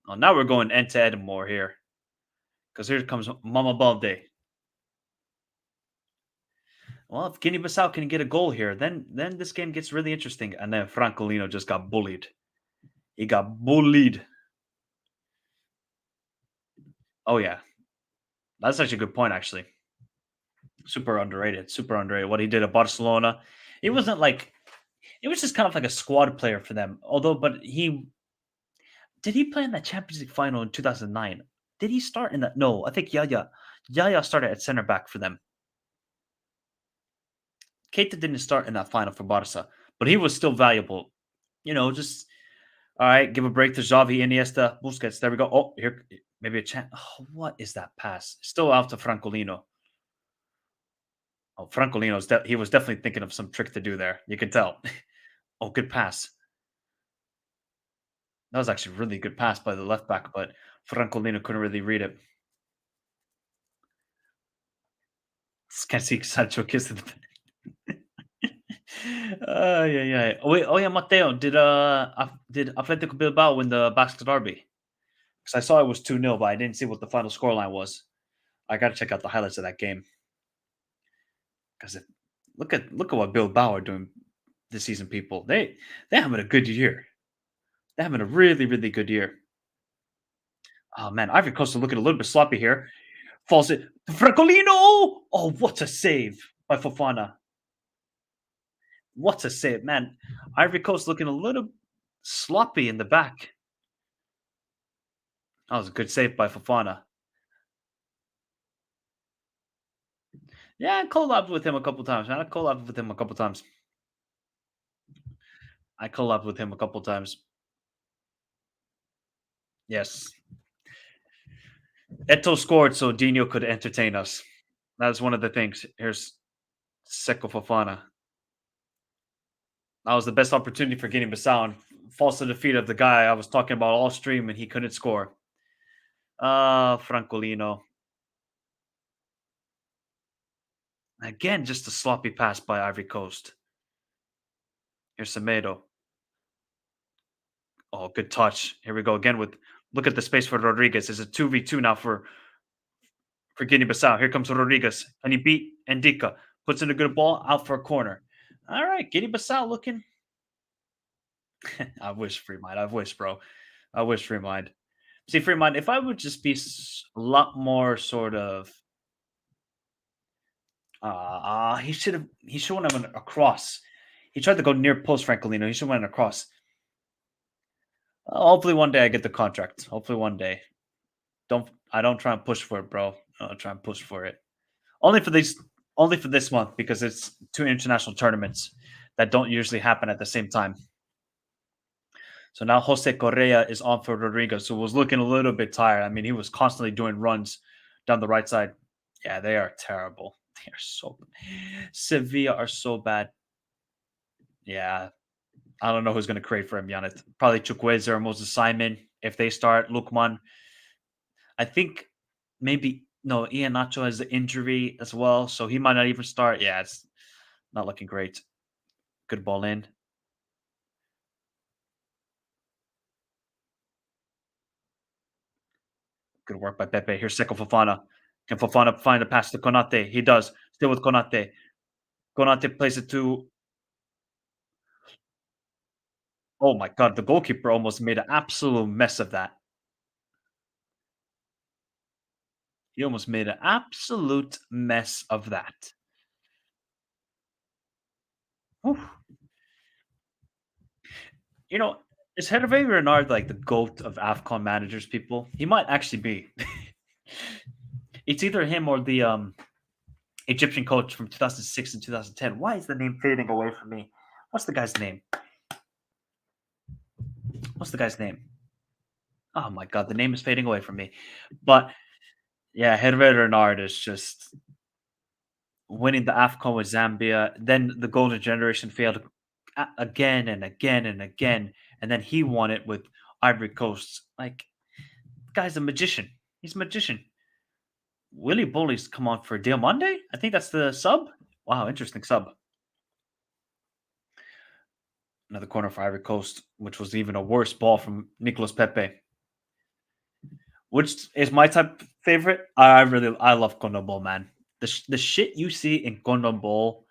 Oh, now we're going end to end more here. Because here comes Mama Balde. Well, if Guinea Bissau can get a goal here, then this game gets really interesting. And then Francolino just got bullied. He got bullied. Oh, yeah. That's actually a good point, actually. Super underrated. Super underrated. What he did at Barcelona. It wasn't like... It was just kind of like a squad player for them. But he... Did he play in that Champions League final in 2009? Did he start in that? No, I think Yaya. Yaya started at center back for them. Keita didn't start in that final for Barca, but he was still valuable. Just all right. Give a break to Xavi, Iniesta, Busquets. There we go. Oh, here maybe a chance. Oh, what is that pass? Still out to Francolino. Oh, Francolino's he was definitely thinking of some trick to do there. You can tell. Oh, good pass. That was actually a really good pass by the left back, but Francolino couldn't really read it. Can't see Sancho kiss it. Yeah. Oh yeah, Mateo. Did Atletico Bilbao win the Basque Derby? Because I saw it was 2-0, but I didn't see what the final scoreline was. I got to check out the highlights of that game. Because look at what Bilbao are doing this season, people. They're having a good year. They're having a really, really good year. Oh man, Ivory Coast are looking a little bit sloppy here. Falls it. Francolino! Oh, what a save by Fofana. What a save, man. Ivory Coast looking a little sloppy in the back. That was a good save by Fofana. Yeah, I collabed with him a couple times, man. I collabed with him a couple times. Yes. Eto'o scored so Dino could entertain us. That was one of the things. Here's Seko Fofana. That was the best opportunity for Guinea Bissau and falls to the feet of the guy I was talking about all stream and he couldn't score. Francolino. Again, just a sloppy pass by Ivory Coast. Here's Semedo. Oh, good touch. Here we go again with look at the space for Rodriguez. It's a 2v2 now for Guinea Bissau. Here comes Rodriguez. And he beat Ndika. Puts in a good ball out for a corner. All right, Guinea Bissau looking. I wish free mind. I wish, bro. I wish free mind. See, free mind, if I would just be a lot more sort of he should have went across. He tried to go near post Francolino. He should have went across. Hopefully one day I get the contract. Hopefully one day. I don't try and push for it, bro. I don't try and push for it. Only for this month because it's two international tournaments that don't usually happen at the same time. So now Jose Correa is on for Rodriguez, who was looking a little bit tired. I mean, he was constantly doing runs down the right side. Yeah, they are terrible. They are so Sevilla are so bad. Yeah. I don't know who's going to create for him, Yannick. Probably Chukwueze or Moses Simon. If they start, Lukman. I think maybe, no, Ian Nacho has the injury as well, so he might not even start. Yeah, it's not looking great. Good ball in. Good work by Pepe. Here's Seko Fofana. Can Fofana find a pass to Konate? He does. Still with Konate. Konate plays it to. Oh my God, the goalkeeper almost made an absolute mess of that. He almost made an absolute mess of that. Oof. You know, is Hervé Renard like the GOAT of AFCON managers, people? He might actually be. It's either him or the Egyptian coach from 2006 and 2010. Why is the name fading away from me? What's the guy's name? What's the guy's name? Oh my God, the name is fading away from me. But yeah, Hervé Renard is just winning the AFCON with Zambia. Then the golden generation failed again and again and again. And then he won it with Ivory Coast. Like, the guy's a magician. He's a magician. Willie Bully's come on for Dale Monday? I think that's the sub. Wow, interesting sub. Another corner for Ivory Coast, which was even a worse ball from Nicolas Pepe. Which is my type of favorite. I love Condom Ball, man. The shit you see in Condom Ball,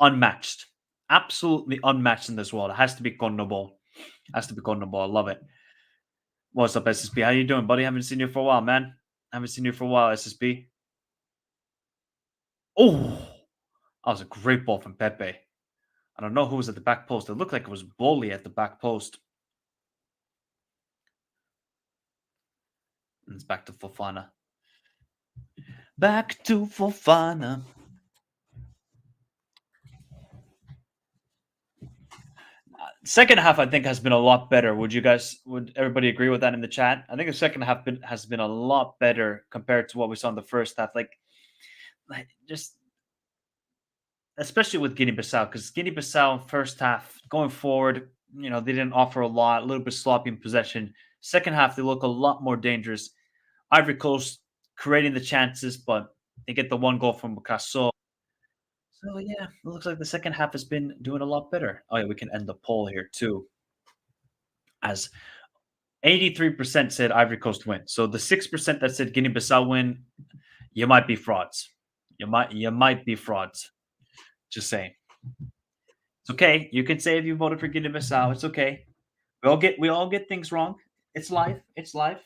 unmatched. Absolutely unmatched in this world. It has to be Condom Ball. Has to be Condom Ball. I love it. What's up, SSB? How you doing, buddy? Haven't seen you for a while, man. Haven't seen you for a while, SSB. Oh, that was a great ball from Pepe. I don't know who was at the back post. It looked like it was Bolly at the back post. And it's back to Fofana. Back to Fofana. Second half, I think, has been a lot better. Would everybody agree with that in the chat? I think the second half has been a lot better compared to what we saw in the first half. Like just especially with Guinea Bissau, because Guinea Bissau first half going forward, they didn't offer a lot, a little bit sloppy in possession. Second half, they look a lot more dangerous. Ivory Coast creating the chances, but they get the one goal from Picasso. So yeah, it looks like the second half has been doing a lot better. Oh yeah, we can end the poll here too. As 83% said Ivory Coast win. So the 6% that said Guinea Bissau win, you might be frauds. You might be frauds. Just saying. It's okay. You can say if you voted for Guinea Bissau. It's okay. We all get things wrong. It's life. It's life.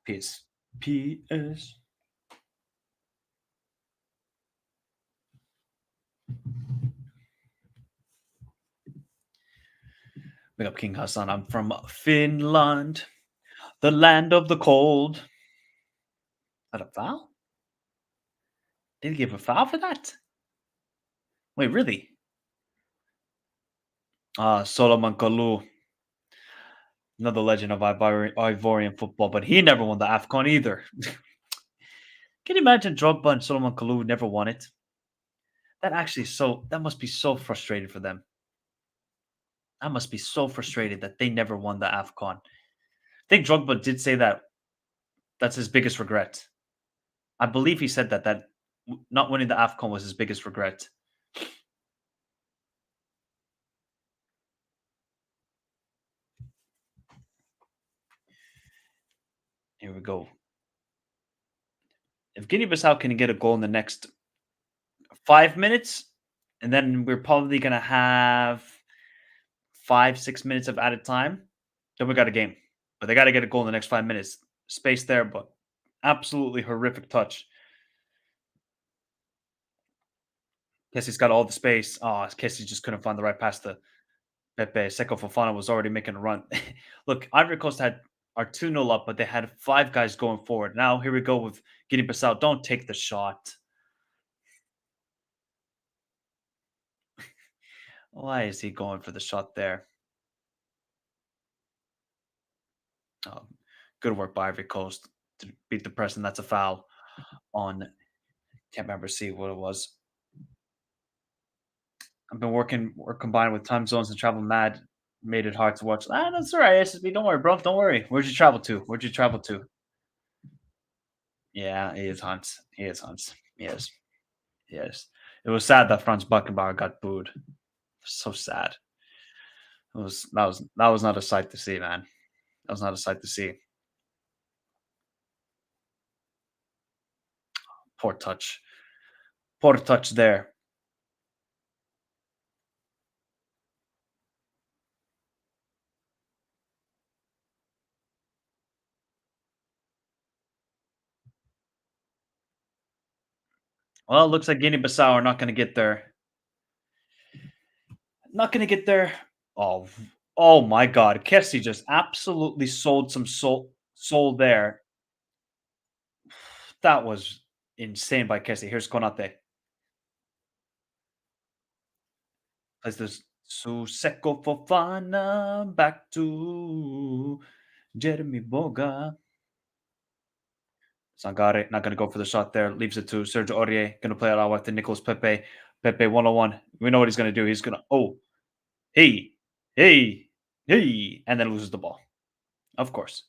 Peace. P.S. Big up King Hassan. I'm from Finland, the land of the cold. Is that a foul? Did he give a foul for that? Wait, really? Solomon Kalou. Another legend of Ivorian football, but he never won the AFCON either. Can you imagine Drogba and Solomon Kalou never won it? That must be so frustrating for them. That must be so frustrated that they never won the AFCON. I think Drogba did say that That's his biggest regret. I believe he said that not winning the Afcon was his biggest regret. Here we go. If Guinea-Bissau can get a goal in the next 5 minutes, and then we're probably gonna have 5, 6 minutes of added time, then we got a game. But they gotta get a goal in the next 5 minutes. Space there, but absolutely horrific touch. Kessie's got all the space. Oh, Kessie just couldn't find the right pass to Pepe. Seko Fofana was already making a run. Look, Ivory Coast are 2-0 up, but they had 5 guys going forward. Now here we go with Guinea-Bissau. Don't take the shot. Why is he going for the shot there? Oh, good work by Ivory Coast to beat the press, and that's a foul on. Can't remember see what it was. I've been work combined with time zones and travel mad made it hard to watch. Ah, that's all right, SSB. Don't worry, bro. Don't worry. Where'd you travel to? Where'd you travel to? Yeah, he is Hans. He is Hans. Yes, yes. It was sad that Franz Beckenbauer got booed. So sad. That was not a sight to see, man. That was not a sight to see. Poor touch. Poor touch there. Well, it looks like Guinea-Bissau are not going to get there. Not going to get there. Oh, oh my God! Kessie just absolutely sold some soul there. That was insane by Kessie. Here's Konate. Plays this Suseko Fofana back to Jeremy Boga. Sangare not going to go for the shot there. Leaves it to Sergio Aurier. Going to play it out with the Nicolas Pepe. Pepe 101. We know what he's going to do. He's going to, oh, hey, hey, hey, and then loses the ball. Of course.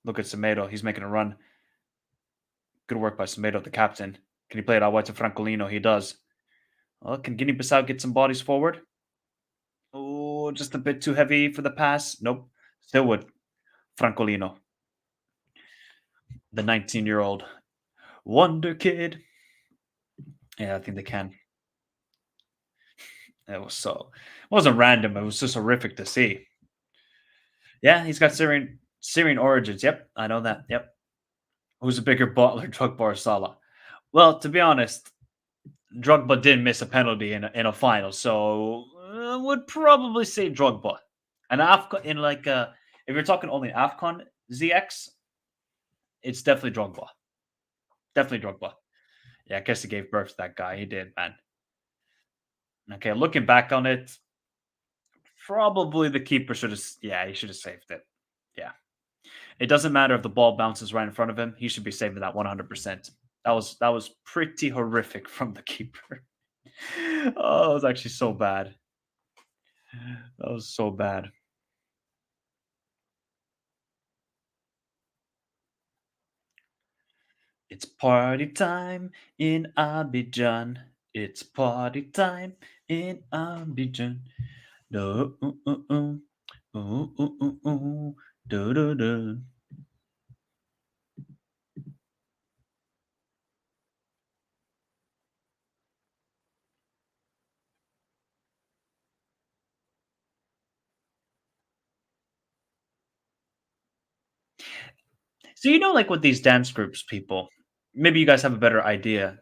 Look at Semedo. He's making a run. Good work by Semedo, the captain. Can he play it out wide to Francolino? He does. Well, can Guinea-Bissau get some bodies forward? Oh, just a bit too heavy for the pass. Nope. Still would. Francolino, the 19-year-old wonder kid. Yeah, I think they can. It wasn't random. It was just horrific to see. Yeah, he's got Syrian origins. Yep, I know that. Yep. Who's a bigger Butler, Drogba or Salah? Well, to be honest, Drogba did miss a penalty in a final, so would probably say Drogba. And Afcon in like if you're talking only Afcon ZX, it's definitely Drogba. Definitely Drogba. Yeah, I guess he gave birth to that guy. He did, man. Okay, looking back on it, probably the keeper should have. Yeah, he should have saved it. Yeah, it doesn't matter if the ball bounces right in front of him. He should be saving that 100%. That was pretty horrific from the keeper. Oh, it was actually so bad. That was so bad. It's party time in Abidjan. It's party time in Abidjan. Do, ooh, do, do, do. So like with these dance groups, people, maybe you guys have a better idea.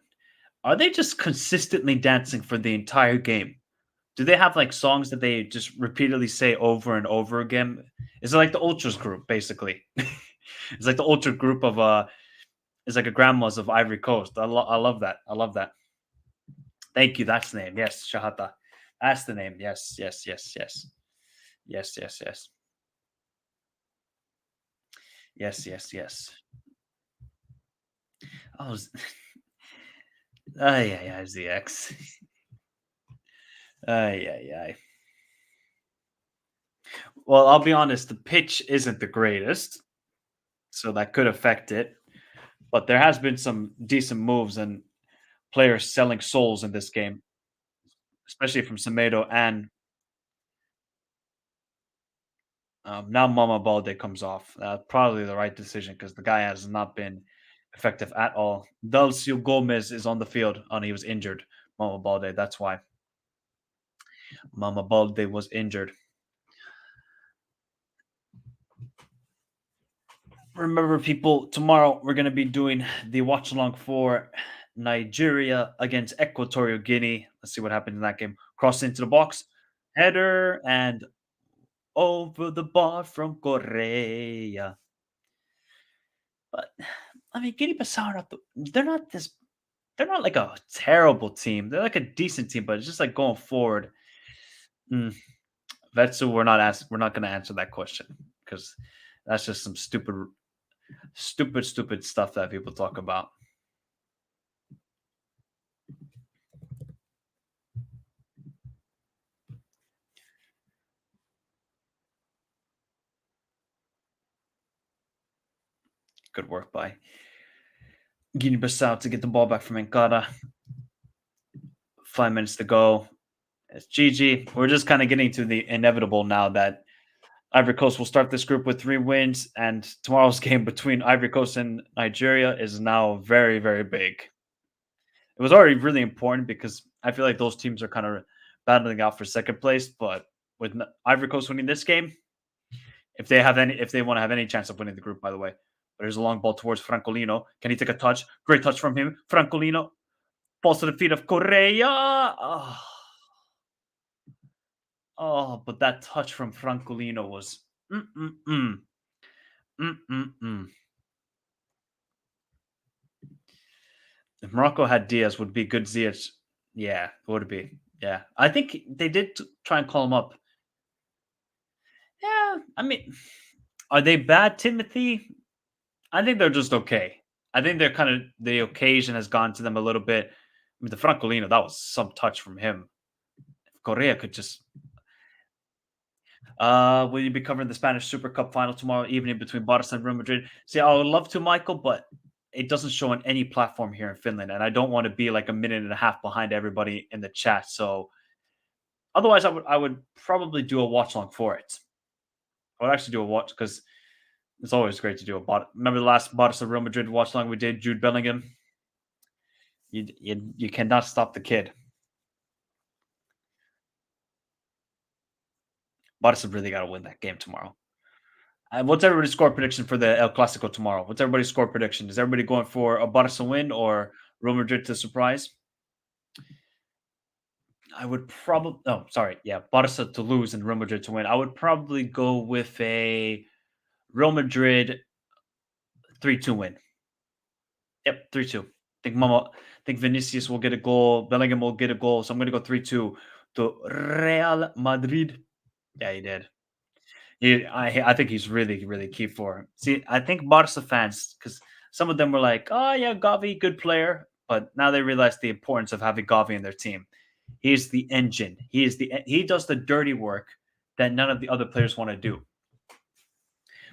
Are they just consistently dancing for the entire game? Do they have like songs that they just repeatedly say over and over again? Is it like the Ultras group, basically? It's like the Ultra group of it's like a grandmas of Ivory Coast. I love that. I love that. Thank you. That's the name. Yes, Shahata. That's the name. Yes, yes, yes, yes. Yes, yes, yes. Yes, yes, yes. Oh, ay, ay, ay, ZX. Ay, ay, ay. Well, I'll be honest, the pitch isn't the greatest, so that could affect it. But there has been some decent moves and players selling souls in this game, especially from Semedo and now Mama Balde comes off. Probably the right decision because the guy has not been effective at all. Dalcio Gomez is on the field and he was injured. Mama Balde, that's why Mama Balde was injured. Remember, people, tomorrow we're going to be doing the watch along for Nigeria against Equatorial Guinea. Let's see what happens in that game. Cross into the box, header, and over the bar from Korea. But I mean, Guinea Bissau are not they're not this. They're not like a terrible team. They're like a decent team, but it's just like going forward. Mm, Vetsu, we're not going to answer that question because that's just some stupid stuff that people talk about. Good work by Guinea-Bissau to get the ball back from Nkata. 5 minutes to go. It's GG. We're just kind of getting to the inevitable now that Ivory Coast will start this group with 3 wins, and tomorrow's game between Ivory Coast and Nigeria is now very, very big. It was already really important because I feel like those teams are kind of battling out for second place, but with Ivory Coast winning this game, if they want to have any chance of winning the group, by the way. But there's a long ball towards Francolino. Can he take a touch? Great touch from him. Francolino falls to the feet of Correa. But that touch from Francolino was mm-mm-mm. Mm-mm-mm. If Morocco had Diaz, would be good Ziyech. Yeah, it would be. Yeah, I think they did try and call him up. Yeah, I mean, are they bad, Timothy? I think they're just okay. I think they're kind of the occasion has gone to them a little bit. I mean, the Francolino, that was some touch from him. If Correa could just. Will you be covering the Spanish Super Cup final tomorrow evening between Barca and Real Madrid? See, I would love to, Michael, but it doesn't show on any platform here in Finland, and I don't want to be like a minute and a half behind everybody in the chat. So, otherwise, I would probably do a watch along for it. I would actually do a watch because it's always great to do a bot. Remember the last Barca Real Madrid watch along we did, Jude Bellingham? You cannot stop the kid. Barca really got to win that game tomorrow. What's everybody's score prediction for the El Clasico tomorrow? What's everybody's score prediction? Is everybody going for a Barca win or Real Madrid to surprise? I would probably. Oh, sorry. Yeah, Barca to lose and Real Madrid to win. I would probably go with a Real Madrid 3-2 win. Yep, 3-2. Think Vinicius will get a goal. Bellingham will get a goal. So I'm going to go 3-2 to Real Madrid. Yeah, he did. I think he's really, really key for him. See, I think Barca fans, because some of them were like, oh, yeah, Gavi, good player. But now they realize the importance of having Gavi in their team. He's the engine. He does the dirty work that none of the other players want to do.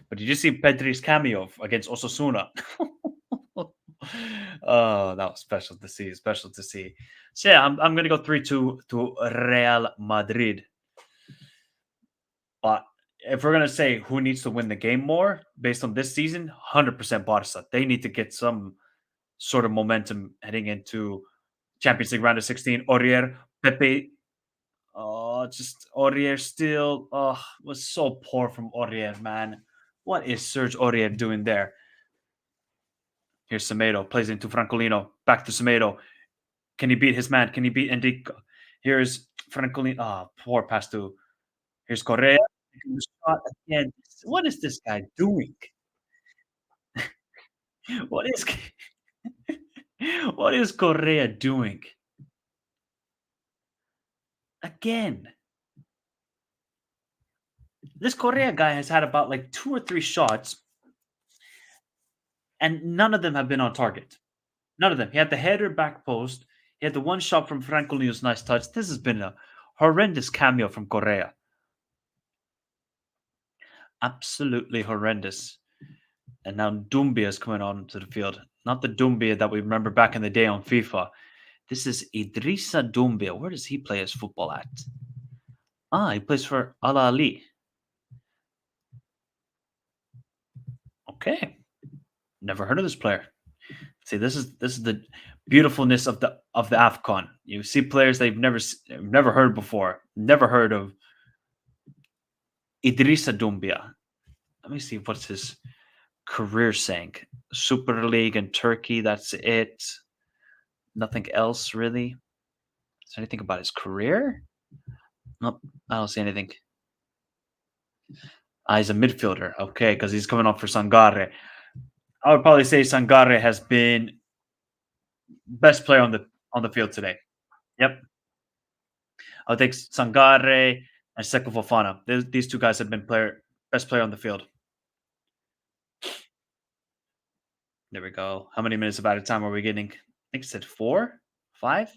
But did you see Pedri's cameo against Osasuna? Oh, that was special to see. Special to see. So yeah, I'm going to go 3-2 to Real Madrid. But if we're going to say who needs to win the game more based on this season, 100% Barca. They need to get some sort of momentum heading into Champions League round of 16. Aurier, Pepe. Oh, just Aurier still was so poor from Aurier, man. What is Serge Aurier doing there? Here's Semedo, plays into Francolino. Back to Semedo. Can he beat his man? Can he beat Enrico? Here's Francolino. Poor pass to. Here's Correa. Shot again. What is this guy doing? What is what is Correa doing? Again. This Correa guy has had about like 2 or 3 shots, and none of them have been on target. None of them. He had the header back post. He had the one shot from Francolino's nice touch. This has been a horrendous cameo from Correa. Absolutely horrendous. And now Dumbia is coming onto the field. Not the Dumbia that we remember back in the day on FIFA. This is Idrissa Dumbia. Where does he play his football at? Ah, he plays for Al Ali. Okay. Never heard of this player. See, this is the beautifulness of the Afcon. You see players they've never heard before. Never heard of Idrissa Dumbia. Let me see what's his career saying. Super League in Turkey, that's it. Nothing else really. Is there anything about his career? Nope, I don't see anything. Ah, he's a midfielder. Okay, because he's coming off for Sangare. I would probably say Sangare has been best player on the field today. Yep, I would think Sangare and Seko Fofana. These two guys have been best player on the field. There we go. How many minutes of added time are we getting? I think it said 4, 5.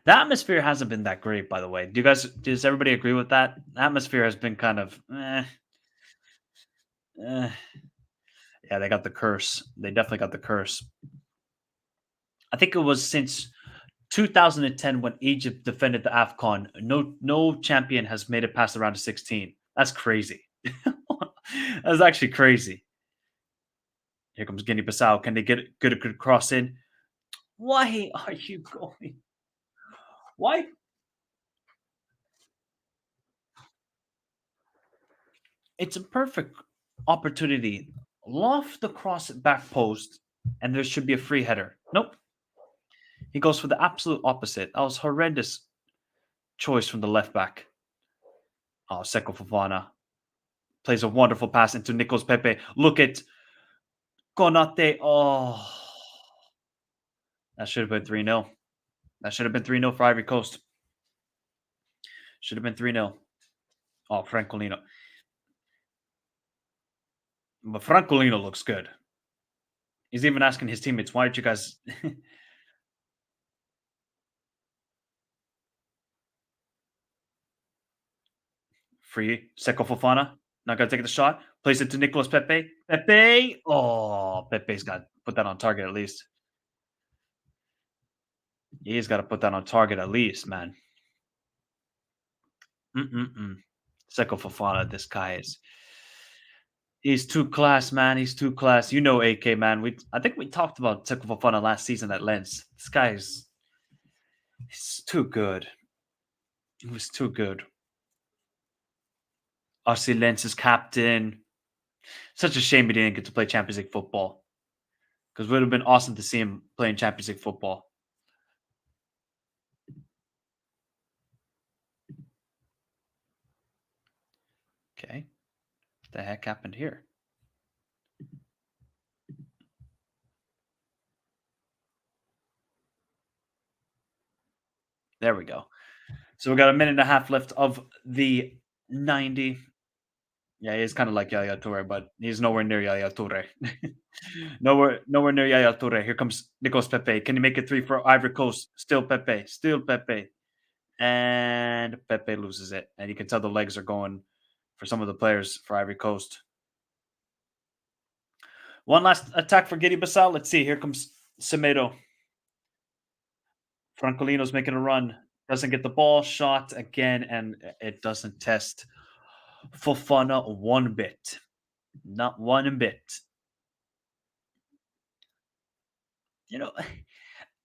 The atmosphere hasn't been that great, by the way. Does everybody agree with that? The atmosphere has been kind of, eh. Yeah, they got the curse. They definitely got the curse. I think it was since 2010 when Egypt defended the Afcon. No champion has made it past the round of 16. That's crazy. That's actually crazy. Here comes Guinea Bissau. Can they get a good cross in? Why are you going? Why? It's a perfect opportunity. Loft the cross at back post, and there should be a free header. Nope. He goes for the absolute opposite. That was horrendous choice from the left back. Oh, Seko Fofana plays a wonderful pass into Nicolas Pepe. Look at Konate. Oh, that should have been 3-0. That should have been 3-0 for Ivory Coast. Should have been 3-0. Oh, Francolino. But Francolino looks good. He's even asking his teammates, why aren't you guys... Free. Seko Fofana. Not going to take the shot. Plays it to Nicolas Pepe. Pepe. Oh, Pepe's got to put that on target at least. He's got to put that on target at least, man. Seko Fofana, this guy is... He's too class, man. He's too class. You know, AK, man. I think we talked about Seko Fofana last season at Lens. This guy is... He's too good. He was too good. RC Lens's captain. Such a shame he didn't get to play Champions League football. Because it would have been awesome to see him playing Champions League football. Okay. What the heck happened here? There we go. So we got a minute and a half left of the 90. Yeah, he's kind of like Yaya Toure, but he's nowhere near Yaya Toure. nowhere near Yaya Toure. Here comes Nicolas Pepe. Can he make it 3 for Ivory Coast? Still Pepe. Still Pepe. And Pepe loses it. And you can tell the legs are going for some of the players for Ivory Coast. One last attack for Guinea Bissau. Let's see. Here comes Semedo. Francolino's making a run. Doesn't get the ball. Shot again. And it doesn't test Fofana one bit. Not one bit. You know,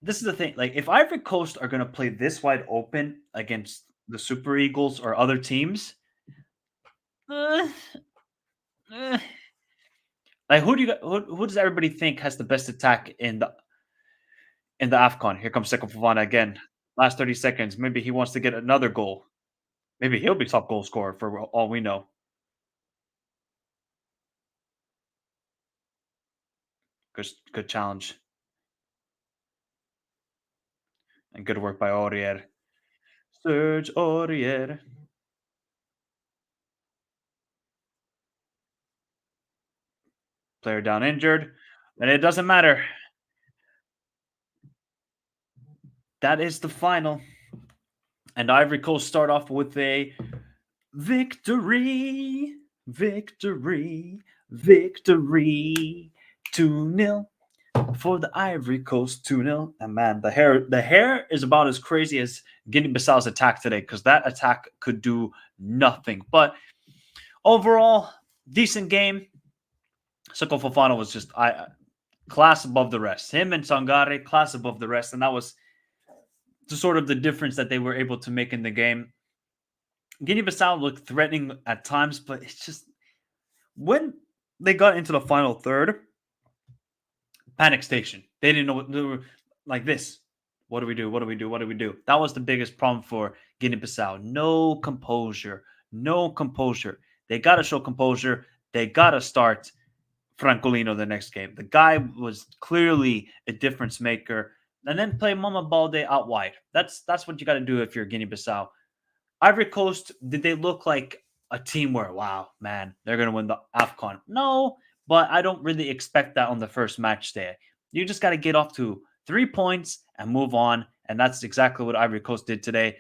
this is the thing. Like, if Ivory Coast are going to play this wide open against the Super Eagles or other teams, uh, uh, like who does everybody think has the best attack in the Afcon? Here comes Seko Fofana again. Last 30 seconds. Maybe he wants to get another goal. Maybe he'll be top goal scorer for all we know. Good challenge. And good work by Aurier. Serge Aurier. Player down injured. And it doesn't matter. That is the final. And Ivory Coast start off with a victory, victory, victory. 2-0 for the Ivory Coast, 2-0. And man, the hair is about as crazy as Guinea Bissau's attack today, because that attack could do nothing. But overall, decent game. Seko Fofana was just class above the rest. Him and Sangare, class above the rest. And that was sort of the difference that they were able to make in the game. Guinea-Bissau looked threatening at times, but it's just when they got into the final third, panic station. They didn't know what they were like this. What do we do? What do we do? What do we do? That was the biggest problem for Guinea-Bissau. No composure. No composure. They got to show composure. They got to start Francolino the next game. The guy was clearly a difference maker. And then play Mama Balde out wide. That's what you got to do if you're Guinea-Bissau. Ivory Coast, did they look like a team where, wow, man, they're going to win the Afcon? No, but I don't really expect that on the first match day. You just got to get off to 3 points and move on. And that's exactly what Ivory Coast did today.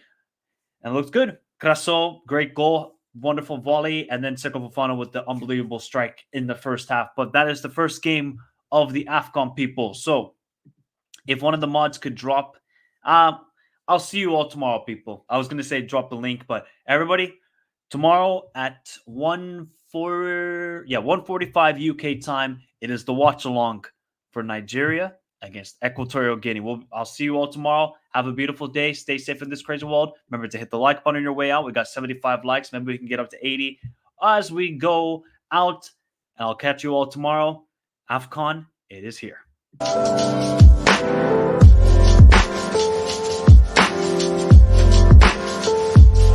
And it looked good. Crasso, great goal, wonderful volley. And then Seko Fofana with the unbelievable strike in the first half. But that is the first game of the Afcon, people. So if one of the mods could drop, I'll see you all tomorrow, people. I was going to say drop the link, but everybody, tomorrow at 1:45 UK time, it is the Watchalong for Nigeria against Equatorial Guinea. I'll see you all tomorrow. Have a beautiful day. Stay safe in this crazy world. Remember to hit the like button on your way out. We got 75 likes. Maybe we can get up to 80 as we go out. And I'll catch you all tomorrow. Afcon, it is here.